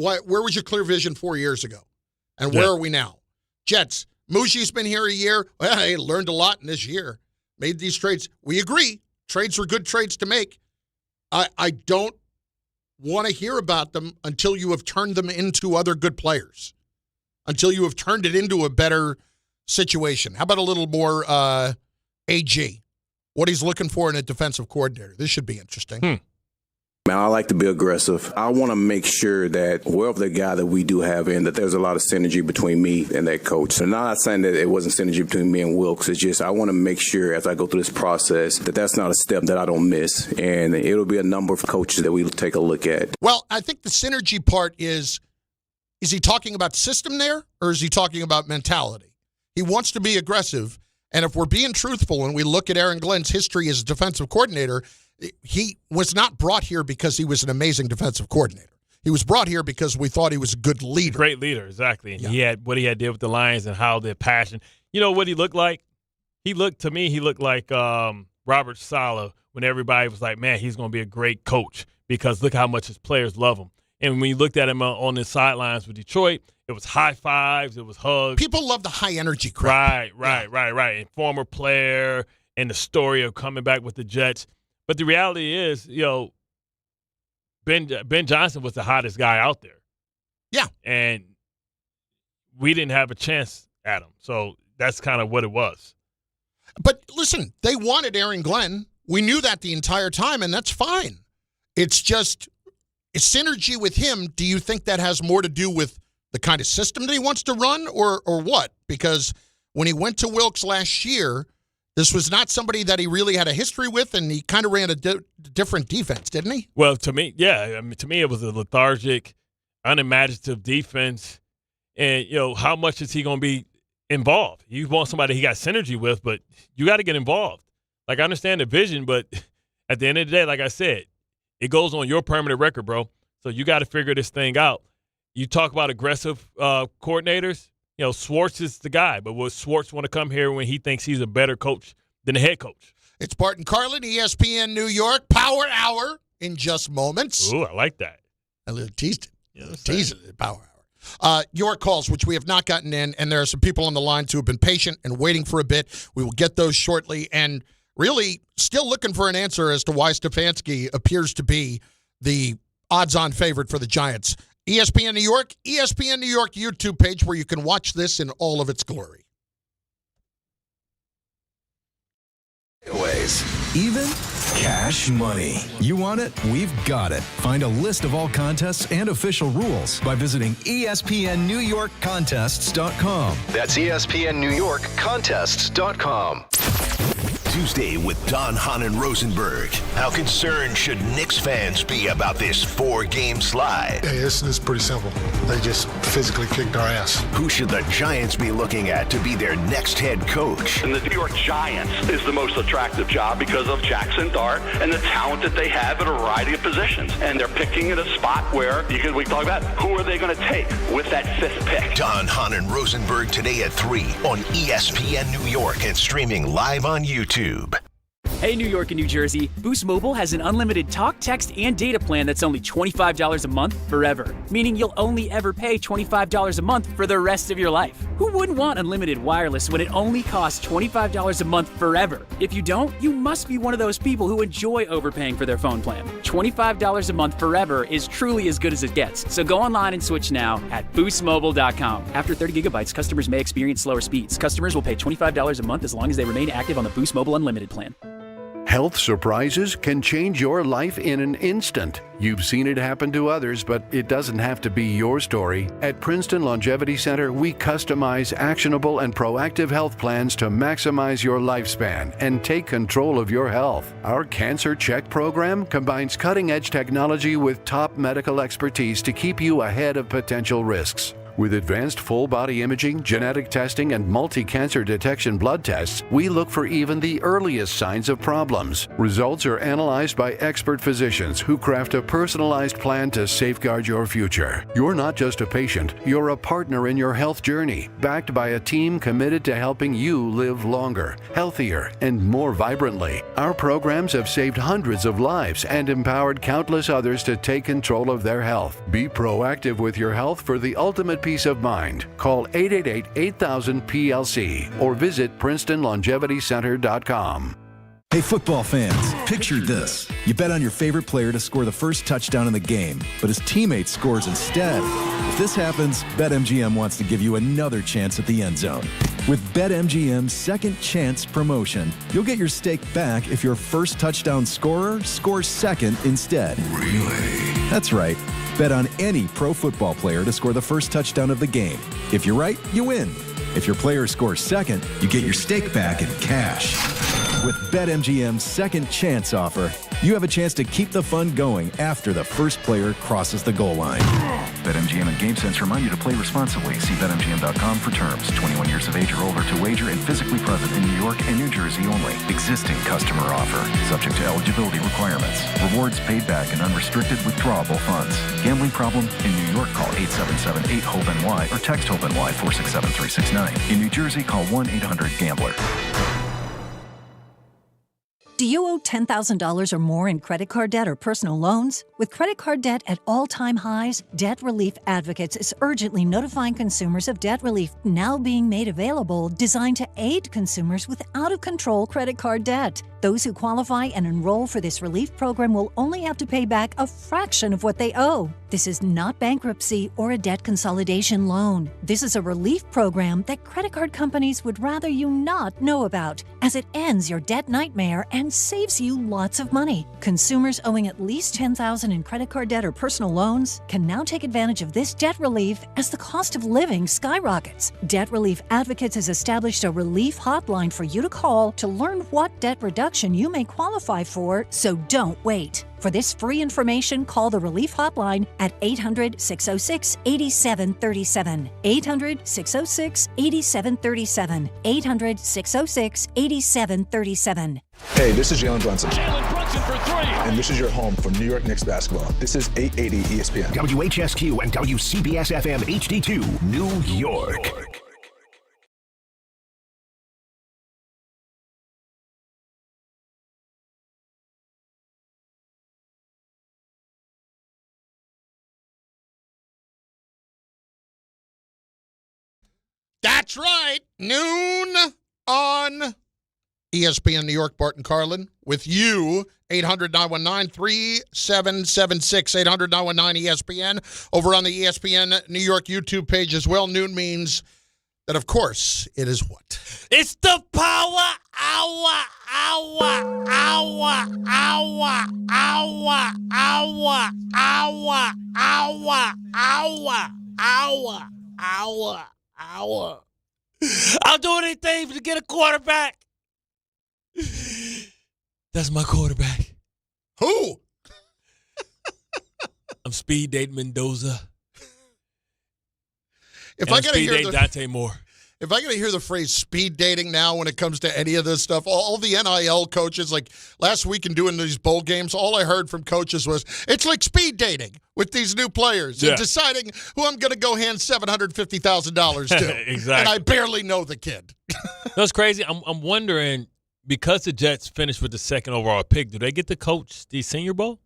was your clear vision 4 years ago? And where are we now? Jets, Muji's been here a year. Well, he learned a lot in this year. Made these trades. We agree. Trades were good trades to make. I don't want to hear about them until you have turned them into other good players, until you have turned it into a better situation. How about a little more AG? What he's looking for in a defensive coordinator. This should be interesting. Man, I like to be aggressive. I want to make sure that wherever the guy that we do have in, that there's a lot of synergy between me and that coach. So I'm not saying that it wasn't synergy between me and Wilkes. It's just I want to make sure as I go through this process that that's not a step that I don't miss. And it'll be a number of coaches that we'll take a look at. Well, I think the synergy part is he talking about system there or is he talking about mentality? He wants to be aggressive. And if we're being truthful and we look at Aaron Glenn's history as a defensive coordinator, he was not brought here because he was an amazing defensive coordinator. He was brought here because we thought he was a good leader. Great leader, exactly. And he had what he had did with the Lions and how their passion. You know what he looked like? He looked like Robert Saleh when everybody was like, man, he's going to be a great coach because look how much his players love him. And when you looked at him on the sidelines with Detroit, it was high fives, it was hugs. People love the high energy crap. Right. And former player and the story of coming back with the Jets. But the reality is, Ben Johnson was the hottest guy out there. Yeah. And we didn't have a chance at him. So that's kind of what it was. But listen, they wanted Aaron Glenn. We knew that the entire time, and that's fine. It's just synergy with him. Do you think that has more to do with the kind of system that he wants to run or what? Because when he went to Wilkes last year, this was not somebody that he really had a history with, and he kind of ran a different defense, didn't he? Well, to me, yeah. I mean, to me, it was a lethargic, unimaginative defense. And, how much is he going to be involved? You want somebody he got synergy with, but you got to get involved. Like, I understand the vision, but at the end of the day, like I said, it goes on your permanent record, bro. So you got to figure this thing out. You talk about aggressive coordinators. Schwartz is the guy, but will Schwartz want to come here when he thinks he's a better coach than the head coach? It's Bart Carlin, ESPN New York, Power Hour in just moments. Ooh, I like that. A little teased it. Teased it, Power Hour. Your calls, which we have not gotten in, and there are some people on the lines who have been patient and waiting for a bit. We will get those shortly, and really still looking for an answer as to why Stefanski appears to be the odds-on favorite for the Giants. ESPN New York YouTube page where you can watch this in all of its glory. Even Cash money. You want it? We've got it. Find a list of all contests and official rules by visiting ESPNNewYorkContests.com. That's ESPNNewYorkContests.com. Tuesday with Don, Hahn, and Rosenberg. How concerned should Knicks fans be about this 4-game slide? Hey, it's pretty simple. They just physically kicked our ass. Who should the Giants be looking at to be their next head coach? And the New York Giants is the most attractive job because of Jackson Dart and the talent that they have at a variety of positions. And they're picking at a spot where we can talk about who are they going to take with that 5th pick. Don, Hahn, and Rosenberg today at 3 on ESPN New York and streaming live on YouTube. Hey, New York and New Jersey, Boost Mobile has an unlimited talk, text, and data plan that's only $25 a month forever, meaning you'll only ever pay $25 a month for the rest of your life. Who wouldn't want unlimited wireless when it only costs $25 a month forever? If you don't, you must be one of those people who enjoy overpaying for their phone plan. $25 a month forever is truly as good as it gets, so go online and switch now at boostmobile.com. After 30 gigabytes, customers may experience slower speeds. Customers will pay $25 a month as long as they remain active on the Boost Mobile Unlimited plan. Health surprises can change your life in an instant. You've seen it happen to others, but it doesn't have to be your story. At Princeton Longevity Center, we customize actionable and proactive health plans to maximize your lifespan and take control of your health. Our Cancer Check program combines cutting-edge technology with top medical expertise to keep you ahead of potential risks. With advanced full-body imaging, genetic testing, and multi-cancer detection blood tests, we look for even the earliest signs of problems. Results are analyzed by expert physicians who craft a personalized plan to safeguard your future. You're not just a patient, you're a partner in your health journey, backed by a team committed to helping you live longer, healthier, and more vibrantly. Our programs have saved hundreds of lives and empowered countless others to take control of their health. Be proactive with your health for the ultimate peace of mind. Call 888-8000-PLC or visit PrincetonLongevityCenter.com. Hey, football fans, picture this. You bet on your favorite player to score the first touchdown in the game, but his teammate scores instead. If this happens, BetMGM wants to give you another chance at the end zone. With BetMGM's Second Chance promotion, you'll get your stake back if your first touchdown scorer scores second instead. Really? That's right. Bet on any pro football player to score the first touchdown of the game. If you're right, you win. If your player scores second, you get your stake back in cash. With BetMGM's Second Chance offer, you have a chance to keep the fun going after the first player crosses the goal line. BetMGM and GameSense remind you to play responsibly. See BetMGM.com for terms. 21 years of age or older to wager and physically present in New York and New Jersey only. Existing customer offer. Subject to eligibility requirements. Rewards paid back in unrestricted withdrawable funds. Gambling problem? In New York, call 877-8-HOPE-NY or text HOPE-NY 467-369. In New Jersey, call 1-800-GAMBLER. Do you owe $10,000 or more in credit card debt or personal loans? With credit card debt at all-time highs, Debt Relief Advocates is urgently notifying consumers of debt relief now being made available, designed to aid consumers with out-of-control credit card debt. Those who qualify and enroll for this relief program will only have to pay back a fraction of what they owe. This is not bankruptcy or a debt consolidation loan. This is a relief program that credit card companies would rather you not know about, as it ends your debt nightmare and saves you lots of money. Consumers owing at least $10,000 in credit card debt or personal loans can now take advantage of this debt relief as the cost of living skyrockets. Debt Relief Advocates has established a relief hotline for you to call to learn what debt reduction you may qualify for, so don't wait. For this free information, call the Relief Hotline at 800-606-8737. 800-606-8737. 800-606-8737. Hey, this is Jalen Brunson. Jalen Brunson for three. And this is your home for New York Knicks basketball. This is 880 ESPN. WHSQ and WCBS-FM HD2, New York. That's right. Noon on ESPN New York. Bart Carlin with you. 800-919-3776. 800-919-ESPN. Over on the ESPN New York YouTube page as well. Noon means that, of course, it is what? It's the power I'll do anything to get a quarterback. That's my quarterback. Who? I'm speed dating Mendoza. If I gotta hear Dante Moore. If I got to hear the phrase speed dating now when it comes to any of this stuff, all the NIL coaches, like last week in doing these bowl games, all I heard from coaches was, it's like speed dating with these new players and deciding who I'm going to go hand $750,000 to. Exactly. And I barely know the kid. That's crazy. I'm wondering, because the Jets finished with the second overall pick, do they get to coach the Senior Bowl?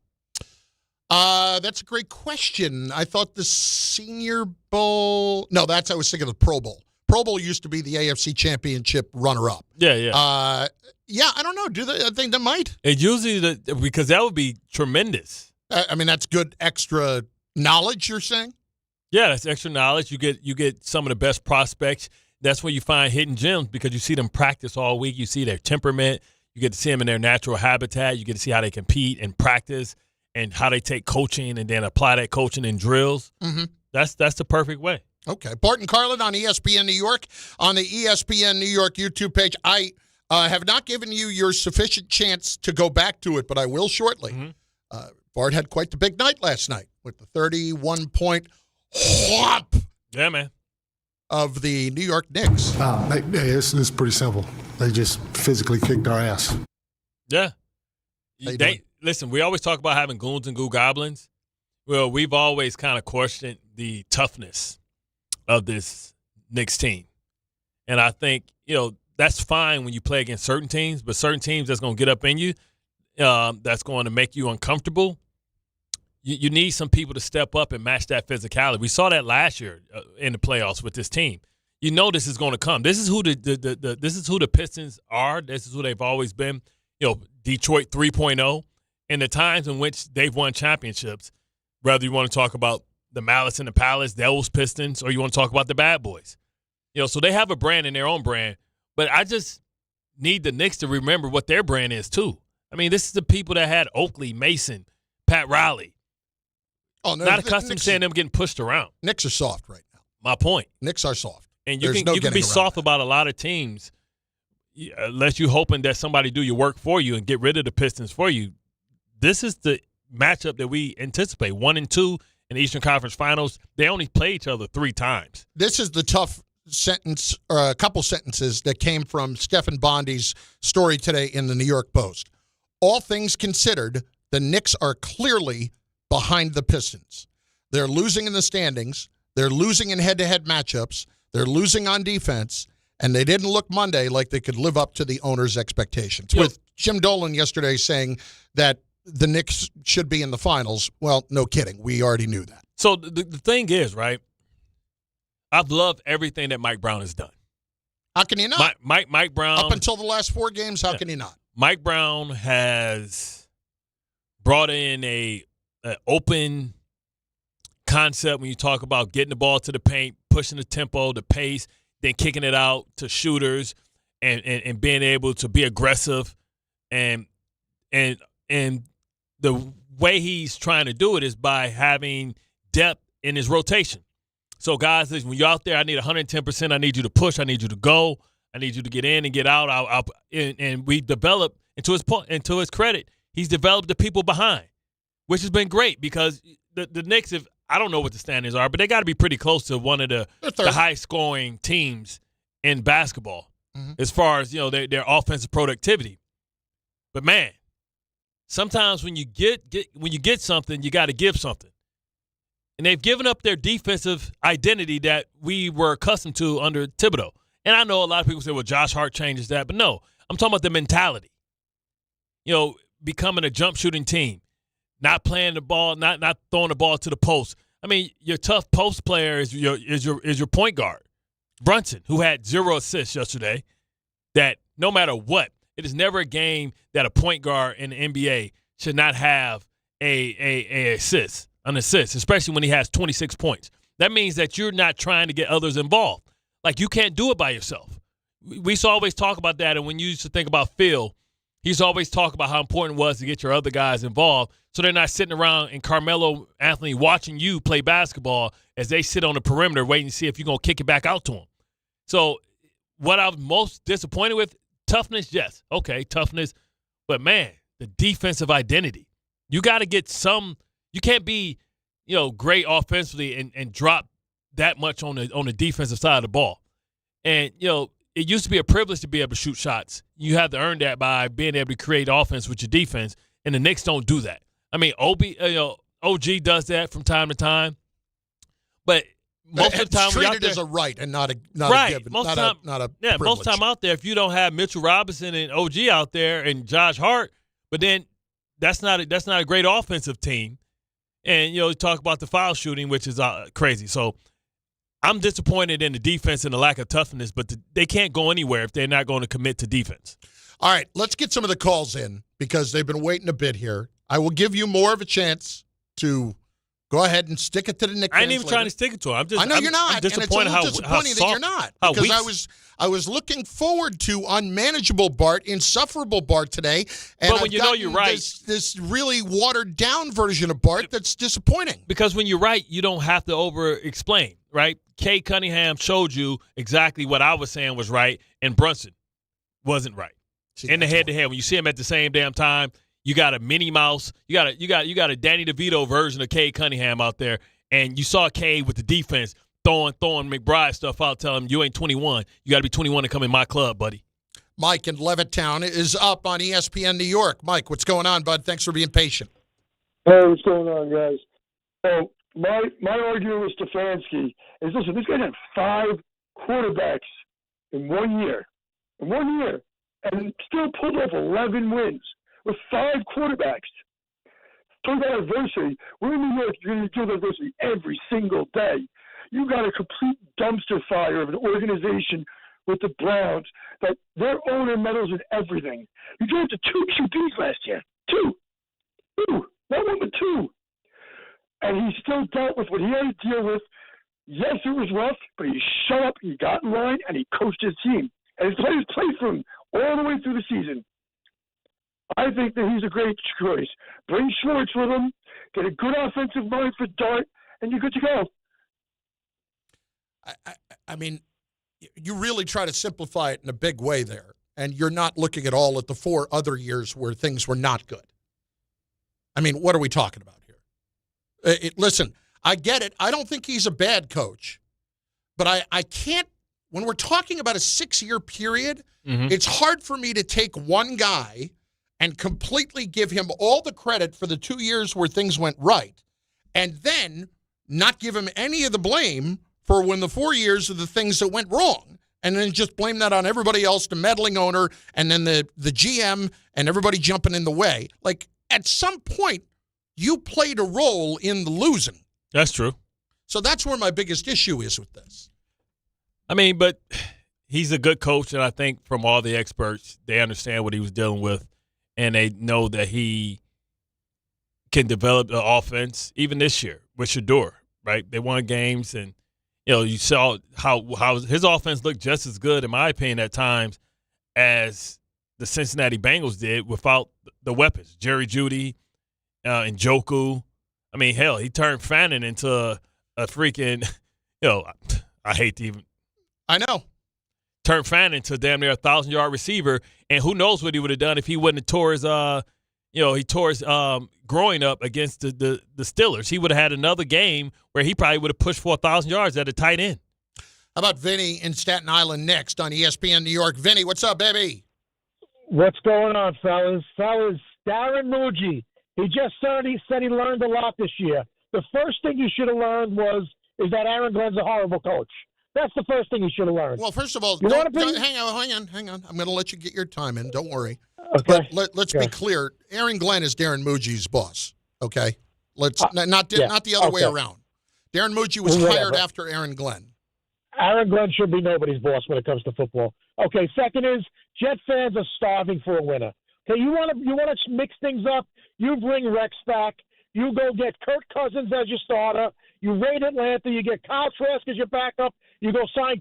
That's a great question. I thought the Senior Bowl – no, I was thinking of the Pro Bowl. Pro Bowl used to be the AFC Championship runner-up. Yeah. I don't know. Do they? I think they might. It usually because that would be tremendous. I mean, that's good extra knowledge, you're saying? Yeah, that's extra knowledge. You get some of the best prospects. That's where you find hidden gems because you see them practice all week. You see their temperament. You get to see them in their natural habitat. You get to see how they compete and practice and how they take coaching and then apply that coaching in drills. Mm-hmm. That's the perfect way. Okay. Bart Carlin on ESPN New York, on the ESPN New York YouTube page. I have not given you your sufficient chance to go back to it, but I will shortly. Mm-hmm. Bart had quite the big night last night with the 31-point whop. Yeah, man. Of the New York Knicks. It's pretty simple. They just physically kicked our ass. Yeah. Listen, we always talk about having goons and goo goblins. Well, we've always kind of questioned the toughness of this Knicks team. And I think, that's fine when you play against certain teams, but certain teams that's going to get up in you, that's going to make you uncomfortable. You need some people to step up and match that physicality. We saw that last year in the playoffs with this team. You know this is going to come. This is who this is who the Pistons are. This is who they've always been. Detroit 3.0. In the times in which they've won championships, whether you want to talk about the Malice in the Palace, those Pistons, or you want to talk about the Bad Boys. So they have a brand in their own brand, but I just need the Knicks to remember what their brand is too. I mean, this is the people that had Oakley, Mason, Pat Riley. Oh, no, not accustomed to seeing them getting pushed around. Knicks are soft right now. My point. Knicks are soft. And you can be soft about a lot of teams unless you're hoping that somebody do your work for you and get rid of the Pistons for you. This is the matchup that we anticipate. 1 and 2 in the Eastern Conference Finals. They only play each other 3 times. This is the tough sentence, or a couple sentences that came from Stephen Bondi's story today in the New York Post. All things considered, the Knicks are clearly behind the Pistons. They're losing in the standings. They're losing in head-to-head matchups. They're losing on defense. And they didn't look Monday like they could live up to the owner's expectations. With Jim Dolan yesterday saying that the Knicks should be in the finals. Well, no kidding. We already knew that. So the thing is, right, I've loved everything that Mike Brown has done. How can you not? Mike Brown. Up until the last 4 games, how can you not? Mike Brown has brought in an open concept when you talk about getting the ball to the paint, pushing the tempo, the pace, then kicking it out to shooters and being able to be aggressive. And the way he's trying to do it is by having depth in his rotation. So, guys, listen, when you're out there, I need 110%. I need you to push. I need you to go. I need you to get in and get out. And we developed, and to his credit, he's developed the people behind, which has been great because the Knicks, I don't know what the standings are, but they got to be pretty close to one of the high-scoring teams in basketball as far as, their offensive productivity. But, man, sometimes when you get something, you got to give something. And they've given up their defensive identity that we were accustomed to under Thibodeau. And I know a lot of people say, well, Josh Hart changes that. But no, I'm talking about the mentality. Becoming a jump shooting team, not playing the ball, not throwing the ball to the post. I mean, your tough post player is your point guard, Brunson, who had 0 assists yesterday. That no matter what, it is never a game that a point guard in the NBA should not have an assist, especially when he has 26 points. That means that you're not trying to get others involved. Like, you can't do it by yourself. we used to always talk about that, and when you used to think about Phil, he used to always talk about how important it was to get your other guys involved so they're not sitting around and Carmelo Anthony watching you play basketball as they sit on the perimeter waiting to see if you're going to kick it back out to them. So what I was most disappointed with, toughness, yes. Okay, toughness. But, man, the defensive identity. You got to get some – you can't be, great offensively and drop that much on the defensive side of the ball. And, it used to be a privilege to be able to shoot shots. You have to earn that by being able to create offense with your defense, and the Knicks don't do that. I mean, OG does that from time to time, but most of the time it's treated as a right and not a given, most not time, a yeah, privilege. most time out there, if you don't have Mitchell Robinson and OG out there and Josh Hart, but then that's not a great offensive team. And you talk about the foul shooting, which is crazy. So I'm disappointed in the defense and the lack of toughness, but they can't go anywhere if they're not going to commit to defense. All right, let's get some of the calls in because they've been waiting a bit here. I will give you more of a chance to go ahead and stick it to the Knicks. I ain't even trying to stick it to him. I know you're not. I'm disappointed and it's a little disappointing that you're not because I was looking forward to unmanageable Bart, insufferable Bart today. And but when you're right, this really watered down version of Bart that's disappointing. Because when you're right, you don't have to over-explain, right? Kay Cunningham showed you exactly what I was saying was right, and Brunson wasn't right. In the head-to-head, when you see him at the same damn time, you got a Minnie Mouse, you got a Danny DeVito version of Kay Cunningham out there, and you saw Kay with the defense throwing McBride stuff out, telling him you ain't 21. You got to be 21 to come in my club, buddy. Mike in Levittown is up on ESPN New York. Mike, what's going on, bud? Thanks for being patient. Hey, what's going on, guys? So my argument with Stefanski is, listen, this guy had 5 quarterbacks in 1 year. In 1 year. And still pulled off 11 wins with 5 quarterbacks. Talk about adversity. We're in New York. You're going to deal with adversity every single day. You got a complete dumpster fire of an organization with the Browns that their owner meddles in everything. You drafted 2 QBs last year. 2. Not 1 but 2. And he still dealt with what he had to deal with. Yes, it was rough, but he shut up, he got in line, and he coached his team. And his players played for him all the way through the season. I think that he's a great choice. Bring Schwartz with him, get a good offensive mind for Dart, and you're good to go. I mean, you really try to simplify it in a big way there, and you're not looking at all at the 4 other years where things were not good. I mean, what are we talking about here? Listen, I get it. I don't think he's a bad coach, but I can't. When we're talking about a 6-year period, it's hard for me to take one guy and completely give him all the credit for the 2 years where things went right, and then not give him any of the blame for when the 4 years of the things that went wrong, and then just blame that on everybody else, the meddling owner, and then the GM and everybody jumping in the way. Like, at some point, you played a role in the losing. That's true. So that's where my biggest issue is with this. I mean, but he's a good coach, and I think from all the experts, they understand what he was dealing with, and they know that he can develop the offense even this year with Shador, right? They won games, and you saw how his offense looked just as good, in my opinion, at times as the Cincinnati Bengals did without the weapons, Jerry Jeudy, Njoku. I mean, hell, he turned Fannin into a freaking, I hate to even. I know. Turned Fannin into damn near 1,000-yard receiver, and who knows what he would have done if he wouldn't have tore his, he tore his growing up against the Steelers. He would have had another game where he probably would have pushed for 1,000 yards at a tight end. How about Vinny in Staten Island next on ESPN New York? Vinny, what's up, baby? What's going on, fellas? Darren Muji. He just said he learned a lot this year. The first thing he should have learned is that Aaron Glenn's a horrible coach. That's the first thing he should have learned. Well, first of all, hang on. I'm going to let you get your time in. Don't worry. Okay. But let's be clear. Aaron Glenn is Darren Muji's boss. Okay. Not the other way around. Darren Muji was hired after Aaron Glenn. Aaron Glenn should be nobody's boss when it comes to football. Okay. Second is Jet fans are starving for a winner. Okay. You want to mix things up? You bring Rex back. You go get Kirk Cousins as your starter. You raid Atlanta. You get Kyle Trask as your backup. You go sign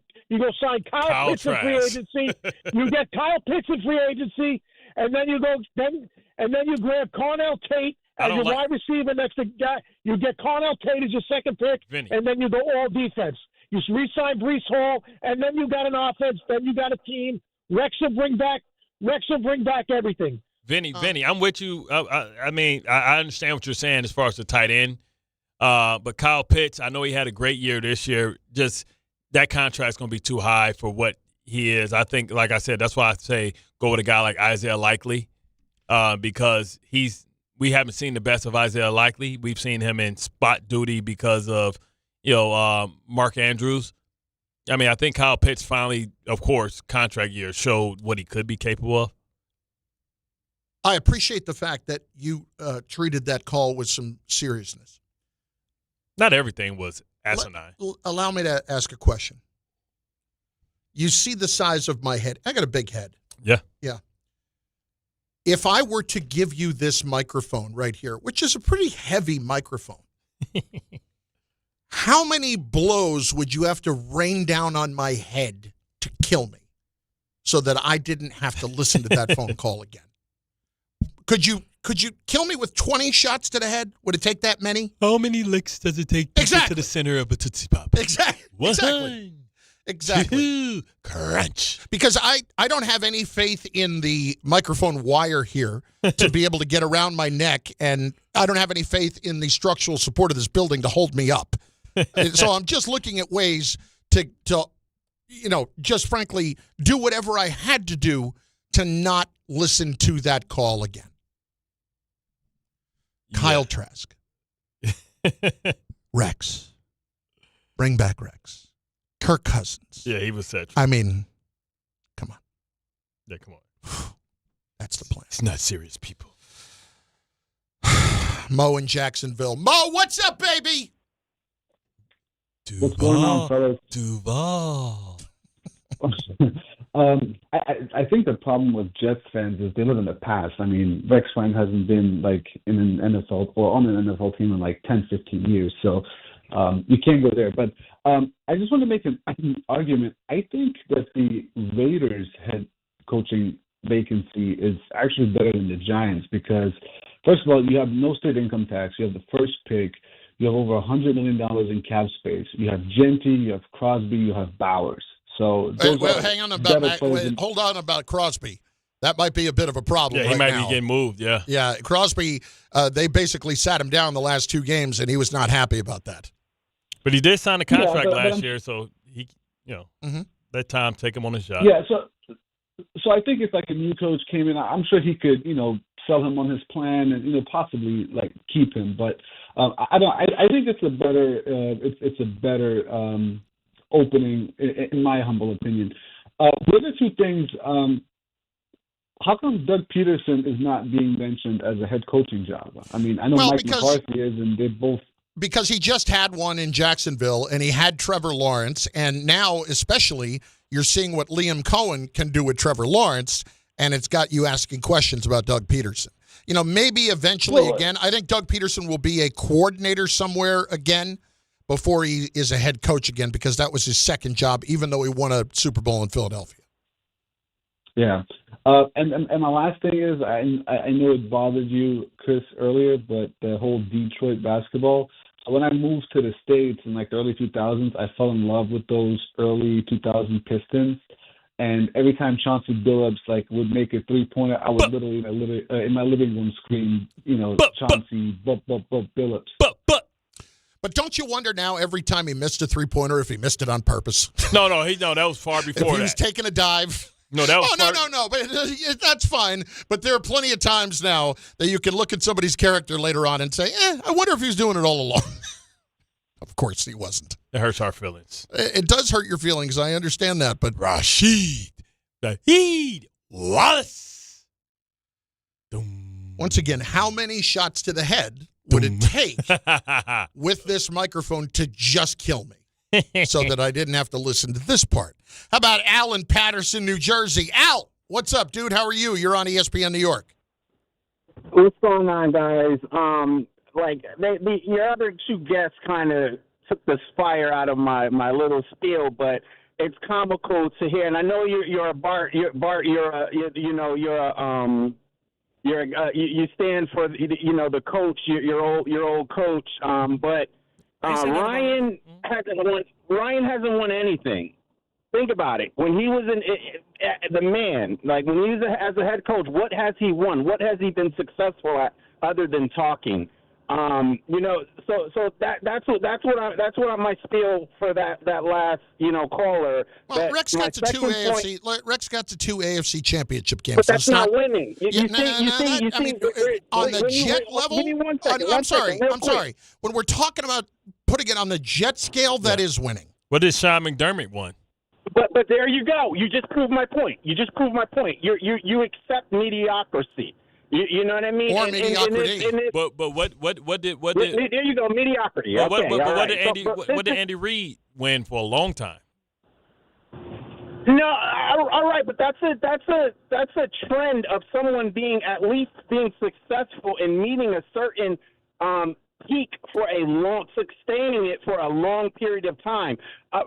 Kyle Pitts in free agency. You get Kyle Pitts in free agency, and then you grab Cornell Tate as your wide receiver next to guy. You get Cornell Tate as your second pick, and then you go all defense. You re-sign Breece Hall, and then you got an offense. Then you got a team. Rex will bring back everything. Vinny, I'm with you. I mean, I understand what you're saying as far as the tight end. But Kyle Pitts, I know he had a great year this year. Just that contract's going to be too high for what he is. I think, like I said, that's why I say go with a guy like Isaiah Likely because we haven't seen the best of Isaiah Likely. We've seen him in spot duty because of, Mark Andrews. I mean, I think Kyle Pitts finally, of course, contract year showed what he could be capable of. I appreciate the fact that you treated that call with some seriousness. Not everything was asinine. Allow me to ask a question. You see the size of my head. I got a big head. Yeah. Yeah. If I were to give you this microphone right here, which is a pretty heavy microphone, how many blows would you have to rain down on my head to kill me so that I didn't have to listen to that phone call again? Could you kill me with 20 shots to the head? Would it take that many? How many licks does it take to get to the center of a Tootsie Pop? Exactly. Exactly. Crunch. Because I don't have any faith in the microphone wire here to be able to get around my neck, and I don't have any faith in the structural support of this building to hold me up. So I'm just looking at ways to just frankly do whatever I had to do to not listen to that call again. Kyle Trask. Rex. Bring back Rex. Kirk Cousins. Yeah, he was set. I mean, come on. Yeah, come on. That's the plan. It's not serious, people. Mo in Jacksonville. Mo, what's up, baby? What's going on, fellas? Duval. I think the problem with Jets fans is they live in the past. I mean, Rex Ryan hasn't been like in an NFL or on an NFL team in like 10, 15 years. So you can't go there. But I just want to make an argument. I think that the Raiders head coaching vacancy is actually better than the Giants because, first of all, you have no state income tax. You have the first pick. You have over $100 million in cap space. You have Genty. You have Crosby. You have Bowers. So hang on hold on about Crosby. That might be a bit of a problem. Yeah, he might be getting moved. Yeah. Yeah, Crosby. They basically sat him down the last two games, and he was not happy about that. But he did sign a contract last year, so he, let time take him on his job. Yeah. So I think if like a new coach came in, I'm sure he could, sell him on his plan and possibly like keep him. But I think it's a better opening in my humble opinion. The other two things, how come Doug Peterson is not being mentioned as a head coaching job? I mean, I know Mike McCarthy is, and they both. Because he just had one in Jacksonville, and he had Trevor Lawrence, and now especially you're seeing what Liam Cohen can do with Trevor Lawrence, and it's got you asking questions about Doug Peterson. Maybe eventually again, I think Doug Peterson will be a coordinator somewhere again before he is a head coach again because that was his second job, even though he won a Super Bowl in Philadelphia. Yeah. And my last thing is, I know it bothered you, Chris, earlier, but the whole Detroit basketball. When I moved to the States in like the early 2000s, I fell in love with those early 2000 Pistons. And every time Chauncey Billups would make a 3-pointer, I would literally in my living room scream, Chauncey Billups. But don't you wonder now every time he missed a 3-pointer if he missed it on purpose? No, that was far before if he was taking a dive. No, that was no. But that's fine. But there are plenty of times now that you can look at somebody's character later on and say, I wonder if he's doing it all along. Of course he wasn't. It hurts our feelings. It does hurt your feelings. I understand that. But Rasheed Wallace. Once again, how many shots to the head would it take with this microphone to just kill me so that I didn't have to listen to this part? How about Al in Patterson, New Jersey? Al, what's up, dude? How are you? You're on ESPN New York. What's going on, guys? Your other two guests kind of took the fire out of my little spiel, but it's comical to hear. And I know you're a Bart. You stand for the coach, your old coach. But Ryan hasn't won anything. Think about it. When he was the man, like when he was as a head coach, what has he won? What has he been successful at other than talking? So that's what my spiel for that last caller. Well, Rex got to two AFC championship games. But that's not winning. On the Jet level. Give me 1 second. I'm sorry. When we're talking about putting it on the Jet scale, that is winning. What did Sean McDermott win? But there you go. You just proved my point. You You accept mediocrity. You know what I mean? Or mediocrity. But what did there you go, mediocrity. But okay, what did Andy Reid win for a long time? No, all right, but that's a trend of someone being successful in meeting a certain peak for sustaining it for a long period of time.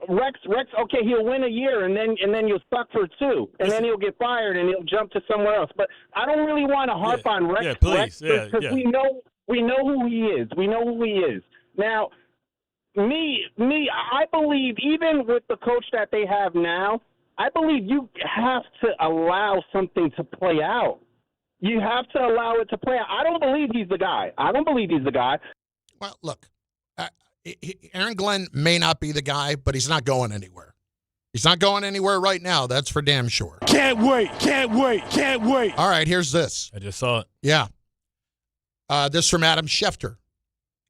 Rex, okay, he'll win a year and then you'll suck for 2, and then he'll get fired and he'll jump to somewhere else. But I don't really want to harp on Rex. Yeah, please. Because we know who he is. We know who he is. Now, I believe even with the coach that they have now, I believe you have to allow something to play out. You have to allow it to play out. I don't believe he's the guy. Well, look, Aaron Glenn may not be the guy, but he's not going anywhere. He's not going anywhere right now. That's for damn sure. Can't wait. All right, here's this. I just saw it. Yeah. This from Adam Schefter.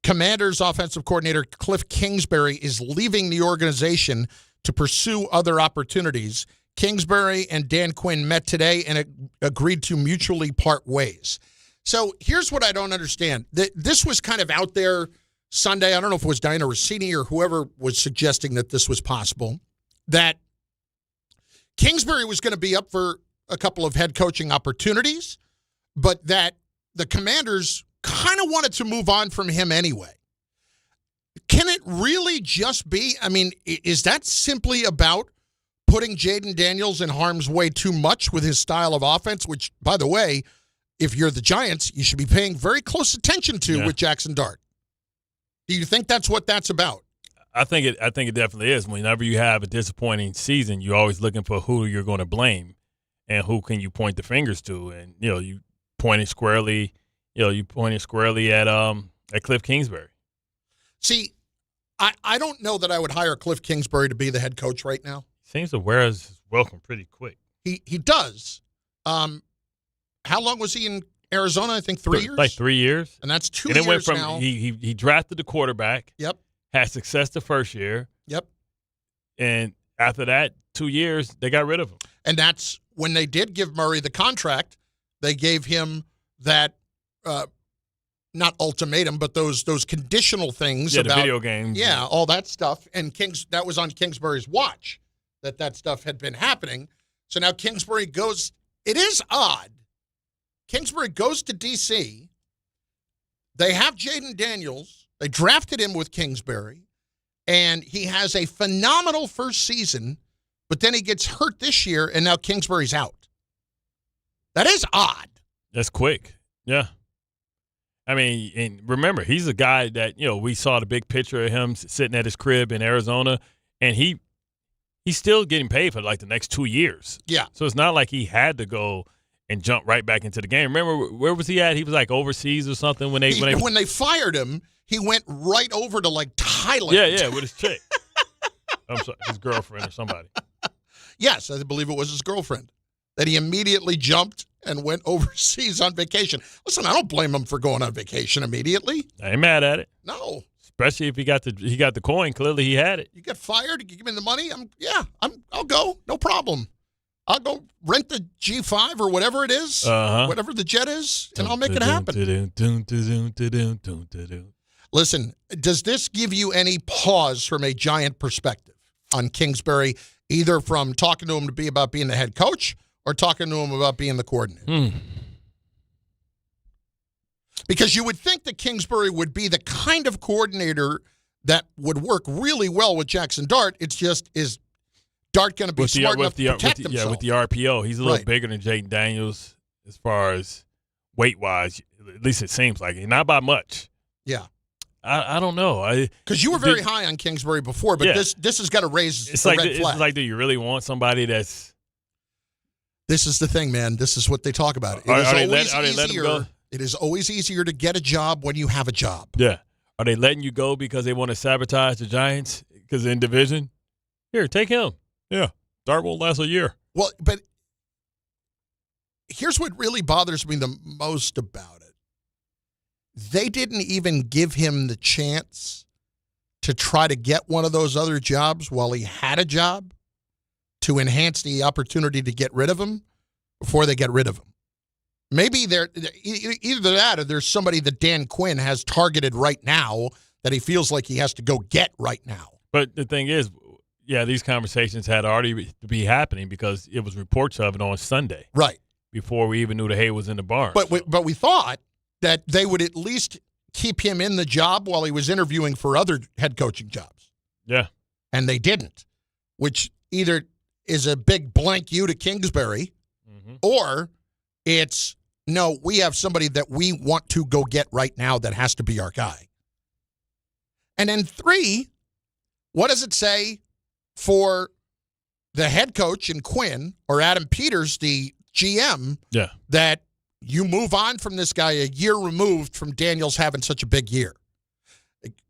Commanders offensive coordinator Cliff Kingsbury is leaving the organization to pursue other opportunities. Kingsbury and Dan Quinn met today and agreed to mutually part ways. So here's what I don't understand. This was kind of out there Sunday. I don't know if it was Diana Rossini or whoever was suggesting that this was possible, that Kingsbury was going to be up for a couple of head coaching opportunities, but that the Commanders kind of wanted to move on from him anyway. Can it really just be, is that simply about putting Jaden Daniels in harm's way too much with his style of offense, which, by the way, if you're the Giants, you should be paying very close attention to with Jackson Dart. Do you think that's what that's about? I think it definitely is. Whenever you have a disappointing season, you're always looking for who you're going to blame and who can you point the fingers to. And you pointed squarely at Cliff Kingsbury. See, I don't know that I would hire Cliff Kingsbury to be the head coach right now. Seems to wear his welcome pretty quick. He does. How long was he in Arizona? I think 3 years. Like 3 years. And that's 2 years years went from, now. He drafted the quarterback. Yep. Had success the first year. Yep. And after that, 2 years, they got rid of him. And that's when they did give Murray the contract. They gave him that, not ultimatum, but those conditional things about the video games. Yeah, all that stuff. And that was on Kingsbury's watch that stuff had been happening. So now Kingsbury goes. It is odd. Kingsbury goes to D.C. They have Jaden Daniels. They drafted him with Kingsbury. And he has a phenomenal first season, but then he gets hurt this year, and now Kingsbury's out. That is odd. That's quick. Yeah. And remember, he's a guy that, we saw the big picture of him sitting at his crib in Arizona, and he's still getting paid for like the next 2 years. Yeah. So it's not like he had to go and jump right back into the game. Remember, where was he at? He was like overseas or something when they fired him. He went right over to like Thailand. Yeah, with his chick. I'm sorry, his girlfriend or somebody. Yes, I believe it was his girlfriend. That he immediately jumped and went overseas on vacation. Listen, I don't blame him for going on vacation immediately. I ain't mad at it. No. Especially if he got the coin. Clearly he had it. You get fired, you give me the money, I'll go. No problem. I'll go rent the G5 or whatever it is, whatever the jet is, and I'll make it happen. Listen, does this give you any pause from a Giant perspective on Kingsbury, either from talking to him about being the head coach or talking to him about being the coordinator? Because you would think that Kingsbury would be the kind of coordinator that would work really well with Jackson Dart. It's just, is Dart going to be smart enough to protect himself? Yeah, with the RPO. He's a little Right. bigger than Jaden Daniels as far as weight-wise. At least it seems like it. Not by much. Yeah. I don't know. Because you were very high on Kingsbury before, but Yeah. this has got to raise It's a like, red flag. it's like, do you really want somebody that's – This is the thing, man. This is what they talk about. It Are they is letting him go? It is always easier to get a job when you have a job. Yeah. Are they letting you go because they want to sabotage the Giants because in division? Here, take him. Yeah. Dart won't last a year. Well, but here's what really bothers me the most about it. They didn't even give him the chance to try to get one of those other jobs while he had a job to enhance the opportunity to get rid of him before they get rid of him. Maybe they're either that or there's somebody that Dan Quinn has targeted right now that he feels like he has to go get right now. But the thing is, yeah, these conversations had already to be happening because it was reports of it on Sunday. Right. Before we even knew the hay was in the barn. But we thought that they would at least keep him in the job while he was interviewing for other head coaching jobs. Yeah. And they didn't, which either is a big blank you to Kingsbury or it's, no, we have somebody that we want to go get right now that has to be our guy. And then 3, what does it say for the head coach in Quinn or Adam Peters, the GM, that you move on from this guy a year removed from Daniels having such a big year?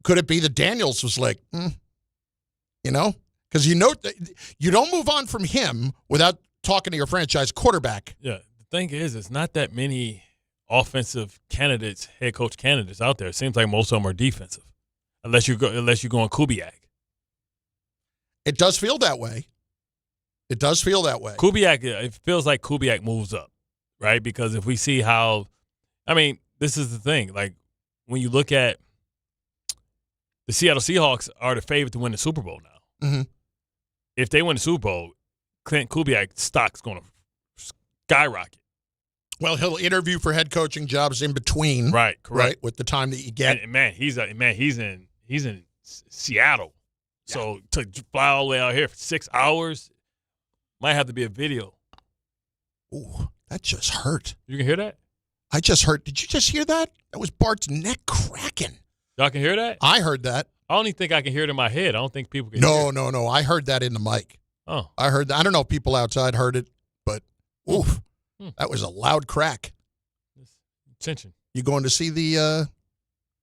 Could it be that Daniels was like, you know? Because you don't move on from him without talking to your franchise quarterback. Yeah. The thing is, it's not that many offensive candidates, head coach candidates out there. It seems like most of them are defensive, unless you go on Kubiak. It does feel that way. It does feel that way. Kubiak, it feels like Kubiak moves up, right? Because if we see how, I mean, this is the thing. Like, when you look at the Seattle Seahawks are the favorite to win the Super Bowl now. Mm-hmm. If they win the Super Bowl, Clint Kubiak's stock's going to skyrocket. Well, he'll interview for head coaching jobs in between. Right, correct. Right, with the time that you get. And he's in Seattle. Yeah. So to fly all the way out here for 6 hours might have to be a video. Ooh, that just hurt. You can hear that? I just heard. Did you just hear that? That was Bart's neck cracking. Y'all can hear that? I heard that. I only think I can hear it in my head. I don't think people can hear it. No. I heard that in the mic. Oh. I heard that. I don't know if people outside heard it, but oof, that was a loud crack. Tension. You going to see the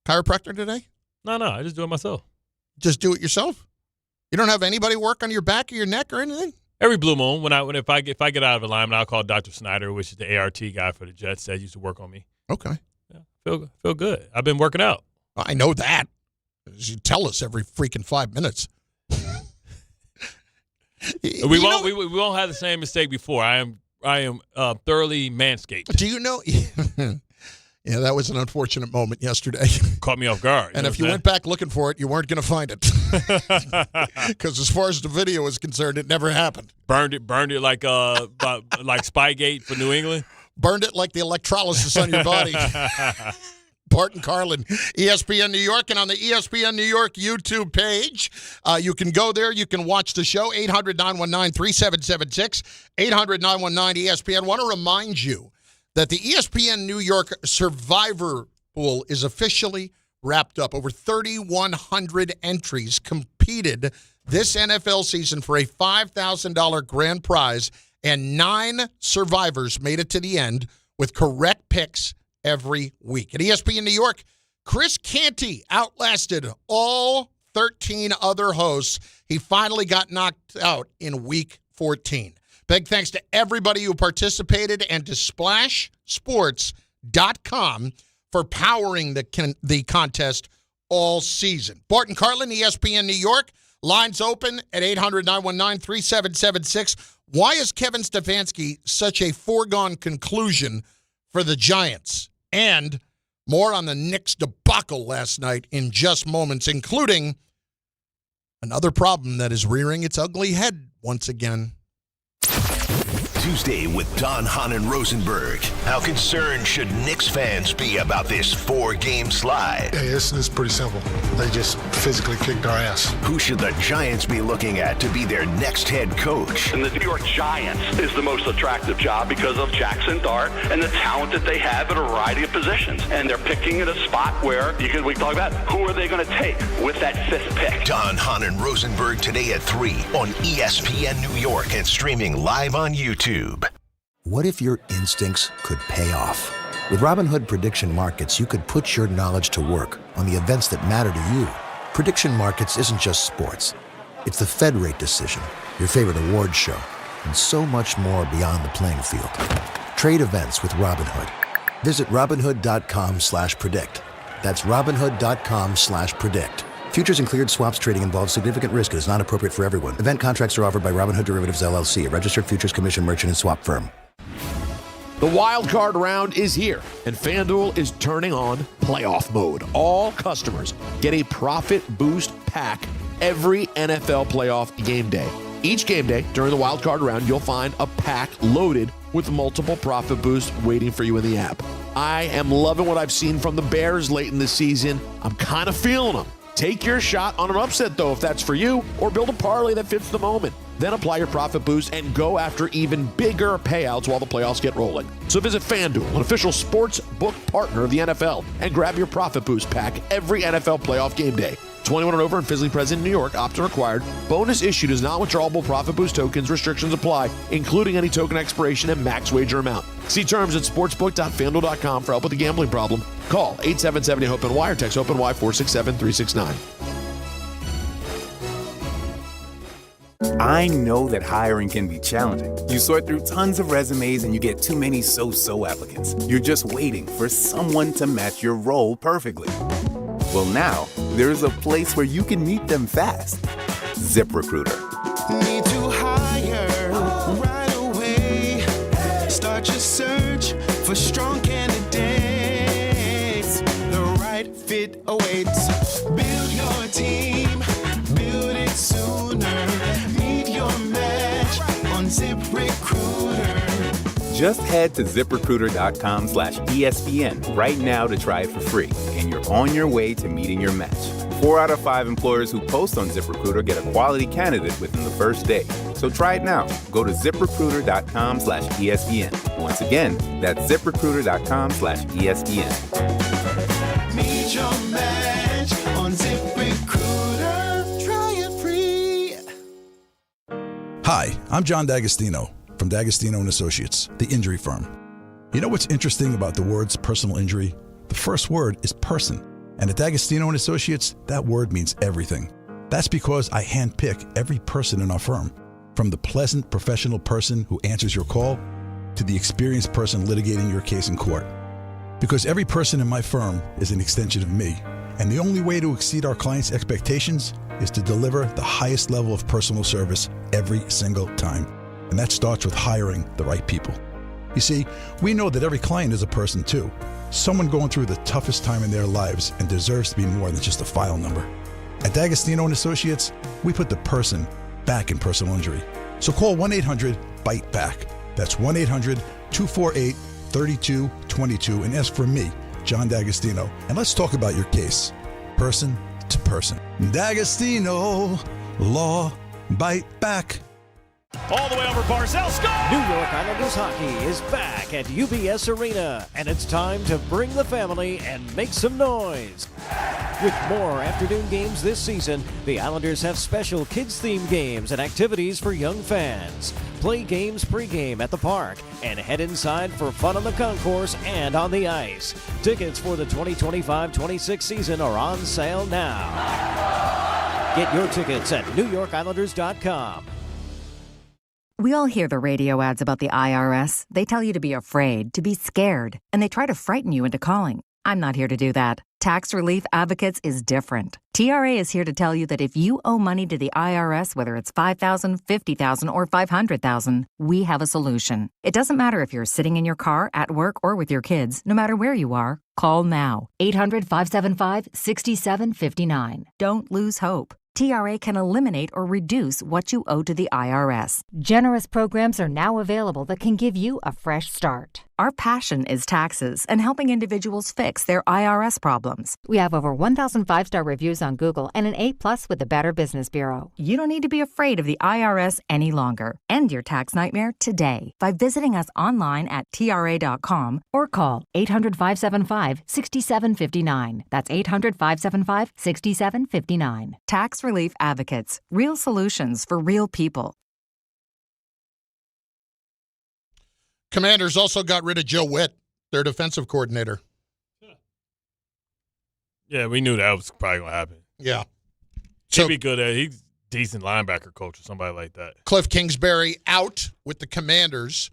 chiropractor today? No. I just do it myself. Just do it yourself? You don't have anybody work on your back or your neck or anything? Every blue moon, if I get out of alignment, I'll call Dr. Snyder, which is the ART guy for the Jets that used to work on me. Okay. Yeah, feel good. I've been working out. I know that. You tell us every freaking 5 minutes. We won't have the same mistake before. I am thoroughly manscaped. Do you know? Yeah, that was an unfortunate moment yesterday. Caught me off guard. And if you went back looking for it, you weren't going to find it. Because as far as the video is concerned, it never happened. Burned it like Spygate for New England. Burned it like the electrolysis on your body. Bart Carlin, ESPN New York, and on the ESPN New York YouTube page, you can go there. You can watch the show, 800-919-3776, 800-919-ESPN. I want to remind you that the ESPN New York Survivor Pool is officially wrapped up. Over 3,100 entries competed this NFL season for a $5,000 grand prize, and 9 survivors made it to the end with correct picks every week. At ESPN New York, Chris Canty outlasted all 13 other hosts. He finally got knocked out in week 14. Big thanks to everybody who participated and to SplashSports.com for powering the contest all season. Bart Carlin, ESPN New York. Lines open at 800-919-3776. Why is Kevin Stefanski such a foregone conclusion for the Giants? And more on the Knicks debacle last night in just moments, including another problem that is rearing its ugly head once again. Tuesday with Don, Hahn, and Rosenberg. How concerned should Knicks fans be about this 4-game slide? Hey, it's pretty simple. They just physically kicked our ass. Who should the Giants be looking at to be their next head coach? And the New York Giants is the most attractive job because of Jackson Dart and the talent that they have at a variety of positions. And they're picking at a spot where we talk about who are they going to take with that 5th pick. Don, Hahn, and Rosenberg today at 3 on ESPN New York and streaming live on YouTube. What if your instincts could pay off? With Robinhood Prediction Markets, you could put your knowledge to work on the events that matter to you. Prediction Markets isn't just sports. It's the Fed rate decision, your favorite award show, and so much more beyond the playing field. Trade events with Robinhood. Visit Robinhood.com/predict. That's Robinhood.com/predict. Futures and cleared swaps trading involves significant risk and is not appropriate for everyone. Event contracts are offered by Robinhood Derivatives LLC, a registered futures commission merchant and swap firm. The wild card round is here, and FanDuel is turning on playoff mode. All customers get a profit boost pack every NFL playoff game day. Each game day during the wild card round, you'll find a pack loaded with multiple profit boosts waiting for you in the app. I am loving what I've seen from the Bears late in the season. I'm kind of feeling them. Take your shot on an upset, though, if that's for you, or build a parlay that fits the moment. Then apply your profit boost and go after even bigger payouts while the playoffs get rolling. So visit FanDuel, an official sports book partner of the NFL, and grab your profit boost pack every NFL playoff game day. 21 and over and physically present in New York. Opt-in required. Bonus issued is non-withdrawable profit boost tokens. Restrictions apply, including any token expiration and max wager amount. See terms at sportsbook.fanduel.com for help with a gambling problem. Call 877-HOPE-NY or text HOPE-NY 467-369. I know that hiring can be challenging. You sort through tons of resumes and you get too many so-so applicants. You're just waiting for someone to match your role perfectly. Well, now, there's a place where you can meet them fast. ZipRecruiter. Need to hire right away. Start your search for strong candidates. The right fit awaits. Build your team. Build it sooner. Meet your match on ZipRecruiter. Just head to ZipRecruiter.com/ESPN right now to try it for free, and you're on your way to meeting your match. 4 out of 5 employers who post on ZipRecruiter get a quality candidate within the first day. So try it now. Go to ZipRecruiter.com/ESPN. Once again, that's ZipRecruiter.com/ESPN. Meet your match on ZipRecruiter. Try it free. Hi, I'm John D'Agostino from D'Agostino & Associates, the injury firm. You know what's interesting about the words personal injury? The first word is person. And at D'Agostino & Associates, that word means everything. That's because I handpick every person in our firm, from the pleasant professional person who answers your call to the experienced person litigating your case in court. Because every person in my firm is an extension of me, and the only way to exceed our clients' expectations is to deliver the highest level of personal service every single time. And that starts with hiring the right people. You see, we know that every client is a person too. Someone going through the toughest time in their lives and deserves to be more than just a file number. At D'Agostino & Associates, we put the person back in personal injury. So call 1-800-BITE-BACK. That's 1-800-248-3222 and ask for me, John D'Agostino. And let's talk about your case, person to person. D'Agostino, law, bite back. All the way over Barzell, score! New York Islanders hockey is back at UBS Arena, and it's time to bring the family and make some noise. With more afternoon games this season, the Islanders have special kids-themed games and activities for young fans. Play games pregame at the park and head inside for fun on the concourse and on the ice. Tickets for the 2025-26 season are on sale now. Get your tickets at NewYorkIslanders.com. We all hear the radio ads about the IRS. They tell you to be afraid, to be scared, and they try to frighten you into calling. I'm not here to do that. Tax Relief Advocates is different. TRA is here to tell you that if you owe money to the IRS, whether it's $5,000, $50,000, or $500,000, we have a solution. It doesn't matter if you're sitting in your car, at work, or with your kids. No matter where you are, call now. 800-575-6759. Don't lose hope. TRA can eliminate or reduce what you owe to the IRS. Generous programs are now available that can give you a fresh start. Our passion is taxes and helping individuals fix their IRS problems. We have over 1,000 5-star reviews on Google and an A+ with the Better Business Bureau. You don't need to be afraid of the IRS any longer. End your tax nightmare today by visiting us online at TRA.com or call 800-575-6759. That's 800-575-6759. Tax Relief Advocates. Real solutions for real people. Commanders also got rid of Joe Witt, their defensive coordinator. Yeah, we knew that was probably going to happen. Yeah. He'd be good at he's decent linebacker coach or somebody like that. Cliff Kingsbury out with the Commanders,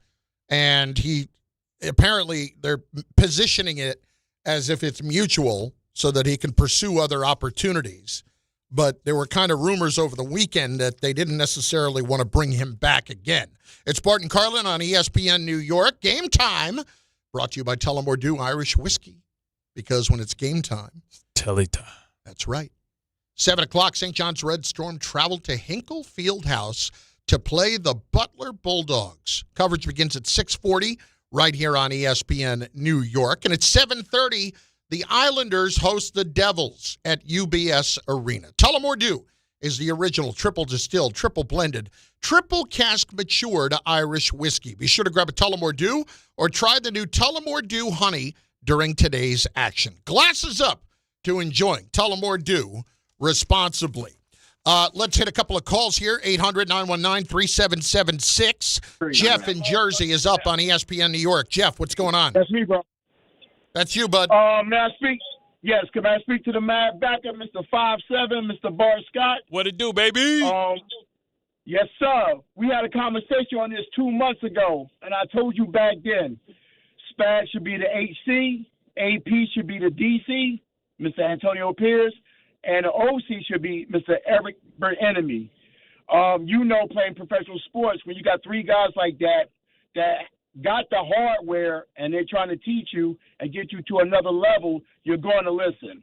and he apparently they're positioning it as if it's mutual so that he can pursue other opportunities. But there were kind of rumors over the weekend that they didn't necessarily want to bring him back again. It's Bart Carlin on ESPN New York. Game time, brought to you by Tullamore Dew Irish Whiskey. Because when it's game time, Telly time. That's right. 7 o'clock, St. John's Red Storm traveled to Hinkle Fieldhouse to play the Butler Bulldogs. Coverage begins at 6:40 right here on ESPN New York. And at 7:30, the Islanders host the Devils at UBS Arena. Tullamore Dew is the original triple distilled, triple blended, triple cask matured Irish whiskey. Be sure to grab a Tullamore Dew or try the new Tullamore Dew Honey during today's action. Glasses up to enjoying Tullamore Dew responsibly. Let's hit a couple of calls here. 800-919-3776. Jeff in Jersey is up on ESPN New York. Jeff, what's going on? That's me, bro. That's you, bud. May I speak? Yes, can I speak to the mad backup, Mr. 5'7", Mr. Bart Scott? What it do, baby? Yes, sir. We had a conversation on this 2 months ago, and I told you back then, Spag should be the HC, AP should be the DC, Mr. Antonio Pierce, and the OC should be Mr. Eric Bieniemy. Playing professional sports, when you got three guys like that got the hardware and they're trying to teach you and get you to another level, you're going to listen.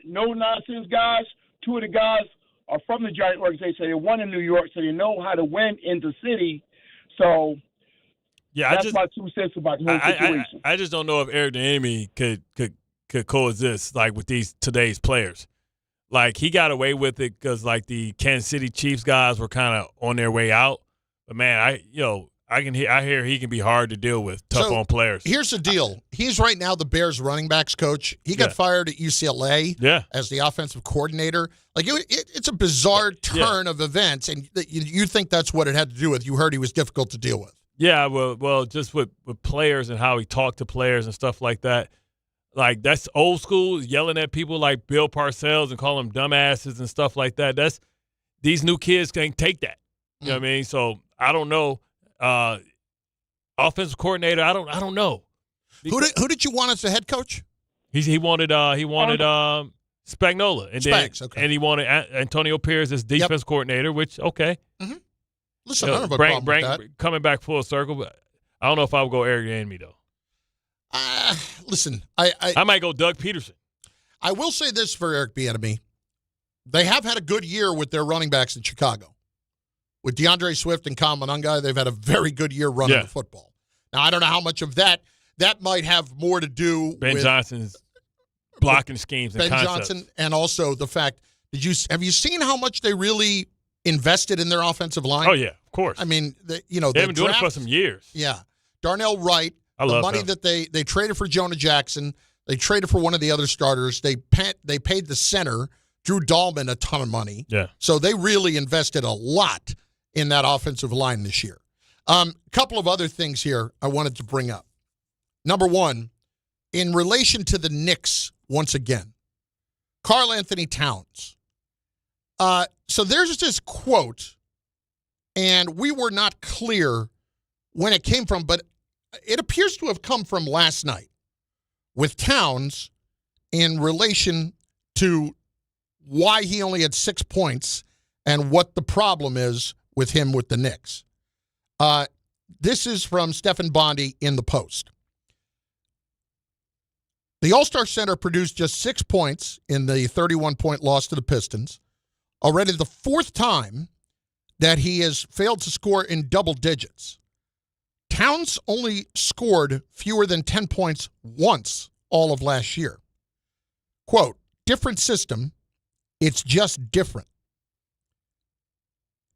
No nonsense guys. Two of the guys are from the Giant organization. They won in New York, so they know how to win in the city. So that's my 2 cents about the whole situation. I just don't know if Eric Bieniemy could coexist like with today's players. Like he got away with it because like the Kansas City Chiefs guys were kind of on their way out. But man, I hear he can be hard to deal with, tough on players. Here's the deal. He's right now the Bears running backs coach. He got fired at UCLA as the offensive coordinator. Like it's a bizarre turn of events, and you think that's what it had to do with. You heard he was difficult to deal with. Yeah, well, just with players and how he talked to players and stuff like that. Like that's old school, yelling at people like Bill Parcells and calling them dumbasses and stuff like that. These new kids can't take that. You know what I mean? So I don't know. Offensive coordinator, I don't know. Who did you want as the head coach? He wanted Spagnuolo, and Spags, okay. And he wanted Antonio Pierce as defense coordinator, which okay. Mm-hmm. Listen, I don't have a problem with that. Coming back full circle, but I don't know if I would go Eric Bieniemy though. Listen, I might go Doug Peterson. I will say this for Eric Bieniemy: they have had a good year with their running backs in Chicago. With DeAndre Swift and Kyle Monangai, they've had a very good year running the football. Now, I don't know how much of that might have more to do with Ben Johnson's blocking schemes and Ben concepts. Johnson, and also the fact have you seen how much they really invested in their offensive line? Oh yeah, of course. I mean, they've been doing it for some years. Yeah, Darnell Wright. The money that they traded for Jonah Jackson, they traded for one of the other starters. They paid the center Drew Dahlman a ton of money. Yeah, so they really invested a lot in that offensive line this year. A couple of other things here I wanted to bring up. Number one, in relation to the Knicks, once again, Karl Anthony Towns. So there's this quote, and we were not clear when it came from, but it appears to have come from last night with Towns in relation to why he only had 6 points and what the problem is with him with the Knicks. This is from Stephen Bondy in the Post. The All-Star Center produced just 6 points in the 31-point loss to the Pistons, Already the fourth time that he has failed to score in double digits. Towns only scored fewer than 10 points once all of last year. Quote, different system, it's just different.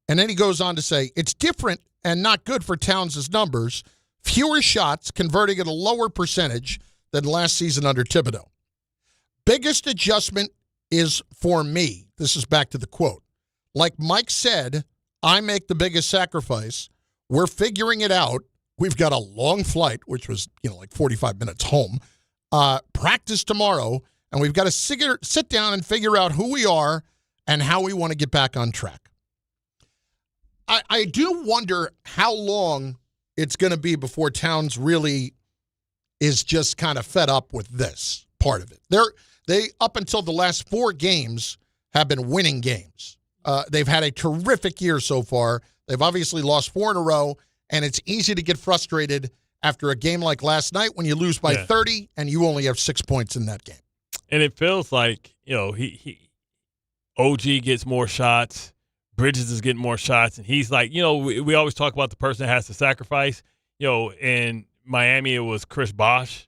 And then he goes on to say, it's different and not good for Towns' numbers. Fewer shots, converting at a lower percentage than last season under Thibodeau. Biggest adjustment is for me. This is back to the quote. Like Mike said, I make the biggest sacrifice. We're figuring it out. We've got a long flight, which was, like 45 minutes home. Practice tomorrow, and we've got to sit down and figure out who we are and how we want to get back on track. I do wonder how long it's going to be before Towns really is just kind of fed up with this part of it. They up until the last 4 games, have been winning games. They've had a terrific year so far. They've obviously lost 4 in a row, and it's easy to get frustrated after a game like last night when you lose by 30 and you only have 6 points in that game. And it feels like, OG gets more shots, Bridges is getting more shots, and he's like, we always talk about the person that has to sacrifice. In Miami it was Chris Bosh.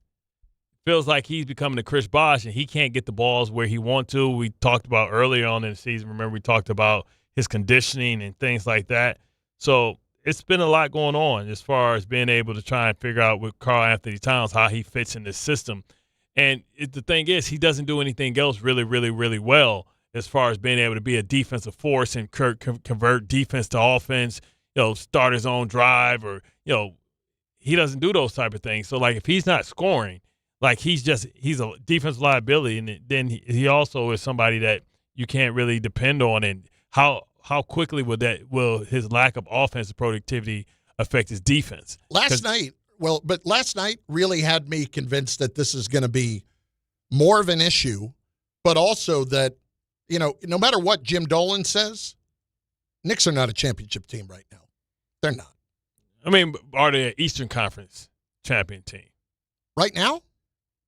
Feels like he's becoming a Chris Bosh, and he can't get the balls where he wants to. We talked about earlier on in the season. Remember, we talked about his conditioning and things like that. So it's been a lot going on as far as being able to try and figure out with Karl Anthony Towns how he fits in this system. And the thing is, he doesn't do anything else really, really, really well as far as being able to be a defensive force and convert defense to offense, start his own drive or, he doesn't do those type of things. So, like, if he's not scoring, like he's a defensive liability, and then he also is somebody that you can't really depend on. And how quickly will his lack of offensive productivity affect his defense? Last night really had me convinced that this is going to be more of an issue, but also that, no matter what Jim Dolan says, Knicks are not a championship team right now. They're not. I mean, are they an Eastern Conference champion team? Right now?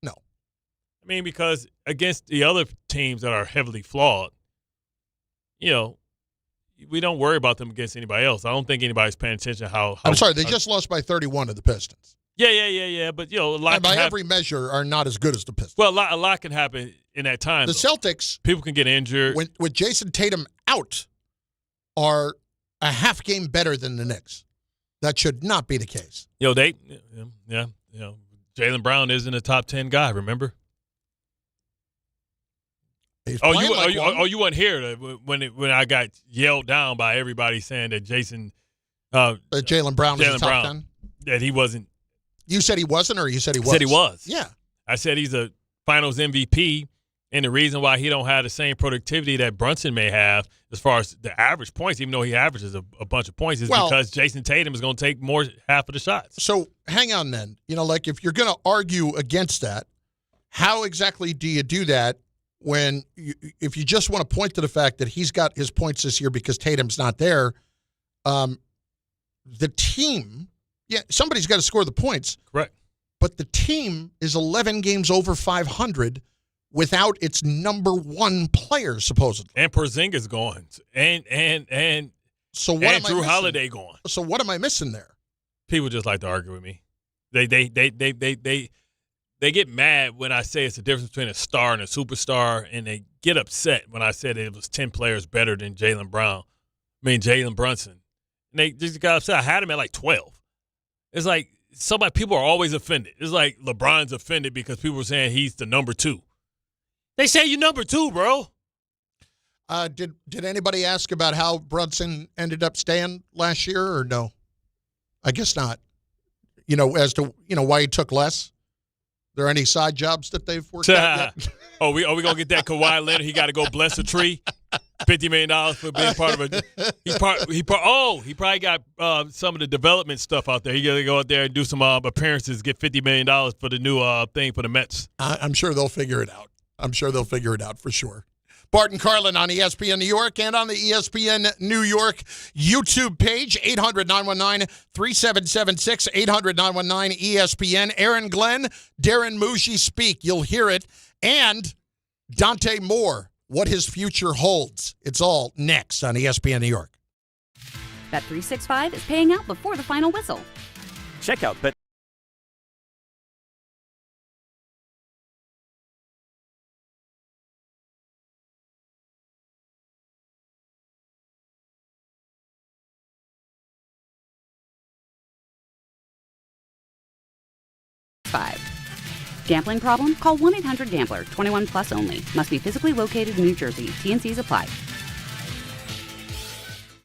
No. I mean, because against the other teams that are heavily flawed, we don't worry about them against anybody else. I don't think anybody's paying attention how I'm sorry, they just lost by 31 to the Pistons. Yeah. But, a lot by every measure are not as good as the Pistons. Well, a lot can happen in that time. The Celtics. People can get injured. With Jason Tatum out, are a half game better than the Knicks. That should not be the case. Jaylen Brown isn't a top 10 guy, remember? You weren't here when I got yelled down by everybody saying that Jaylen Brown is top 10? That he wasn't. You said he wasn't, or you said he was? I said he was. Yeah. I said he's a Finals MVP, and the reason why he don't have the same productivity that Brunson may have as far as the average points, even though he averages a bunch of points, is because Jason Tatum is going to take half of the shots. So hang on then. If you're going to argue against that, how exactly do you do that if you just want to point to the fact that he's got his points this year because Tatum's not there? The team, somebody's got to score the points. Correct. But the team is 11 games over 500 without its number one player, supposedly. And Porzingis gone. And so what am Drew Holiday gone. So what am I missing there? People just like to argue with me. They get mad when I say it's the difference between a star and a superstar, and they get upset when I said it was 10 players better than Jaylen Brunson. And they just got upset. I had him at like 12. It's like people are always offended. It's like LeBron's offended because people are saying he's the number 2. They say you're number 2, bro. Did anybody ask about how Brunson ended up staying last year, or no? I guess not. As to why he took less. There any side jobs that they've worked out yet? Are we gonna get that Kawhi Leonard? He got to go bless a tree. $50 million for being part of a. He probably got some of the development stuff out there. He got to go out there and do some appearances, get $50 million for the new thing for the Mets. I'm sure they'll figure it out. For sure. Bart Carlin on ESPN New York and on the ESPN New York YouTube page, 800-919-3776, 800-919-ESPN. Aaron Glenn, Darren Muji speak. You'll hear it. And Dante Moore what his future holds. It's all next on ESPN New York. Bet365 is paying out before the final whistle. Check out Bet. Gambling problem? Call 1-800-GAMBLER. 21 plus only. Must be physically located in New Jersey. T&Cs apply.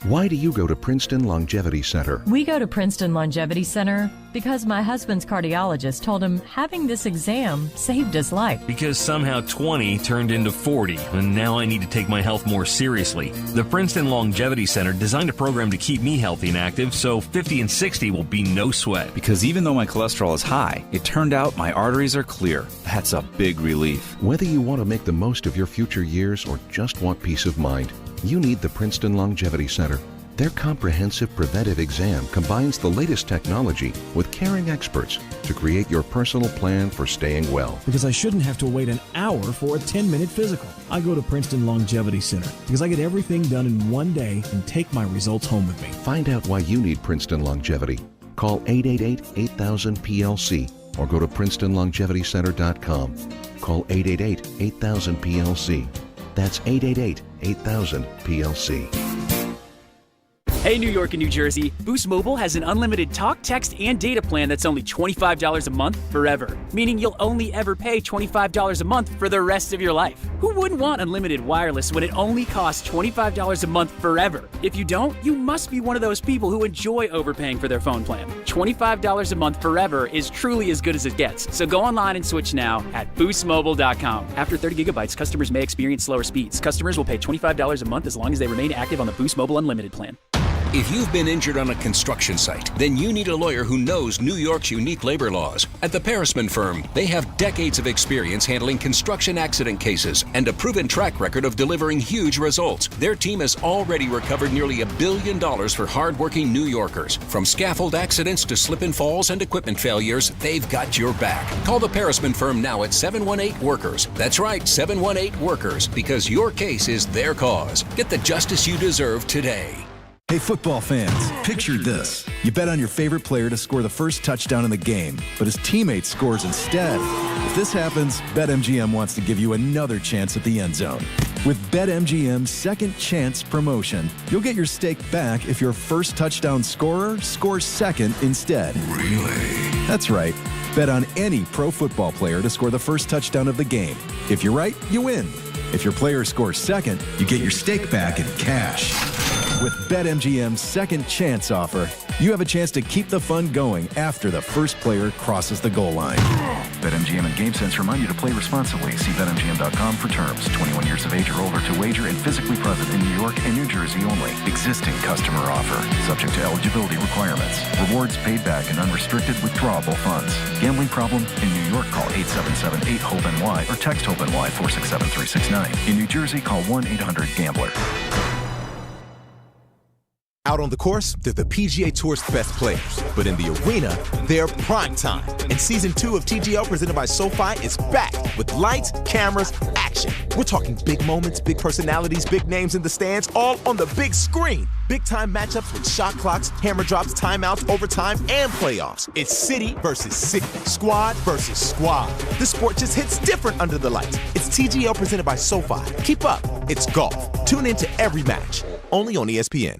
Why do you go to Princeton Longevity Center? We go to Princeton Longevity Center because my husband's cardiologist told him having this exam saved his life. Because somehow 20 turned into 40, and now I need to take my health more seriously. The Princeton Longevity Center designed a program to keep me healthy and active, so 50 and 60 will be no sweat. Because even though my cholesterol is high, it turned out my arteries are clear. That's a big relief. Whether you want to make the most of your future years or just want peace of mind, you need the Princeton Longevity Center. Their comprehensive preventive exam combines the latest technology with caring experts to create your personal plan for staying well. Because I shouldn't have to wait an hour for a 10-minute physical. I go to Princeton Longevity Center because I get everything done in one day and take my results home with me. Find out why you need Princeton Longevity. Call 888-8000-PLC or go to PrincetonLongevityCenter.com. Call 888-8000-PLC. That's 888-8000-PLC. Hey, New York and New Jersey, Boost Mobile has an unlimited talk, text, and data plan that's only $25 a month forever, meaning you'll only ever pay $25 a month for the rest of your life. Who wouldn't want unlimited wireless when it only costs $25 a month forever? If you don't, you must be one of those people who enjoy overpaying for their phone plan. $25 a month forever is truly as good as it gets, so go online and switch now at boostmobile.com. After 30 gigabytes, customers may experience slower speeds. Customers will pay $25 a month as long as they remain active on the Boost Mobile Unlimited plan. If you've been injured on a construction site, then you need a lawyer who knows New York's unique labor laws. At the Parisman Firm, they have decades of experience handling construction accident cases and a proven track record of delivering huge results. Their team has already recovered nearly $1 billion for hardworking New Yorkers. From scaffold accidents to slip and falls and equipment failures, they've got your back. Call the Parisman Firm now at 718-WORKERS. That's right, 718-WORKERS, because your case is their cause. Get the justice you deserve today. Hey, football fans, picture this. You bet on your favorite player to score the first touchdown in the game, but his teammate scores instead. If this happens, BetMGM wants to give you another chance at the end zone. With BetMGM's Second Chance promotion, you'll get your stake back if your first touchdown scorer scores second instead. Really? That's right. Bet on any pro football player to score the first touchdown of the game. If you're right, you win. If your player scores second, you get your stake back in cash. With BetMGM's Second Chance offer, you have a chance to keep the fun going after the first player crosses the goal line. BetMGM and GameSense remind you to play responsibly. See BetMGM.com for terms. 21 years of age or older to wager and physically present in New York and New Jersey only. Existing customer offer. Subject to eligibility requirements. Rewards paid back and unrestricted withdrawable funds. Gambling problem? In New York, call 877-8-HOPE-NY or text HOPE-NY 467-369. In New Jersey, call 1-800-GAMBLER. Out on the course, they're the PGA Tour's best players. But in the arena, they're prime time. And Season 2 of TGL presented by SoFi is back with lights, cameras, action. We're talking big moments, big personalities, big names in the stands, all on the big screen. Big-time matchups with shot clocks, hammer drops, timeouts, overtime, and playoffs. It's city versus city, squad versus squad. The sport just hits different under the lights. It's TGL presented by SoFi. Keep up. It's golf. Tune into every match. Only on ESPN.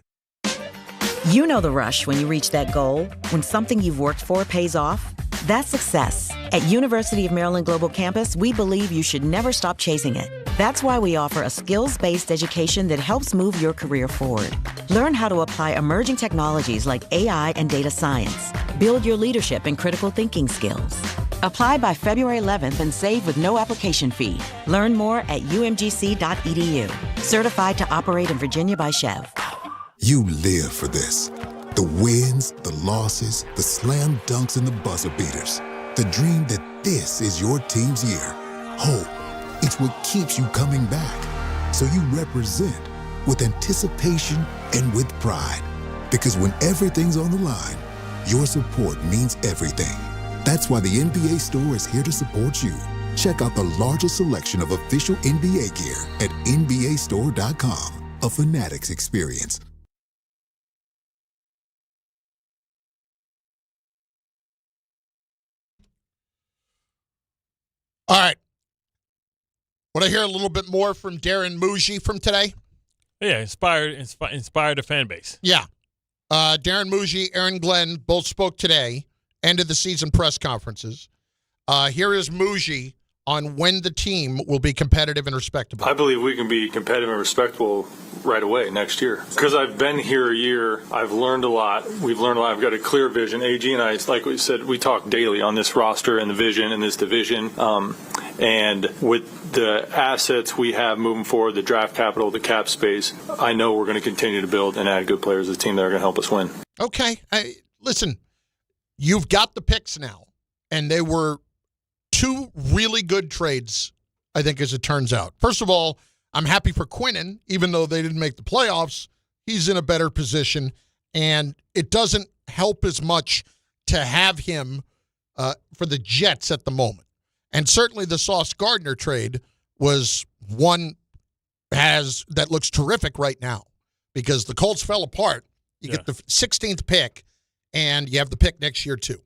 You know the rush when you reach that goal, when something you've worked for pays off. That's success. At University of Maryland Global Campus, we believe you should never stop chasing it. That's why we offer a skills-based education that helps move your career forward. Learn how to apply emerging technologies like AI and data science. Build your leadership and critical thinking skills. Apply by February 11th and save with no application fee. Learn more at umgc.edu. Certified to operate in Virginia by Chev. You live for this. The wins, the losses, the slam dunks, and the buzzer beaters. The dream that this is your team's year. Hope, it's what keeps you coming back. So you represent with anticipation and with pride. Because when everything's on the line, your support means everything. That's why the NBA Store is here to support you. Check out the largest selection of official NBA gear at NBAstore.com. A Fanatics experience. All right. Want to hear a little bit more from Darren Muji from today? Yeah, inspired the fan base. Yeah. Darren Muji, Aaron Glenn both spoke today, end of the season press conferences. Here is Muji on when the team will be competitive and respectable. I believe we can be competitive and respectable right away next year. Because I've been here a year, I've learned a lot. We've learned a lot. I've got a clear vision. AG and I, like we said, we talk daily on this roster and the vision in this division. And with the assets we have moving forward, the draft capital, the cap space, I know we're going to continue to build and add good players to the team that are going to help us win. Okay. Listen, you've got the picks now, and they were two really good trades, I think, as it turns out. First of all, I'm happy for Quinnen, even though they didn't make the playoffs. He's in a better position, and it doesn't help as much to have him for the Jets at the moment. And certainly the Sauce Gardner trade was one that looks terrific right now because the Colts fell apart. You get the 16th pick, and you have the pick next year too.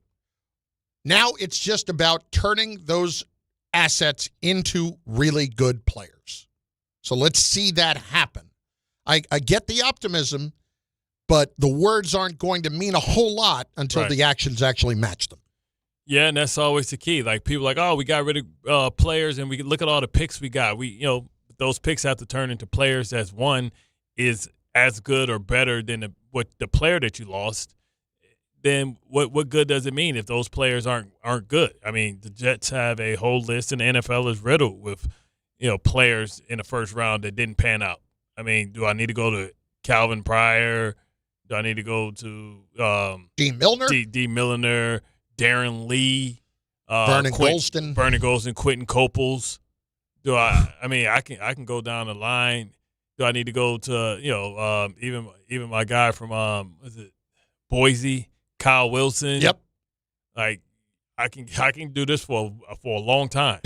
Now it's just about turning those assets into really good players. So let's see that happen. I get the optimism, but the words aren't going to mean a whole lot until the actions actually match them. Yeah, and that's always the key. Like people are like, oh, we got rid of players, and we look at all the picks we got. Those picks have to turn into players as one is as good or better than the player that you lost. Then what good does it mean if those players aren't good? I mean, the Jets have a whole list, and the NFL is riddled with players in the first round that didn't pan out. I mean, do I need to go to Calvin Pryor? Do I need to go to D. Milner? D. Milner, Darren Lee, Vernon Golston, Quentin Copels. I can go down the line. Do I need to go to even my guy from Boise? Kyle Wilson. Yep. Like I can do this for a long time.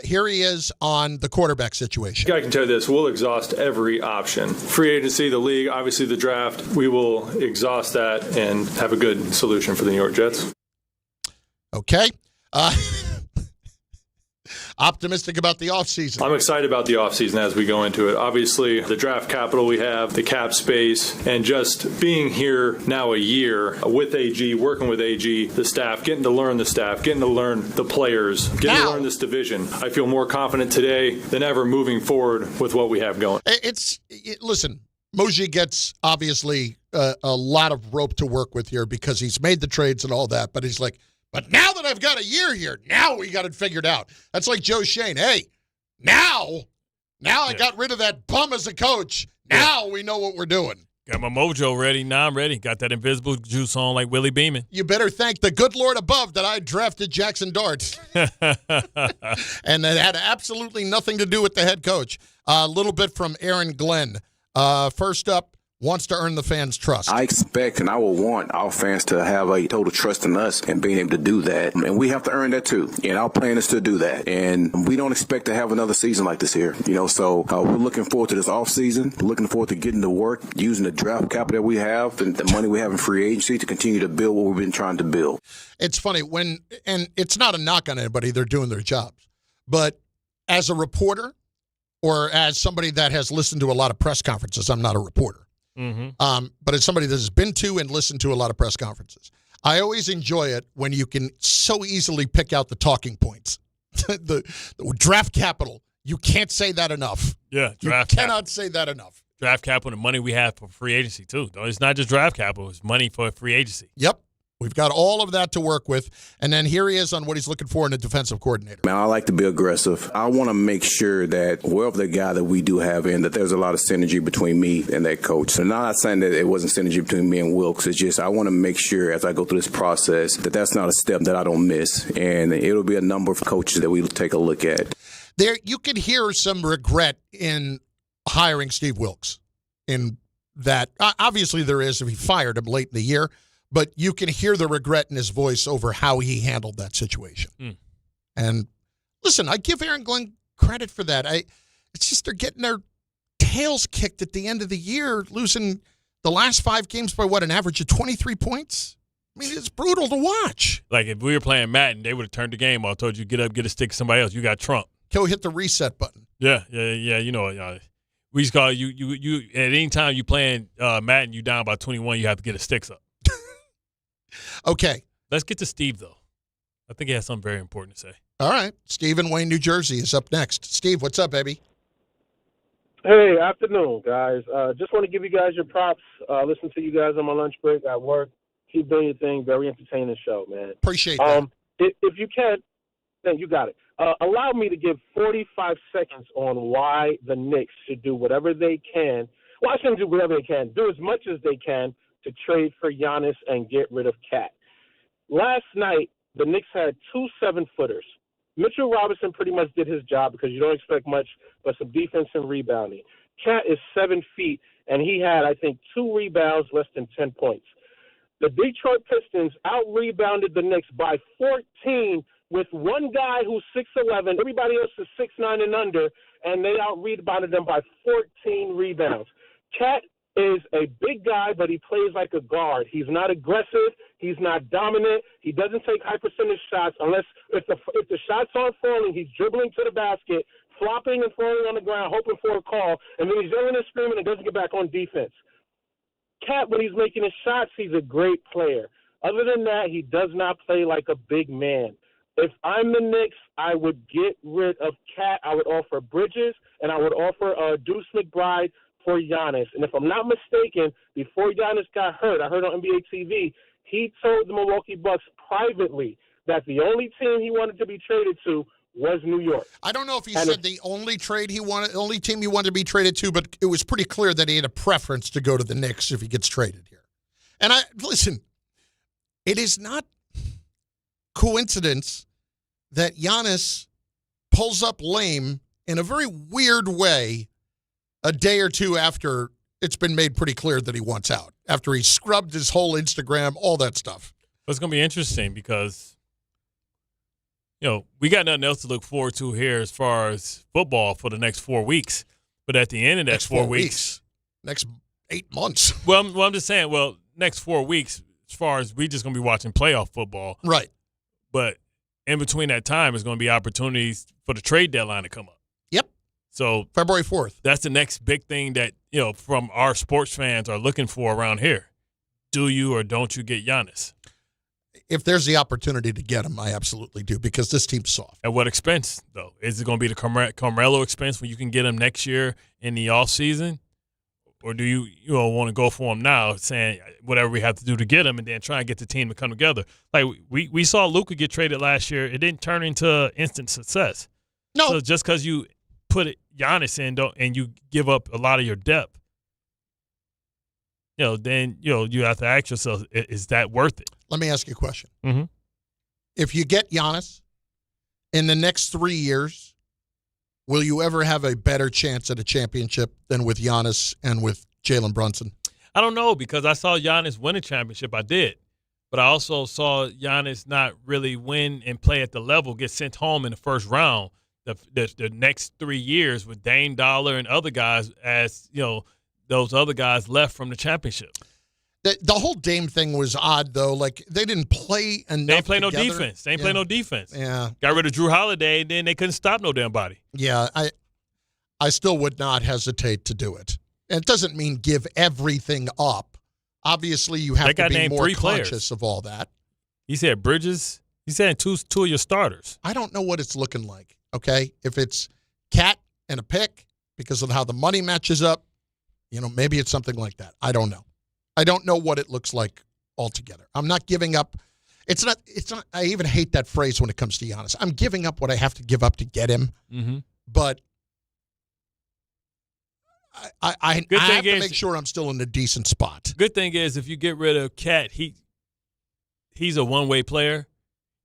Here he is on the quarterback situation. I can tell you this, we'll exhaust every option. Free agency, the league, obviously the draft, we will exhaust that and have a good solution for the New York Jets. Okay. Optimistic about the offseason. I'm excited about the offseason as we go into it. Obviously, the draft capital we have, the cap space, and just being here now a year with AG, working with AG, the staff, getting to learn the staff, getting to learn the players, getting to learn this division. I feel more confident today than ever moving forward with what we have going. Listen, Muji gets obviously a lot of rope to work with here because he's made the trades and all that, but he's like, but now that I've got a year here, now we got it figured out. That's like Joe Shane. Hey, now I got rid of that bum as a coach. Now we know what we're doing. Got my mojo ready. Now I'm ready. Got that invisible juice on like Willie Beeman. You better thank the good Lord above that I drafted Jackson Dart. And that had absolutely nothing to do with the head coach. A little bit from Aaron Glenn. First up, wants to earn the fans' trust. I expect and I will want our fans to have a total trust in us and being able to do that. And we have to earn that too. And our plan is to do that. And we don't expect to have another season like this here. So we're looking forward to this offseason. We're looking forward to getting to work, using the draft capital that we have and the money we have in free agency to continue to build what we've been trying to build. It's funny and it's not a knock on anybody. They're doing their jobs. But as a reporter or as somebody that has listened to a lot of press conferences, I'm not a reporter. Mm-hmm. But as somebody that has been to and listened to a lot of press conferences, I always enjoy it when you can so easily pick out the talking points. the draft capital, you can't say that enough. Yeah, you cannot say that enough. Draft capital, the money we have for free agency too. It's not just draft capital; it's money for free agency. Yep. We've got all of that to work with. And then here he is on what he's looking for in a defensive coordinator. Man, I like to be aggressive. I want to make sure that wherever the guy that we do have in, that there's a lot of synergy between me and that coach. So now I'm not saying that it wasn't synergy between me and Wilkes. It's just I want to make sure as I go through this process that that's not a step that I don't miss. And it'll be a number of coaches that we'll take a look at. There, you can hear some regret in hiring Steve Wilkes. In that, obviously there is if he fired him late in the year. But you can hear the regret in his voice over how he handled that situation. And listen, I give Aaron Glenn credit for that. It's just they're getting their tails kicked at the end of the year, losing the last 5 games by an average of 23 points. I mean, it's brutal to watch. Like if we were playing Madden, they would have turned the game off, told you get up, get a stick to somebody else. You got Trump. Go hit the reset button. Yeah. You know, we just call you at any time you playing Madden, you down by 21, you have to get a sticks up. Okay. Let's get to Steve, though. I think he has something very important to say. All right. Steve in Wayne, New Jersey is up next. Steve, what's up, baby? Hey, afternoon, guys. Just want to give you guys your props. Listen to you guys on my lunch break at work. Keep doing your thing. Very entertaining show, man. Appreciate that. If you can, then you got it. Allow me to give 45 seconds on why the Knicks should do whatever they can. Well, I shouldn't do whatever they can. Do as much as they can to trade for Giannis and get rid of Cat. Last night, the Knicks had 2 7-footers. Mitchell Robinson pretty much did his job because you don't expect much but some defense and rebounding. Cat is 7 feet, and he had, I think, 2 rebounds, less than 10 points. The Detroit Pistons out-rebounded the Knicks by 14 with one guy who's 6'11". Everybody else is 6'9" and under, and they out-rebounded them by 14 rebounds. Cat is a big guy, but he plays like a guard. He's not aggressive. He's not dominant. He doesn't take high percentage shots unless if the shots aren't falling, he's dribbling to the basket, flopping and falling on the ground, hoping for a call, and then he's yelling and screaming and doesn't get back on defense. Cat, when he's making his shots, he's a great player. Other than that, he does not play like a big man. If I'm the Knicks, I would get rid of Cat. I would offer Bridges, and I would offer Deuce McBride for Giannis. And if I'm not mistaken, before Giannis got hurt, I heard on NBA TV, he told the Milwaukee Bucks privately that the only team he wanted to be traded to was New York. I don't know if he said the only team he wanted to be traded to, but it was pretty clear that he had a preference to go to the Knicks if he gets traded here. And listen, it is not coincidence that Giannis pulls up lame in a very weird way a day or two after it's been made pretty clear that he wants out, after he scrubbed his whole Instagram, all that stuff. It's going to be interesting because, you know, we got nothing else to look forward to here as far as football for the next 4 weeks. But at the end of that next 4 weeks. Next 8 months. Well, I'm just saying, next 4 weeks, as far as we just going to be watching playoff football. Right. But in between that time, is going to be opportunities for the trade deadline to come up. Yep. So February 4th. That's the next big thing that, you know, from our sports fans are looking for around here. Do you or don't you get Giannis? If there's the opportunity to get him, I absolutely do, because this team's soft. At what expense, though? Is it going to be the Carmelo expense when you can get him next year in the offseason? Or do you want to go for him now, saying whatever we have to do to get him and then try and get the team to come together? Like we saw Luka get traded last year. It didn't turn into instant success. No. So just because you put Giannis in and you give up a lot of your depth, then you have to ask yourself, is that worth it? Let me ask you a question. Mm-hmm. If you get Giannis in the next 3 years, will you ever have a better chance at a championship than with Giannis and with Jalen Brunson? I don't know, because I saw Giannis win a championship. I did. But I also saw Giannis not really win and play at the level, get sent home in the first round the next 3 years with Dame Dollar and other guys, as, those other guys left from the championship. The whole Dame thing was odd, though. Like, they didn't play enough. They ain't play together. no defense. They ain't play no defense. Yeah. Got rid of Drew Holiday, and then they couldn't stop no damn body. Yeah, I still would not hesitate to do it. And it doesn't mean give everything up. Obviously, you have to be more conscious of all that. He said Bridges. He said two of your starters. I don't know what it's looking like, okay? If it's Cat and a pick because of how the money matches up, maybe it's something like that. I don't know. I don't know what it looks like altogether. I'm not giving up. It's not. I even hate that phrase when it comes to Giannis. I'm giving up what I have to give up to get him. Mm-hmm. But I have to make sure I'm still in a decent spot. Good thing is, if you get rid of Cat, he's a one-way player.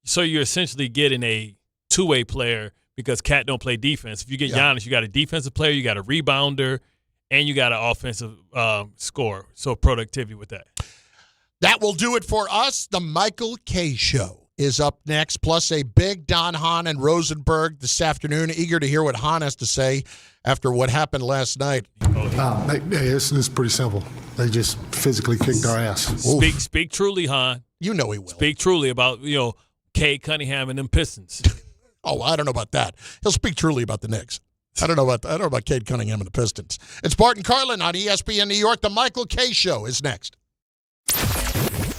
So you're essentially getting a two-way player because Cat don't play defense. If you get Giannis, you got a defensive player, you got a rebounder, and you got an offensive scorer. So productivity with that. That will do it for us, the Michael K. Show. is up next, plus a big Don Hahn and Rosenberg this afternoon. Eager to hear what Hahn has to say after what happened last night. It's pretty simple. They just physically kicked our ass. Speak truly, Hahn. You know he will. Speak truly about, Cade Cunningham and them Pistons. Oh, I don't know about that. He'll speak truly about the Knicks. I don't know about Cade Cunningham and the Pistons. It's Bart Carlin on ESPN New York. The Michael Kay Show is next.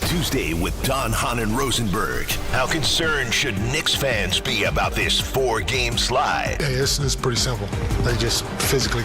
Tuesday with Don Hahn and Rosenberg. How concerned should Knicks fans be about this 4-game slide? It's pretty simple. They just physically